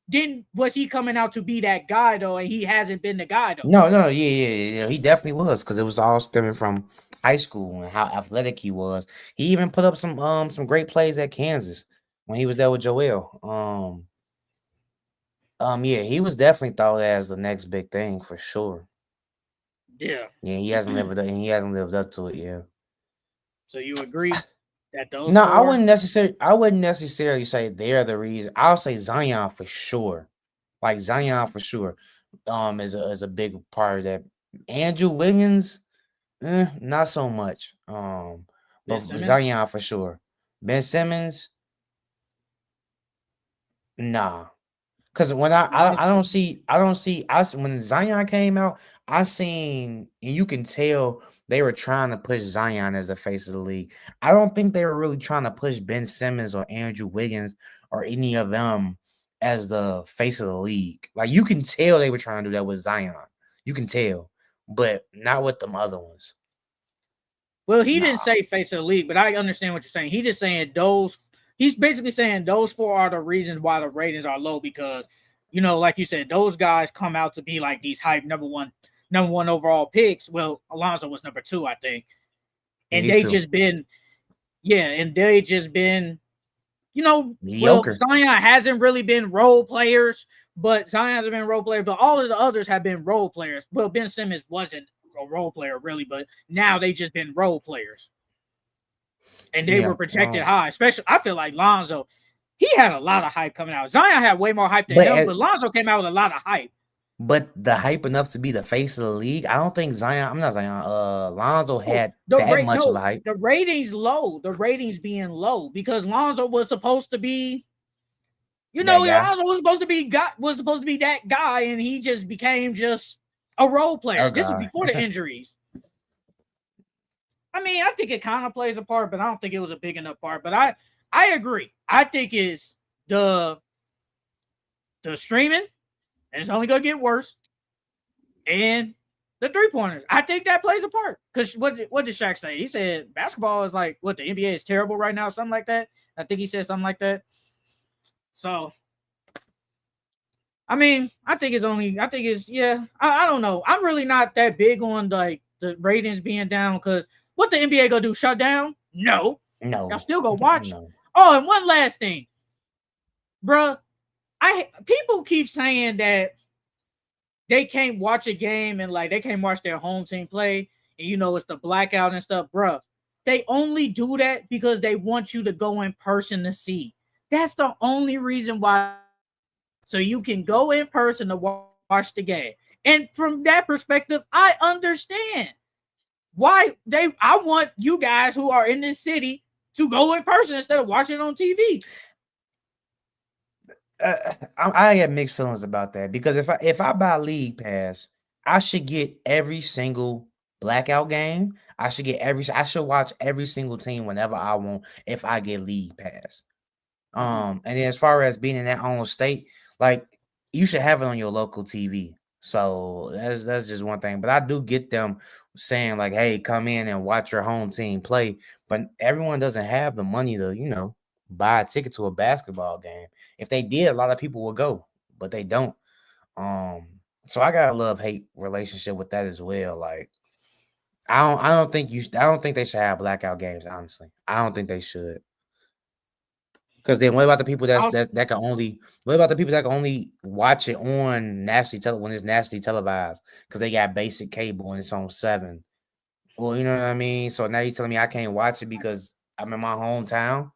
Didn't was he coming out to be that guy though? And he hasn't been the guy though. No, no, yeah. He definitely was because it was all stemming from high school and how athletic he was. He even put up some great plays at Kansas when he was there with Joel. Yeah, he was definitely thought as the next big thing for sure. Yeah. Yeah, he hasn't lived up to it. Yeah. So you agree that those No, four? I wouldn't necessarily say they're the reason. I'll say Zion for sure. Like Zion for sure. Is a big part of that. Andrew Wiggins, not so much. Ben But Simmons? Zion for sure. Ben Simmons, nah. Cause when when Zion came out, I seen and you can tell they were trying to push Zion as the face of the league. I don't think they were really trying to push Ben Simmons or Andrew Wiggins or any of them as the face of the league. Like you can tell they were trying to do that with Zion. You can tell, but not with them other ones. Well, he didn't Nah. say face of the league, but I understand what you're saying. He just saying those. He's basically saying those four are the reasons why the ratings are low because, like you said, those guys come out to be like these hype number one overall picks. Well, Alonzo was number two, I think, Yeah, and he's they too just been, yeah, and they just been, well, mediocre. Zion hasn't really been role players, but Zion hasn't been role player, but all of the others have been role players. Well, Ben Simmons wasn't a role player really, but now they just been role players. And they were Yeah. projected high. Especially, I feel like Lonzo, he had a lot of hype coming out. Zion had way more hype than But him, but Lonzo came out with a lot of hype. But the hype enough to be the face of the league, I don't think Zion. I'm not Zion. Lonzo Oh, had that much of a hype. the ratings low. The ratings being low because Lonzo was supposed to be, That guy, Lonzo was supposed to be that guy, and he just became just a role oh player. This is god, before the injuries. I mean, I think it kind of plays a part, but I don't think it was a big enough part. But I agree. I think it's the streaming, and it's only gonna get worse. And the 3-pointers, I think that plays a part. Because what did Shaq say? He said basketball is like what the NBA is terrible right now, something like that. I think he said something like that. So I mean, I think it's yeah. I don't know. I'm really not that big on like the ratings being down because what the NBA gonna do? Shut down? No, y'all no, still go watch. no. Oh, and one last thing, bruh. People keep saying that they can't watch a game and like they can't watch their home team play, and it's the blackout and stuff, bruh. They only do that because they want you to go in person to see. That's the only reason why. So you can go in person to watch the game. And from that perspective, I understand why I want you guys who are in this city to go in person instead of watching it on TV. I get mixed feelings about that because if I buy league pass, I should get every single blackout game. I should watch every single team whenever I want if I get league pass. And then as far as being in that own state, like you should have it on your local TV. So that's just one thing. But I do get them saying like, "Hey, come in and watch your home team play." But everyone doesn't have the money to, buy a ticket to a basketball game. If they did, a lot of people would go, but they don't. Um, so I got a love-hate relationship with that as well. Like, I don't think they should have blackout games. Honestly, I don't think they should. Because then, what about the people I'll that can only? What about the people that can only watch it on when it's nationally televised? Because they got basic cable and it's on 7. Well, you know what I mean. So now you're telling me I can't watch it because I'm in my hometown?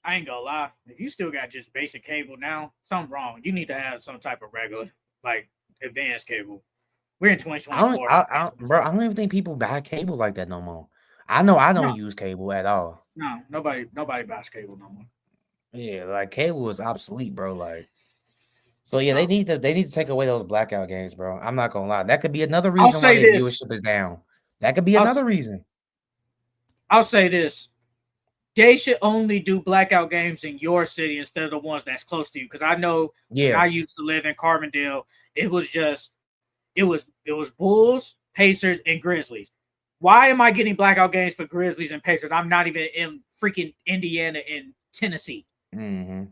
I ain't gonna lie. If you still got just basic cable now, something wrong. You need to have some type of regular, like advanced cable. We're in 2024. Bro. I don't even think people buy cable like that no more. I know I don't No, use cable at all. no, nobody buys cable no more. Yeah, like cable is obsolete, bro. Like, so yeah, No. they need to take away those blackout games, bro. I'm not gonna lie. That could be another I'll reason why say their this. viewership is down. That could be I'll another reason. I'll say this. They should only do blackout games in your city instead of the ones that's close to you. Because I know when I Yeah. used to live in Carbondale, it was just it was Bulls, Pacers, and Grizzlies. Why am I getting blackout games for Grizzlies and Pacers? I'm not even in freaking Indiana and Tennessee. Mm-hmm.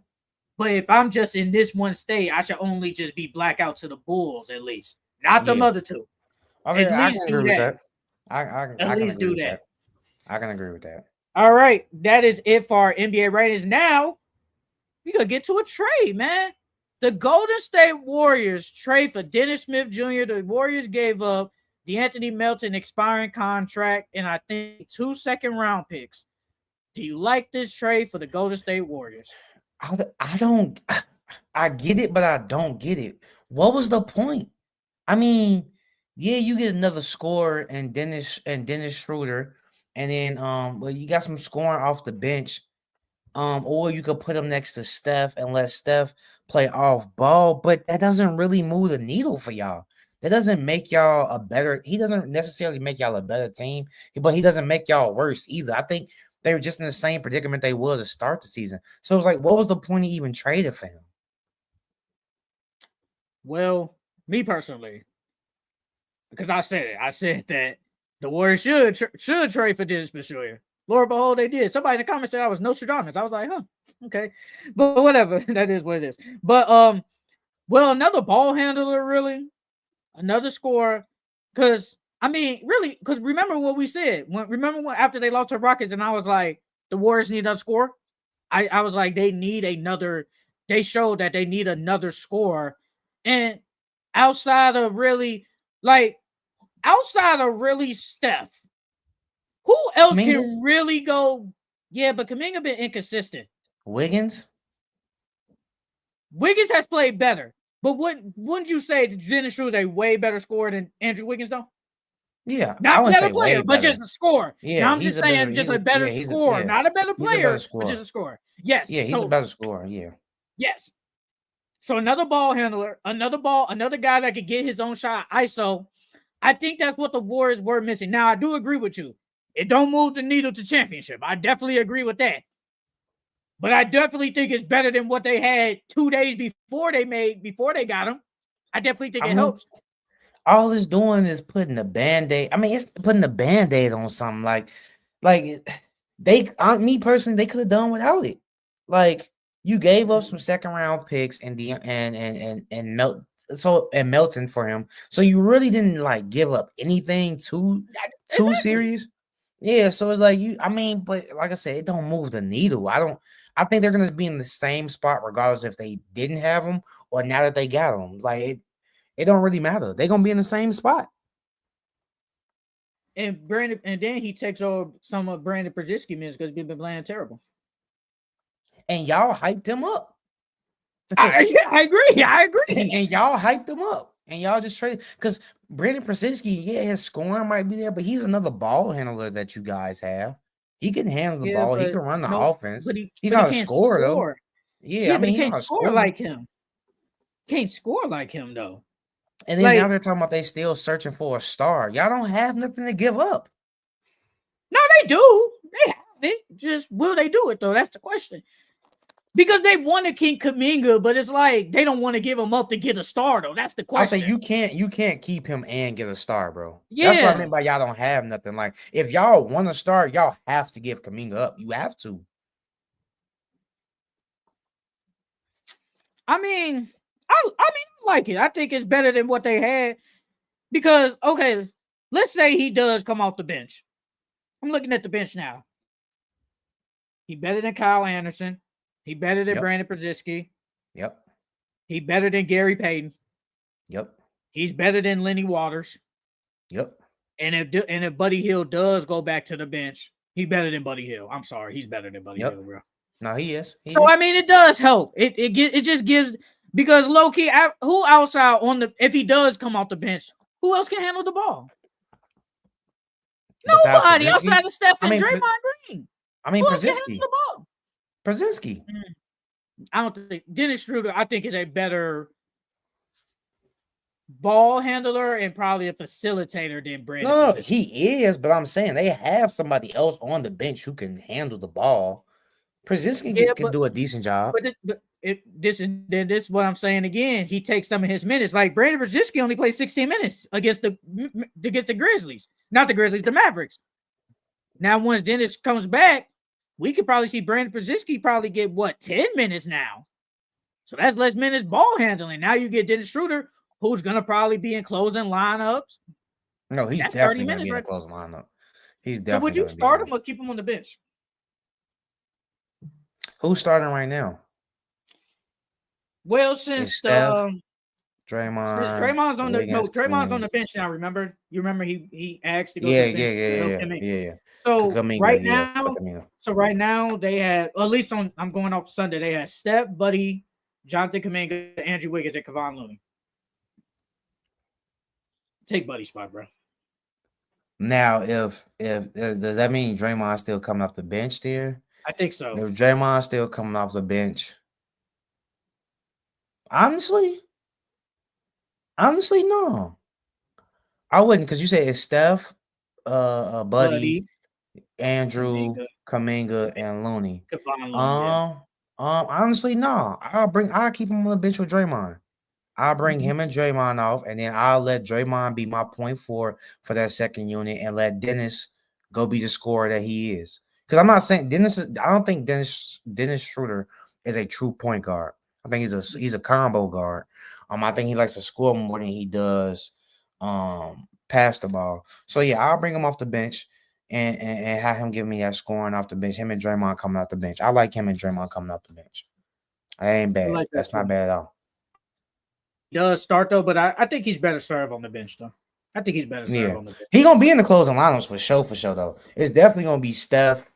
But if I'm just in this one state, I should only just be blackout to the Bulls at least, not the Yeah. other two. Okay, At I least can do agree with that. that. I At I can least agree do with that. that. I can agree with that. All right, that is it for our NBA ratings. Now we gonna get to a trade, man. The Golden State Warriors trade for Dennis Smith Jr. The Warriors gave up the Anthony Melton expiring contract and I think 2 second-round picks. Do you like this trade for the Golden State Warriors? I don't. I get it, but I don't get it. What was the point? I mean, yeah, you get another score and Dennis Schroder, and then well, you got some scoring off the bench. Or you could put him next to Steph and let Steph play off ball, but that doesn't really move the needle for y'all. That doesn't make y'all a better. He doesn't necessarily make y'all a better team, but he doesn't make y'all worse either. I think they were just in the same predicament they was to start the season. So it was like, what was the point of even trading for him? Well, me personally, because I said it. I said that the Warriors should trade for Dennis Smith Jr. Lord behold, they did. Somebody in the comments said I was Nostradamus. I was like, huh, okay, but whatever. That is what it is. But well, another ball handler, really, another scorer. Because I mean, really, because remember what we said. Remember when after they lost to Rockets, and I was like, the Warriors need another score. I was like, they need another. They showed that they need another score, and outside of really, like outside of really Steph, who else Kaminga, can really go? Yeah, but Kaminga been inconsistent. Wiggins. Wiggins has played better, but wouldn't you say that Dennis Schroeder is a way better scorer than Andrew Wiggins though? Yeah, I Not a wouldn't better say way player, but better. just a scorer. Yeah, Now I'm just saying, just a better scorer, not a better he's a better player, but just scorer. a scorer. Yes. Yeah, he's a So better scorer. Yeah. yes. So another ball handler, another guy that could get his own shot, ISO. I think that's what the Warriors were missing. Now I do agree with you. It don't move the needle to championship. I definitely agree with that. But I definitely think it's better than what they had 2 days before they got him. I definitely think I it mean, helps. all it's doing is putting a band-aid. I mean, it's putting a band-aid on something like they me personally, they could have done without it. Like you gave up some second round picks and the and Melton for him. So you really didn't like give up anything too Exactly. serious. Yeah, so it's like I mean, but like I said, it don't move the needle. I think they're gonna be in the same spot regardless if they didn't have them or now that they got them. Like it don't really matter. They're gonna be in the same spot. And Brandon, and then he takes over some of Brandon Przisky minutes because he's been playing terrible. And y'all hyped him up. Yeah, I agree. I agree. And y'all hyped him up. And y'all just traded because Brandon Przisky, yeah, his scoring might be there, but he's another ball handler that you guys have. He can handle the Yeah, ball. He but can run the no, offense. He's but he not a can't scorer though. score. Yeah, Yeah, I but mean he he's can't not a score scorer. like him. Can't score like him though. And then now they're talking about they still searching for a star. Y'all don't have nothing to give up. No, they do. They have it. Just will they do it though? That's the question. Because they wanted King Kaminga, but it's like they don't want to give him up to get a star though. That's the I'll say question. you can't keep him and get a star, bro. That's what I meant Yeah. by y'all don't have nothing. Like if y'all want a star, y'all have to give Kaminga up. You have to. I mean, I like it. I think it's better than what they had. Because, okay, let's say he does come off the bench. I'm looking at the bench now. He better than Kyle Anderson. He better than Yep. Brandon Brzezinski. Yep. He better than Gary Payton. Yep. He's better than Lenny Waters. Yep. And if Buddy Hield does go back to the bench, he better than Buddy Hield. I'm sorry, he's better than Buddy Hield, bro. No, he is. So I mean, it does help. It just gives, because low key, who outside on the, if he does come off the bench, who else can handle the ball? Besides Nobody Brzezinski? outside of Steph I and mean, Draymond Green. I mean, Who else can handle Brzezinski. the ball? Brzezinski. I don't think Dennis Schroder, I think, is a better ball handler and probably a facilitator than Brandon No, Brzezinski. he is, but I'm saying they have somebody else on the bench who can handle the ball. Brzezinski can do a decent job. But this is what I'm saying again. He takes some of his minutes. Like Brandon Brzezinski only played 16 minutes against the Grizzlies, not the Grizzlies, the Mavericks. Now, once Dennis comes back, we could probably see Brandon Brzezinski probably get 10 minutes now. So that's less minutes ball handling. Now you get Dennis Schroder, who's gonna probably be in closing lineups. No, he's That's definitely 30 gonna be minutes in the right closing lineup. He's So definitely would you gonna be start in him or keep him on the bench? Who's starting right now? Well, It's since Steph, Draymond's on Wiggins, Draymond's on Kaminga. the bench now. Remember? You remember he asked to go to Yeah, the bench to help him in. yeah. So Kaminga, for Kaminga. right now they had, at least on, I'm going off Sunday, they had Steph, Buddy, Jonathan Kaminga, Andrew Wiggins, and Kevon Looney. Take Buddy's spot, bro. Now, if does that mean Draymond's still coming off the bench there? I think so. If Draymond's still coming off the bench, honestly, no. I wouldn't, because you said it's Steph, Buddy, Andrew, Kaminga, and Looney. Kevon Looney, Honestly, no. I'll keep him on the bench with Draymond. I'll bring him and Draymond off, and then I'll let Draymond be my point forward for that second unit, and let Dennis go be the scorer that he is. Because I'm not saying I don't think Dennis Schroder is a true point guard. I think he's a combo guard. I think he likes to score more than he does pass the ball. So yeah, I'll bring him off the bench and have him give me that scoring off the bench. Him and Draymond coming off the bench. I like him and Draymond coming off the bench. That ain't bad. like That's not bad at all. He does start though, but I think he's better served on the bench though. I think he's better served on the bench. He gonna be in the closing lineups for sure though. It's definitely gonna be Steph,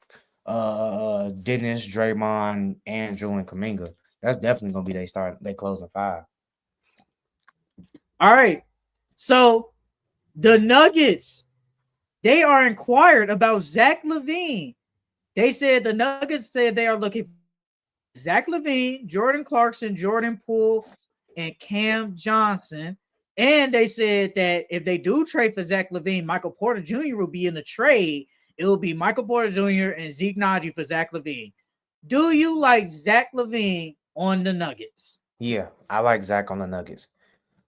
Dennis, Draymond, Andrew, and Kaminga. That's definitely gonna be they closing five. All right. So the Nuggets, they are inquired about Zach Lavine. They said the Nuggets said they are looking for Zach Lavine, Jordan Clarkson, Jordan Poole, and Cam Johnson. And they said that if they do trade for Zach Lavine, Michael Porter Jr. will be in the trade. It will be Michael Porter Jr. and Zeke Naji for Zach Lavine. Do you like Zach Lavine on the Nuggets? Yeah, I like Zach on the Nuggets.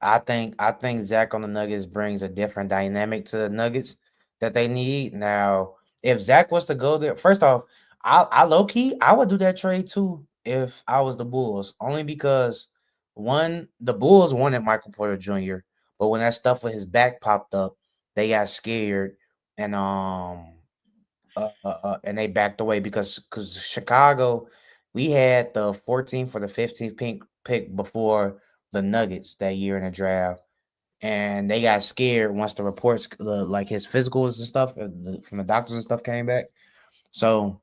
I think Zach on the Nuggets brings a different dynamic to the Nuggets that they need. Now, if Zach was to go there, first off, I low key I would do that trade too if I was the Bulls, only because the Bulls wanted Michael Porter Jr., but when that stuff with his back popped up, they got scared and they backed away because Chicago, we had the 14th or the 15th pick before the Nuggets that year in the draft, and they got scared once the reports, like his physicals and stuff from the doctors and stuff came back. So,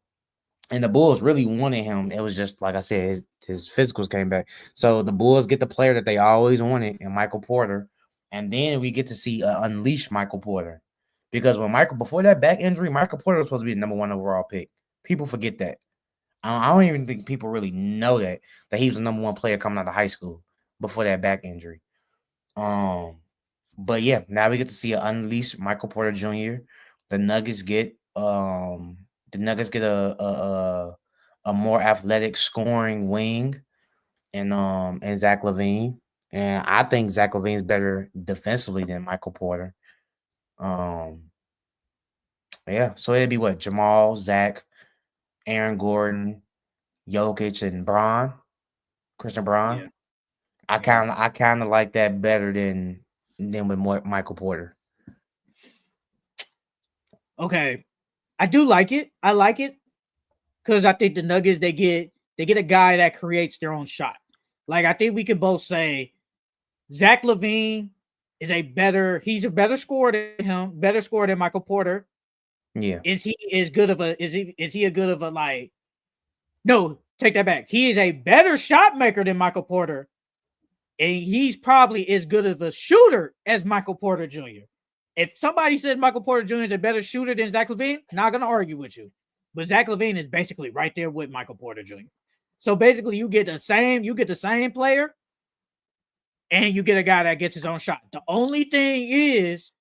and the Bulls really wanted him. It was just like I said, his physicals came back. So the Bulls get the player that they always wanted in Michael Porter, and then we get to see unleash Michael Porter, because before that back injury, Michael Porter was supposed to be the number 1 overall pick. People forget that. I don't even think people really know that he was the number 1 player coming out of high school before that back injury. But yeah, now we get to see an unleashed Michael Porter Jr. The Nuggets get a more athletic scoring wing and Zach Lavine. And I think Zach Lavine's better defensively than Michael Porter. Um, yeah, so it'd be what Jamal, Zach, Aaron Gordon, Jokic, and Christian Braun. Yeah, yeah. I kind of like that better than with Michael Porter. Okay, I do like it. I like it because I think the Nuggets they get a guy that creates their own shot. Like I think we could both say Zach Lavine he's a better scorer than him, better scorer than Michael Porter. Yeah, Is he as good of a is he a good of a like no, take that back. He is a better shot maker than Michael Porter. And he's probably as good of a shooter as Michael Porter Jr. If somebody says Michael Porter Jr. is a better shooter than Zach Lavine, not gonna argue with you. But Zach Lavine is basically right there with Michael Porter Jr. So basically, you get the same player, and you get a guy that gets his own shot. The only thing is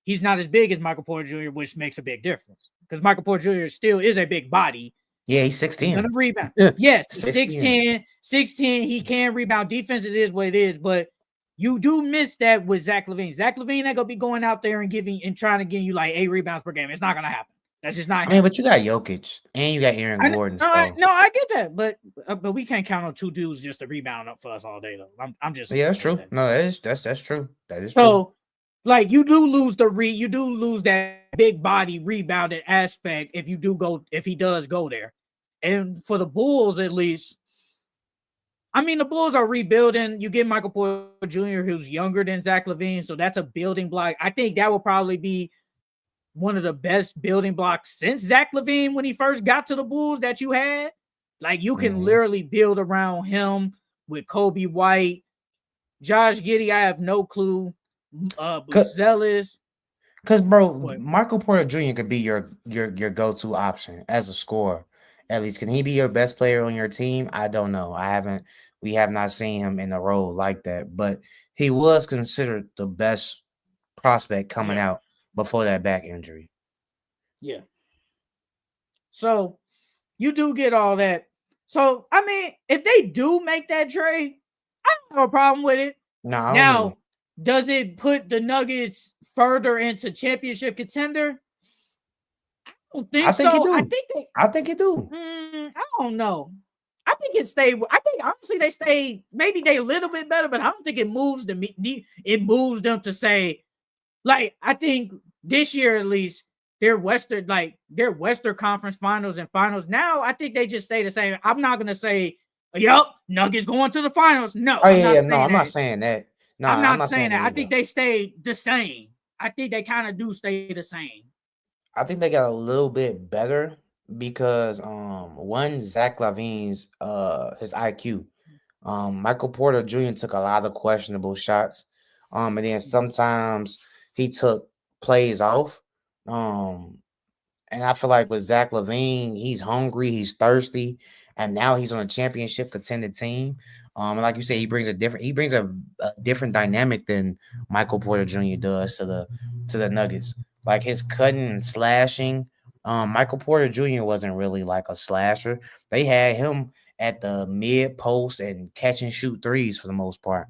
he's not as big as Michael Porter Jr., which makes a big difference because Michael Porter Jr. still is a big body. yeah, he's He's 16. going to rebound. Yes, 16. 6'10". He can rebound. Defense, it is what it is. But you do miss that with Zach Lavine. Zach Lavine ain't going to be going out there and trying to give you like 8 rebounds per game. It's not going to happen. That's just not I happening. mean, but you got Jokic and you got Aaron Gordon. I get that, but we can't count on 2 dudes just to rebound up for us all day though. I'm just yeah, that's true. That. No, that's true. That is so, true. like you do lose that big body rebounded aspect if he does go there. And for the Bulls, at least, I mean, the Bulls are rebuilding. You get Michael Porter Jr., who's younger than Zach Lavine, so that's a building block. I think that will probably be one of the best building blocks since Zach Lavine when he first got to the Bulls that you had. Like you can literally build around him with Kobe White, Josh Giddey. I have no clue. Buzelis. Because bro, Michael Porter Jr. could be your go-to option as a scorer. At least, can he be your best player on your team? I don't know. We have not seen him in a role like that, but he was considered the best prospect coming out before that back injury. Yeah. So you do get all that. So I mean, if they do make that trade, I don't have a problem with it. No. Now, does it put the Nuggets further into championship contender? I don't think so. I think you do. I don't know. I think it stayed. I think honestly they stayed. Maybe they a little bit better, but I don't think it moves them. It moves them to say, like I think this year at least their Western Conference Finals and Finals. Now I think they just stay the same. I'm not gonna say, "Yup, Nuggets going to the finals." No, I'm not saying that. No, I'm not saying that. I think they stayed the same. I think they kind of do stay the same. I think they got a little bit better because one, Zach Lavine's his IQ. Michael Porter Jr. took a lot of questionable shots. And then sometimes he took plays off. And I feel like with Zach Lavine, he's hungry, he's thirsty, and now he's on a championship contended team. And like you say, he brings a different dynamic than Michael Porter Jr. does to the Nuggets. Like his cutting and slashing. Michael Porter Jr. wasn't really like a slasher. They had him at the mid post and catch and shoot threes for the most part.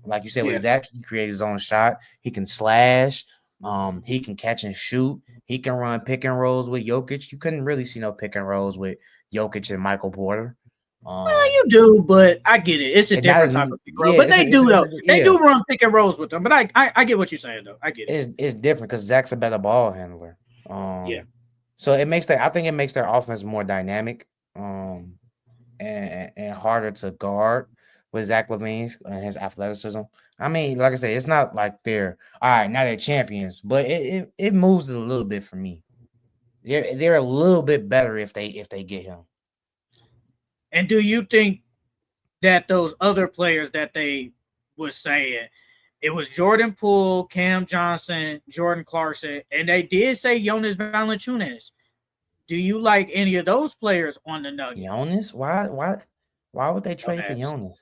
Like you said, with Zach, he creates his own shot. He can slash. He can catch and shoot. He can run pick and rolls with Jokic. You couldn't really see no pick and rolls with Jokic and Michael Porter. Well, you do, but I get it. It's a different type of pick and roll. But they do though. They do run pick and rolls with them. But I get what you're saying though. I get it. It's different because Zach's a better ball handler. So I think it makes their offense more dynamic. And harder to guard with Zach Lavine and his athleticism. I mean, like I said, it's not like they're all right now they're champions, but it moves it a little bit for me. They're a little bit better if they get him. And do you think that those other players that they was saying, it was Jordan Poole, Cam Johnson, Jordan Clarkson, and they did say Jonas Valanciunas. Do you like any of those players on the Nuggets? Jonas? Why would they trade for Jonas?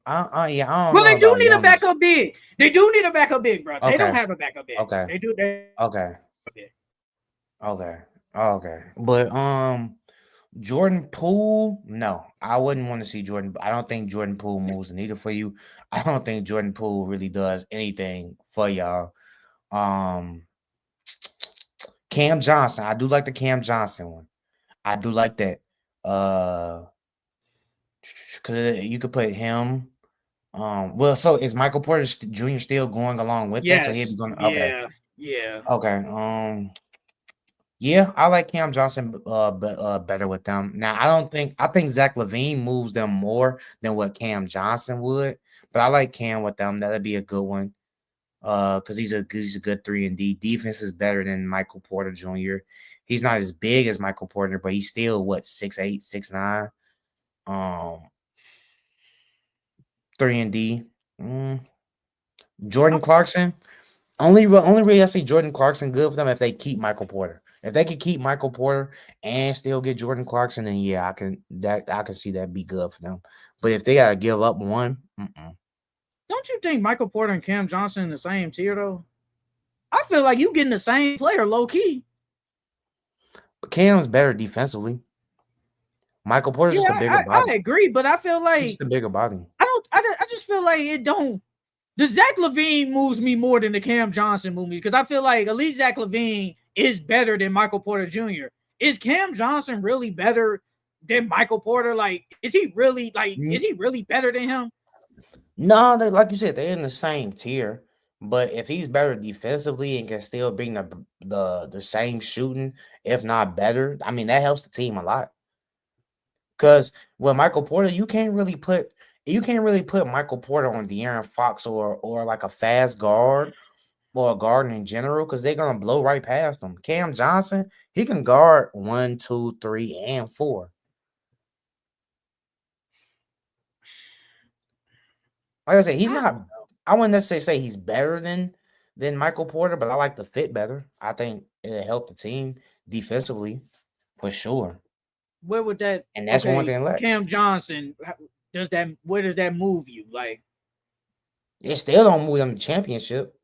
Yeah, I don't Well, know they do about need a Giannis. backup big. They do need a backup big, bro. They don't Okay, have a backup big. okay, They do. They okay, big. okay, okay. But Jordan Poole, no, I wouldn't want to see Jordan. I don't think Jordan Poole moves the needle for you. I don't think Jordan Poole really does anything for y'all. Um, Cam Johnson, I do like the Cam Johnson one. I do like that. Uh, because you could put him. Well, so is Michael Porter Jr. still going along with that? So he'd be Yes. going. Okay, Yeah. Yeah. okay. Yeah, I like Cam Johnson better with them. Now, I think Zach Lavine moves them more than what Cam Johnson would, but I like Cam with them. That'd be a good one. Because he's a good 3-and-D. Defense is better than Michael Porter Jr. He's not as big as Michael Porter, but he's still what 6'8", 6'9". 3-and-D. Jordan Clarkson. Only way I see Jordan Clarkson good for them if they keep Michael Porter. If they could keep Michael Porter and still get Jordan Clarkson, then yeah, I can see that be good for them. But if they gotta give up one, Don't you think Michael Porter and Cam Johnson in the same tier though? I feel like you getting the same player low key. but Cam's better defensively. Michael Porter's Yeah, just a bigger body. I agree, but I feel He's like just a bigger body. I just feel like it don't. The Zach Lavine moves me more than the Cam Johnson moves me because I feel like at least Zach Lavine is better than Michael Porter Jr. Is Cam Johnson really better than Michael Porter? Like, is he really better than him? No, they like you said, they're in the same tier. But if he's better defensively and can still bring the same shooting, if not better, I mean that helps the team a lot. Because with Michael Porter, you can't really put Michael Porter on De'Aaron Fox or like a fast guard or a guard in general because they're gonna blow right past him. Cam Johnson, he can guard 1, 2, 3, and 4. Like I said, he's I don't not. know. I wouldn't necessarily say he's better than Michael Porter, but I like the fit better. I think it'll help the team defensively for sure. Where would that? And that's one Okay, thing left. Cam Johnson. Does that? Where does that move you? Like, It still don't move them to championship.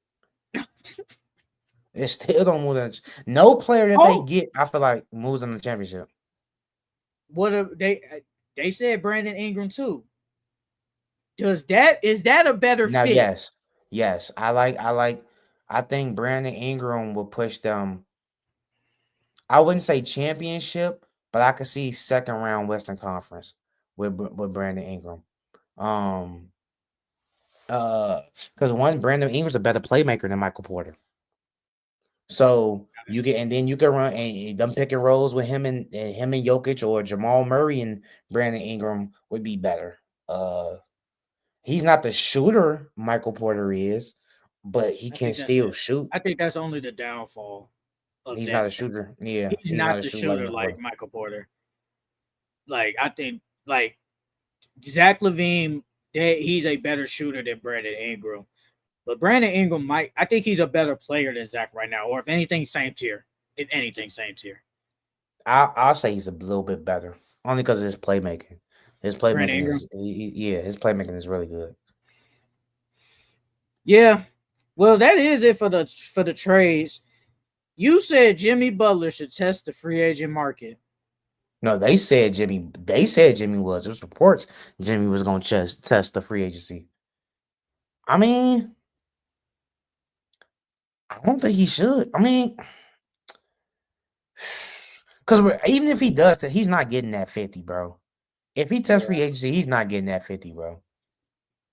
It still don't move them. No player that they oh, get, I feel like, moves them to championship. what are they? They said Brandon Ingram too. Is that a better Now, fit? yes, I think Brandon Ingram will push them. I wouldn't say championship, but I could see second round Western Conference with Brandon Ingram. Um, because one, Brandon Ingram's a better playmaker than Michael Porter. So you get, and then you can run and them pick and rolls with him and Jokic or Jamal Murray and Brandon Ingram would be better. He's not the shooter Michael Porter is, but he I can think that's still it. shoot. I think that's only the downfall of He's not that. a shooter. Yeah, He's he's not not a the shooter like shooter Michael like Porter. Michael Porter. Like I think like Zach Levine, he's a better shooter than Brandon Ingram. But Brandon Ingram might I think he's a better player than Zach right now, or if anything, same tier. If anything, same tier. I'll say he's a little bit better, only because of his playmaking. His Brandon playmaking Ingram. is yeah, his playmaking is really good. Yeah. Well, that is it for the trades. You said Jimmy Butler should test the free agent market. No, they said Jimmy. They said Jimmy was. There's reports Jimmy was going to test the free agency. I mean, I don't think he should. I mean, because even if he does that, he's not getting that 50, bro. If he tests free Yeah. agency, he's not getting that 50, bro.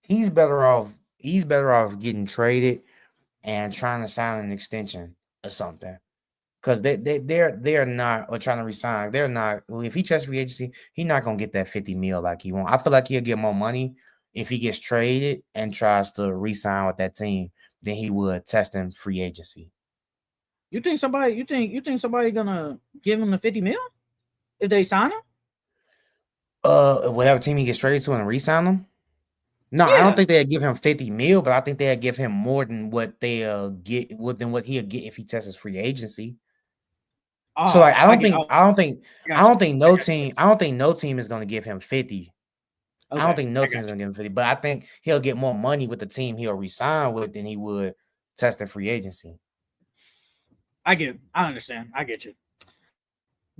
He's better off. He's better off getting traded and trying to sign an extension or something. Because they're not or trying to resign. They're not. Well, if he tests free agency, he's not gonna get that 50 mil like he want. I feel like he'll get more money if he gets traded and tries to resign with that team than he would testing free agency. You think somebody gonna give him the 50 mil if they sign him? Whatever team he gets traded to and resign him. No, I don't Yeah. think they'd give him 50 mil, but I think they'd give him more than what they get than what he'll get if he tests his free agency. So like Oh, I get. Oh, I got you. I got you. I don't think no team is gonna give him 50. I don't Okay, think no I team's got gonna you. give him 50, but I think he'll get more money with the team he'll resign with than he would testing free agency. I understand. I get you.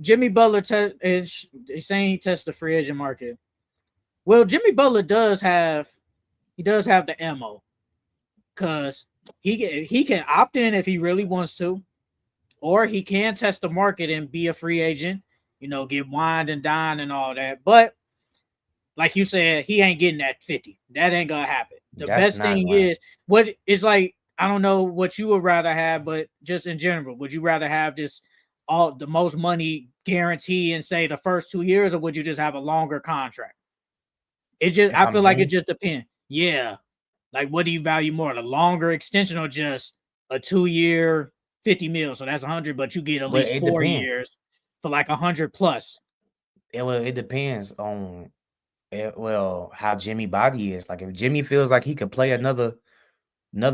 Jimmy Butler is saying he tests the free agent market. Well, Jimmy Butler does have the ammo because he can opt in if he really wants to, or he can test the market and be a free agent. Get wined and dined and all that. But like you said, he ain't getting that 50. That ain't gonna happen. The That's best not thing going. is what it's like. I don't know what you would rather have, but just in general, would you rather have this all the most money guarantee and say the first 2 years, or would you just have a longer contract? If I I'm feel like it Jimmy, just depends. Yeah. Like what do you value more? The longer extension or just a 2 year 50 mil? So that's 100, but you get at but least it 4 depends. years for like 100 plus. It depends on well how Jimmy body is. Like if Jimmy feels like he could play another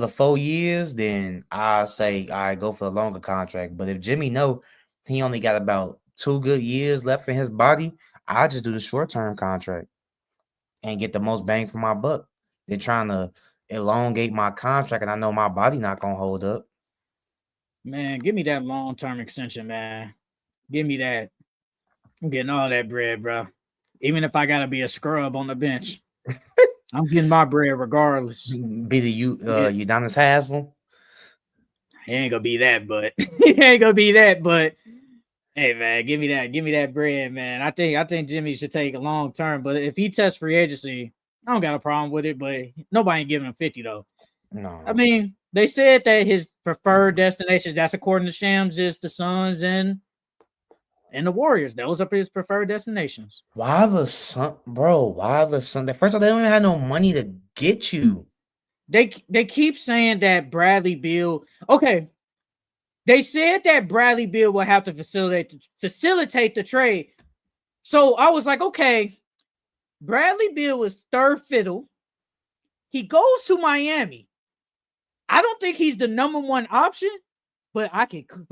4 years, then I say I go for a longer contract. But if Jimmy know he only got about 2 good years left in his body, I just do the short term contract and get the most bang for my buck. They're trying to elongate my contract, and I know my body not gonna hold up. Man, give me that long term extension, man. Give me that. I'm getting all that bread, bro. Even if I gotta be a scrub on the bench, I'm getting my bread regardless. Be the It, Udonis Haslam. it ain't gonna be that, but it ain't gonna be that. But hey, man, give me that bread, man. I think Jimmy should take a long term. But if he tests free agency, I don't got a problem with it. But nobody ain't giving him 50 though. I No. mean, they said that his preferred destination, that's according to Shams, is the Suns and the Warriors. Those are his preferred destinations. Why the Sun, bro? Why the Sun? First of all, they don't even have no money to get you. They keep saying that Bradley Beal. Okay, they said that Bradley Beal will have to facilitate the trade. So I was like, okay, Bradley Beal was third fiddle. He goes to Miami. I don't think he's the number one option, but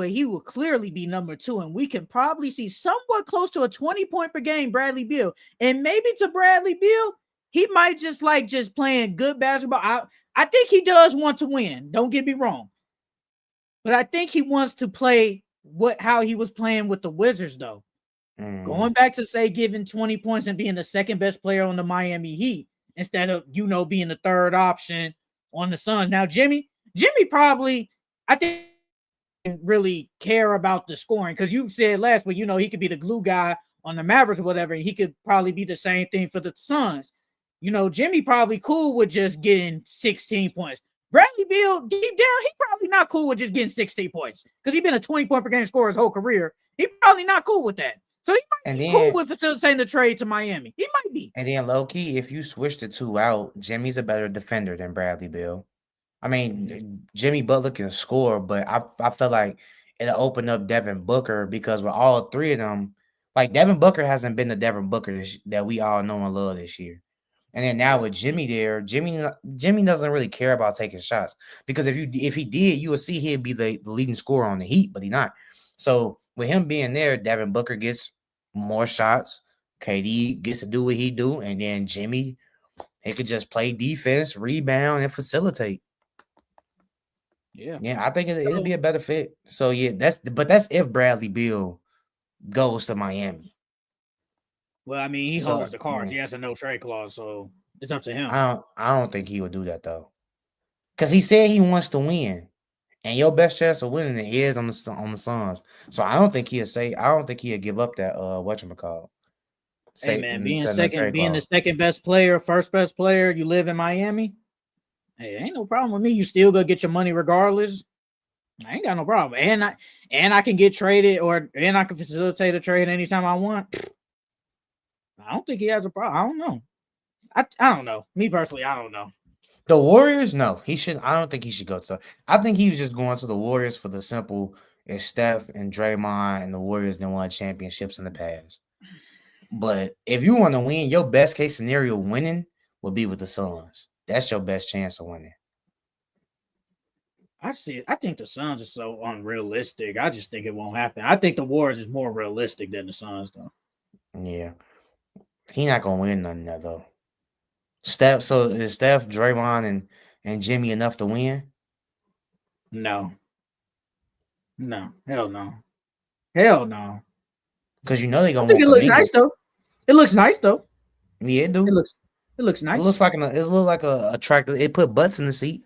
he will clearly be number two, and we can probably see somewhat close to a 20-point per game Bradley Beal. And maybe to Bradley Beal, he might just like just playing good basketball. I think he does want to win. Don't get me wrong. But I think he wants to play how he was playing with the Wizards, though. Mm. Going back to say giving 20 points and being the second best player on the Miami Heat instead of being the third option on the Suns. Now, Jimmy probably, I think, didn't really care about the scoring because you said last week, he could be the glue guy on the Mavericks or whatever. And he could probably be the same thing for the Suns. Jimmy probably cool with just getting 16 points. Bradley Beal, deep down, he probably not cool with just getting 16 points because he's been a 20-point per game scorer his whole career. He probably not cool with that. So he might And be cool then with facilitating the trade to Miami. He might be. and then low key, if you switch the two out, Jimmy's a better defender than Bradley Beal. I mean, Jimmy Butler can score, but I feel like it'll open up Devin Booker because with all three of them, like Devin Booker hasn't been the Devin Booker that we all know and love this year. And then now Yeah. with Jimmy there, Jimmy doesn't really care about taking shots because if he did, you would see he'd be the leading scorer on the Heat, but he's not. So with him being there, Devin Booker gets more shots. KD gets to do what he do, and then Jimmy he could just play defense, rebound, and facilitate. Yeah. Yeah, I think it'll be So, a better fit. So yeah, that's if Bradley Beal goes to Miami. well, I mean, he holds So the cards. yeah, He has a no trade clause, so it's up to him. I don't think he would do that though, because he said he wants to win, and your best chance of winning it is on the Suns. So I don't think he'll give up that whatchamacallit. Hey Say man, setting that trade being the clause. second best player, first best player, you live in Miami. Hey, ain't no problem with me. You still gonna get your money regardless. I ain't got no problem. And I can get traded and I can facilitate a trade anytime I want. I don't think he has a problem. I don't know. I don't know. Me personally, I don't know. The Warriors, no, he should. I don't think he should go to. I think he was just going to the Warriors for the simple is Steph and Draymond and the Warriors didn't won championships in the past. But if you want to win, your best case scenario winning will be with the Suns. That's your best chance of winning. I see it. I think the Suns are so unrealistic. I just think it won't happen. I think the Warriors is more realistic than the Suns, though. Yeah, he not gonna win nothing there though. Steph. So is Steph, Draymond, and Jimmy enough to win? No, no, hell no, hell no. Because you know they I gonna think want it looks Kaminga. nice though. It looks nice though. Yeah, it It do. looks it looks It nice. looks like a attractive. It put butts in the seat.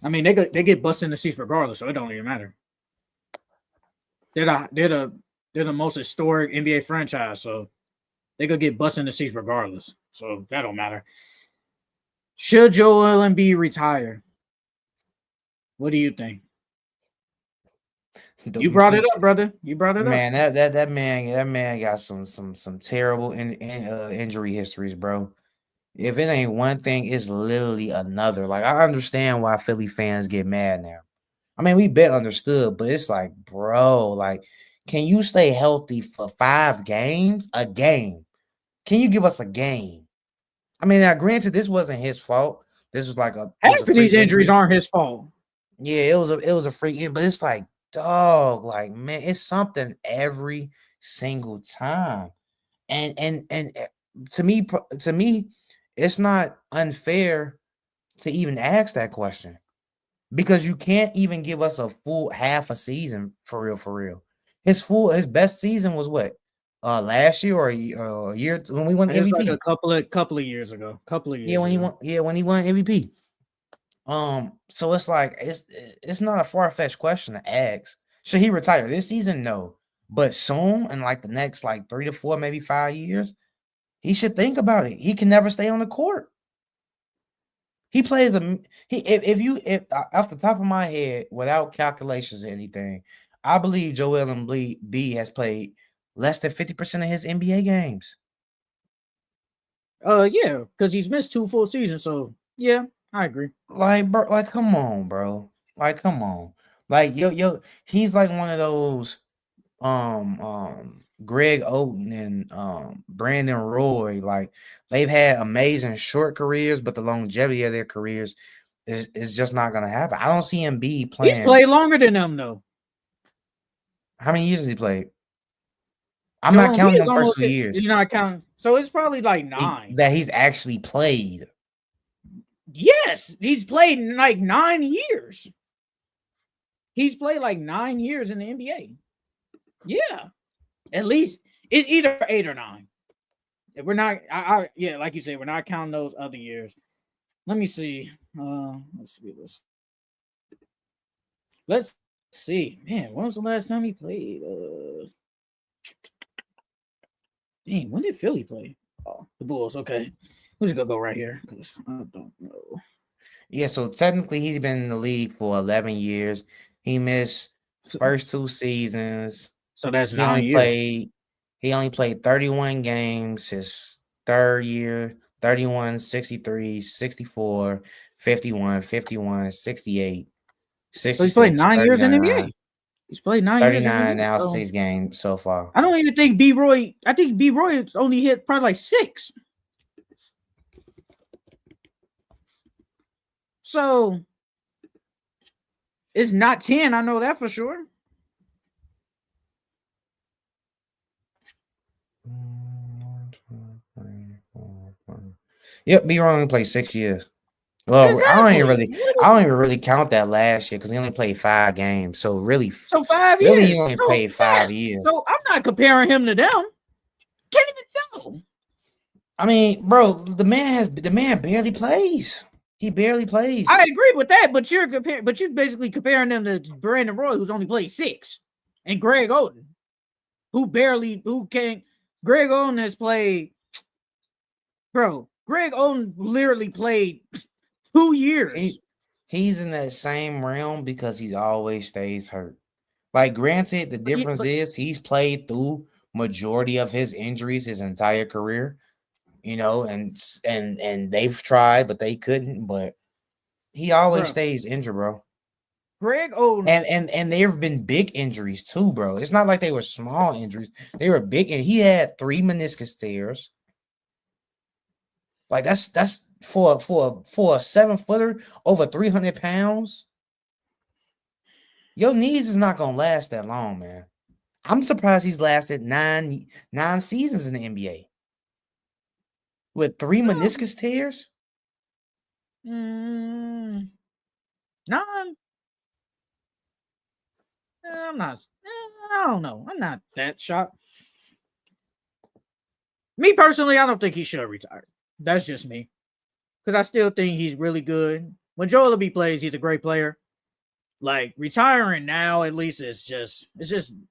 I mean, they get busted in the seats regardless, so it don't even matter. They're the most historic NBA franchise, so they could get busted in the seats regardless. So that don't matter. Should Joel Embiid retire? What do you think? You brought it up, brother. You brought it up. Man, that man got some terrible injury histories, bro. If it ain't one thing, it's literally another. Like I understand why Philly fans get mad now. I mean, we been understood, but it's like, bro, like, can you stay healthy for 5 games? A game? Can you give us a game? I mean, now granted, this wasn't his fault. This was like it was a Half of these freak injuries injury. aren't his fault. Yeah, it was a freak injury, but it's like, dog, like man, it's something every single time. And to me, it's not unfair to even ask that question because you can't even give us a full half a season for real, for real. His best season was what? Last year or a year when we won It was like a MVP. couple of years ago. Couple of Yeah, years when he ago. won. Yeah, when he won MVP. So it's like it's not a far fetched question to ask. Should he retire this season? No, but soon in like the next like 3 to 4, maybe 5 years, he should think about it. He can never stay on the court. He plays a he if off the top of my head, without calculations or anything, I believe Joel Embiid B has played less than 50% of his NBA games. Yeah, because he's missed 2 full seasons. So yeah, I agree. Like, bro, like, come on, bro. Like, come on. Like, he's like one of those Greg Oden and Brandon Roy. Like, they've had amazing short careers, but the longevity of their careers is just not gonna happen. I don't see him be He's playing. played longer than them though. How many years has he played? I'm not Joel Embiid counting is them first almost 2 years you're not counting. So it's probably like 9. that he's actually played. Yes, he's played like 9 years. He's played like 9 years in the NBA. Yeah, at least it's either 8 or 9. If we're not, yeah, like you said, we're not counting those other years. Let me see. Let's see this. Let's see. Man, when was the last time he played? Dang, when did Philly play? Oh, the Bulls. Okay, we're just gonna go right here because I don't know. Yeah, so technically he's been in the league for 11 years. He missed So, first 2 seasons. so that's He only 9 years. played he only played 31 games his third year, 31, 63, 64, 51, 51, 68, So he's played 66, 9 years in the 39, NBA. He's played 9 years in the 39 NBA. now So 6 games so far. I don't even think B Roy. I think B Roy only hit probably like 6. So it's not 10. I know that for sure. Yep, B only played 6 years. Well, Exactly. I don't even really count that last year because he only played 5 games. So So 5 really, he years. only So played yes. 5 years. So I'm not comparing him to them. Can't even know. I mean, bro, the man barely plays. He barely plays. I agree with that, but you're basically comparing them to Brandon Roy, who's only played 6, and Greg Oden, who can't. Greg Oden has played, bro. Greg Oden literally played 2 years. He's in that same realm because he always stays hurt. Like, granted, the difference is he's played through majority of his injuries his entire career, and they've tried, but they couldn't. But he always stays injured, bro. Greg Oden, and there have been big injuries too, bro. It's not like they were small injuries; they were big. And he had 3 meniscus tears. Like that's for a 7-footer over 300 pounds. Your knees is not gonna last that long, man. I'm surprised he's lasted nine seasons in the NBA. with 3 meniscus tears. Mm, none. I'm not. I don't know. I'm not that shocked. Me personally, I don't think he should retire. That's just me. Because I still think he's really good. When Joel Embiid plays, he's a great player. Like retiring now, at least it's just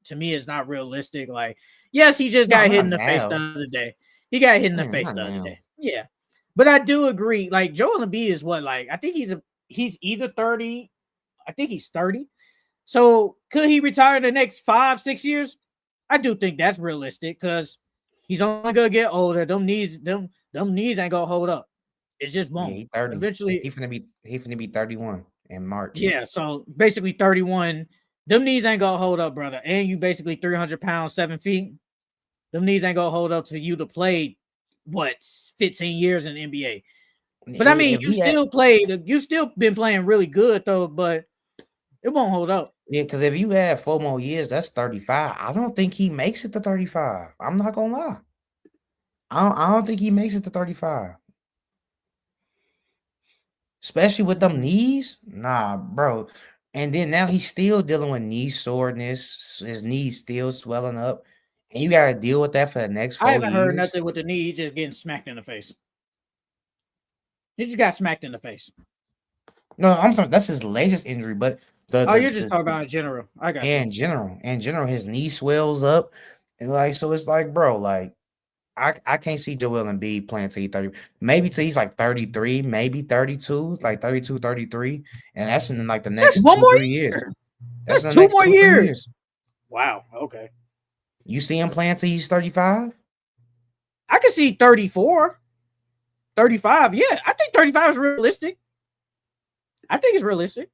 to me, it's not realistic. Like, yes, he just No, got hit not in the face the now. other day. He got hit in the face Not the other now. day. Yeah. But I do agree. Like Joel Embiid is what, like, I think he's either 30. I think he's 30. So could he retire the next 5, 6 years? I do think that's realistic because he's only gonna get older. Them knees ain't gonna hold up. It just Yeah, won't. he 30. Eventually, He finna be 31 in March. yeah. So basically, 31. Them knees ain't gonna hold up, brother. And you basically 300 pounds, 7 feet. Them knees ain't gonna hold up to you to play what 15 years in the NBA. But I mean, If he had you still been playing really good though, but it won't hold up. Yeah, because if you add 4 more years, that's 35. I don't think he makes it to 35. I'm not gonna lie. I don't think he makes it to 35. Especially with them knees. Nah, bro. And then now he's still dealing with knee soreness. His knees still swelling up. And you gotta deal with that for the next I 4 haven't heard years. nothing with the knee. He's just getting smacked in the face. He just got smacked in the face. No, I'm sorry, that's his latest injury, but Oh, you're just talking about in general. I got you. in general, his knee swells up. And like, so it's like, bro, like I can't see Joel Embiid playing till he's 30, maybe till he's like 33, maybe 32, like 32, 33. And that's in like the That's next one two, more 3 years. year. That's That's in the two next more 2, 3 years. years. Wow. Okay. You see him playing till he's 35? I can see 34, 35. Yeah, I think 35 is realistic. I think it's realistic.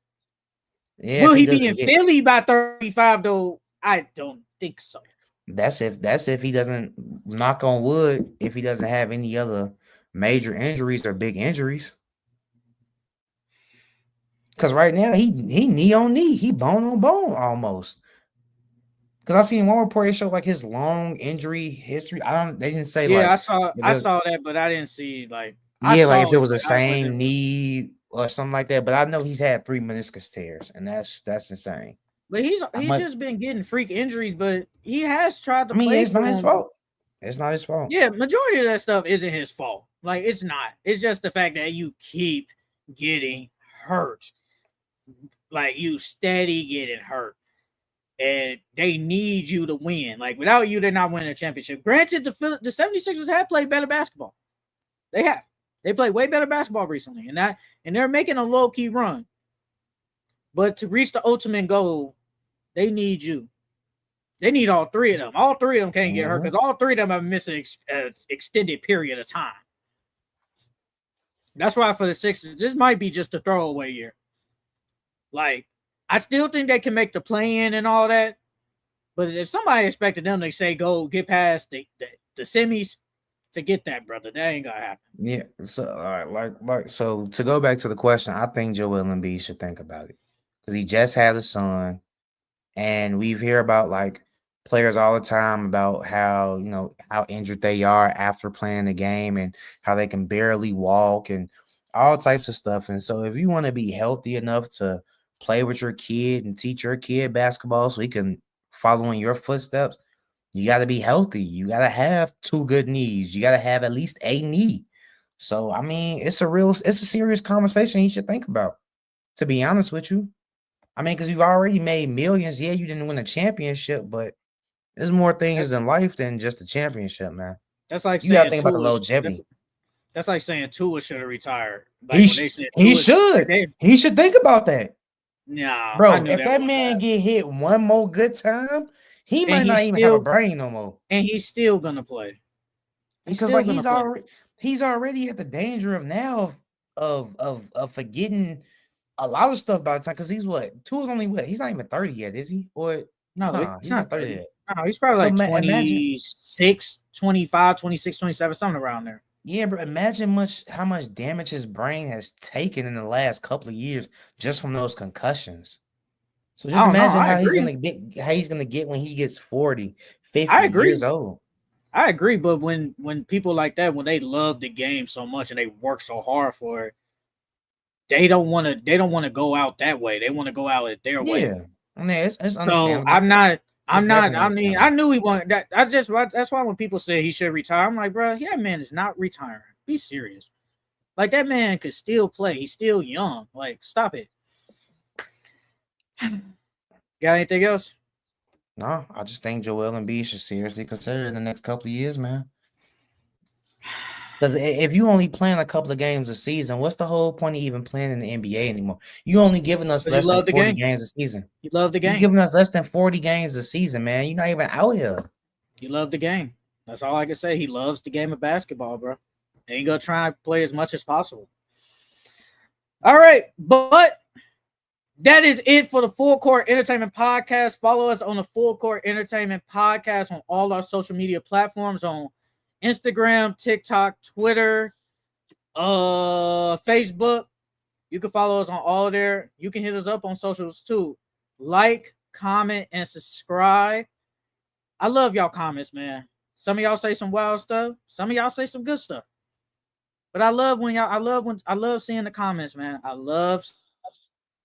Yeah, Will if he he be in doesn't get Philly by 35 though? I don't think so. that's if he doesn't, knock on wood, if he doesn't have any other major injuries or big injuries. Because right now he knee on knee, he bone on bone almost. Because I seen one report, it showed like his long injury history. They didn't say Yeah, like, I saw that, but I didn't see like I yeah, like saw if it it, was the but I same wasn't. knee or something like that. But I know he's had 3 meniscus tears, and that's insane. But How he's much? just been getting freak injuries, but he has tried to I mean, play it's not for his him. fault. It's not his fault. Yeah, majority of that stuff isn't his fault. Like it's not. It's just the fact that you keep getting hurt. Like you steady getting hurt. And they need you to win. Like without you, they're not winning a championship. Granted, the 76ers have played better basketball. They have. They played way better basketball recently. And they're making a low-key run. But to reach the ultimate goal, they need you. They need all three of them. All three of them can't get hurt Mhm. because all three of them have missed an extended period of time. That's why for the Sixers, this might be just a throwaway year. Like, I still think they can make the play in and all that. But if somebody expected them to say go get past the semis, forget that, brother. That ain't gonna happen. Yeah. So, all right, like, so to go back to the question, I think Joel Embiid should think about it because he just had a son, and we've hear about like players all the time about how how injured they are after playing the game and how they can barely walk and all types of stuff. And so, if you want to be healthy enough to play with your kid and teach your kid basketball so he can follow in your footsteps, you got to be healthy. You got to have 2 good knees. You got to have at least a knee. So, I mean, it's a serious conversation he should think about, to be honest with you. I mean, because you've already made millions. Yeah, you didn't win a championship, but there's more things That's in life than just a championship, man. that's like You got to saying think about the Tua. longevity. That's like saying Tua should have retired. Like He when sh- they said he Tua, like should. they, He should think about that. nah, I Bro, knew if that that wasn't man gonna happen. get hit one more good time, he And might not even have a brain no more. he's still gonna play. He's Because still like gonna play. he's already at the danger of now of forgetting a lot of stuff by the time, because he's what? Two is only what? He's not even 30 yet, is he? Or No, nah, he's he's not not 30 30. yet. No, he's probably So like imagine, 26, 25, 26, 27, something around there. yeah, bro. Imagine how much damage his brain has taken in the last couple of years just from those concussions. So I just don't know. imagine I agree. how he's gonna get when he gets 40, I 50 years agree. old. I agree, but when people like that, when they love the game so much and they work so hard for it, they don't want to go out that way. They want to go out it their way. Yeah, I mean it's So understandable. I'm It's not. definitely I mean, I understandable. knew he wanted that. That's why when people say he should retire, I'm like, bro, yeah, man is not retiring. Be serious. Like that man could still play. He's still young. Like, stop it. Got anything else? No, I just think Joel Embiid should seriously consider it in the next couple of years, man. Because if you only playing a couple of games a season, what's the whole point of even playing in the NBA anymore? You only giving us Because you less than love the 40 game. games a season. You love the You game. giving us less than 40 games a season, man. You're not even out here. You love the game. That's all I can say. He loves the game of basketball, bro. And he gonna try and play as much as possible. All right, but that is it for the Full Court Entertainment Podcast. Follow us on the Full Court Entertainment Podcast on all our social media platforms on Instagram, TikTok, Twitter, Facebook. You can follow us on all there. You can hit us up on socials too. Like, comment, and subscribe. I love y'all comments, man. Some of y'all say some wild stuff. Some of y'all say some good stuff. But I love seeing the comments, man. I love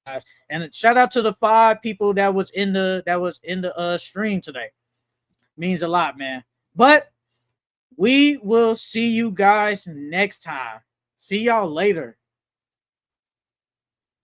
guys. And shout out to the 5 people that was in the stream today. Means a lot, man. But we will see you guys next time. See y'all later.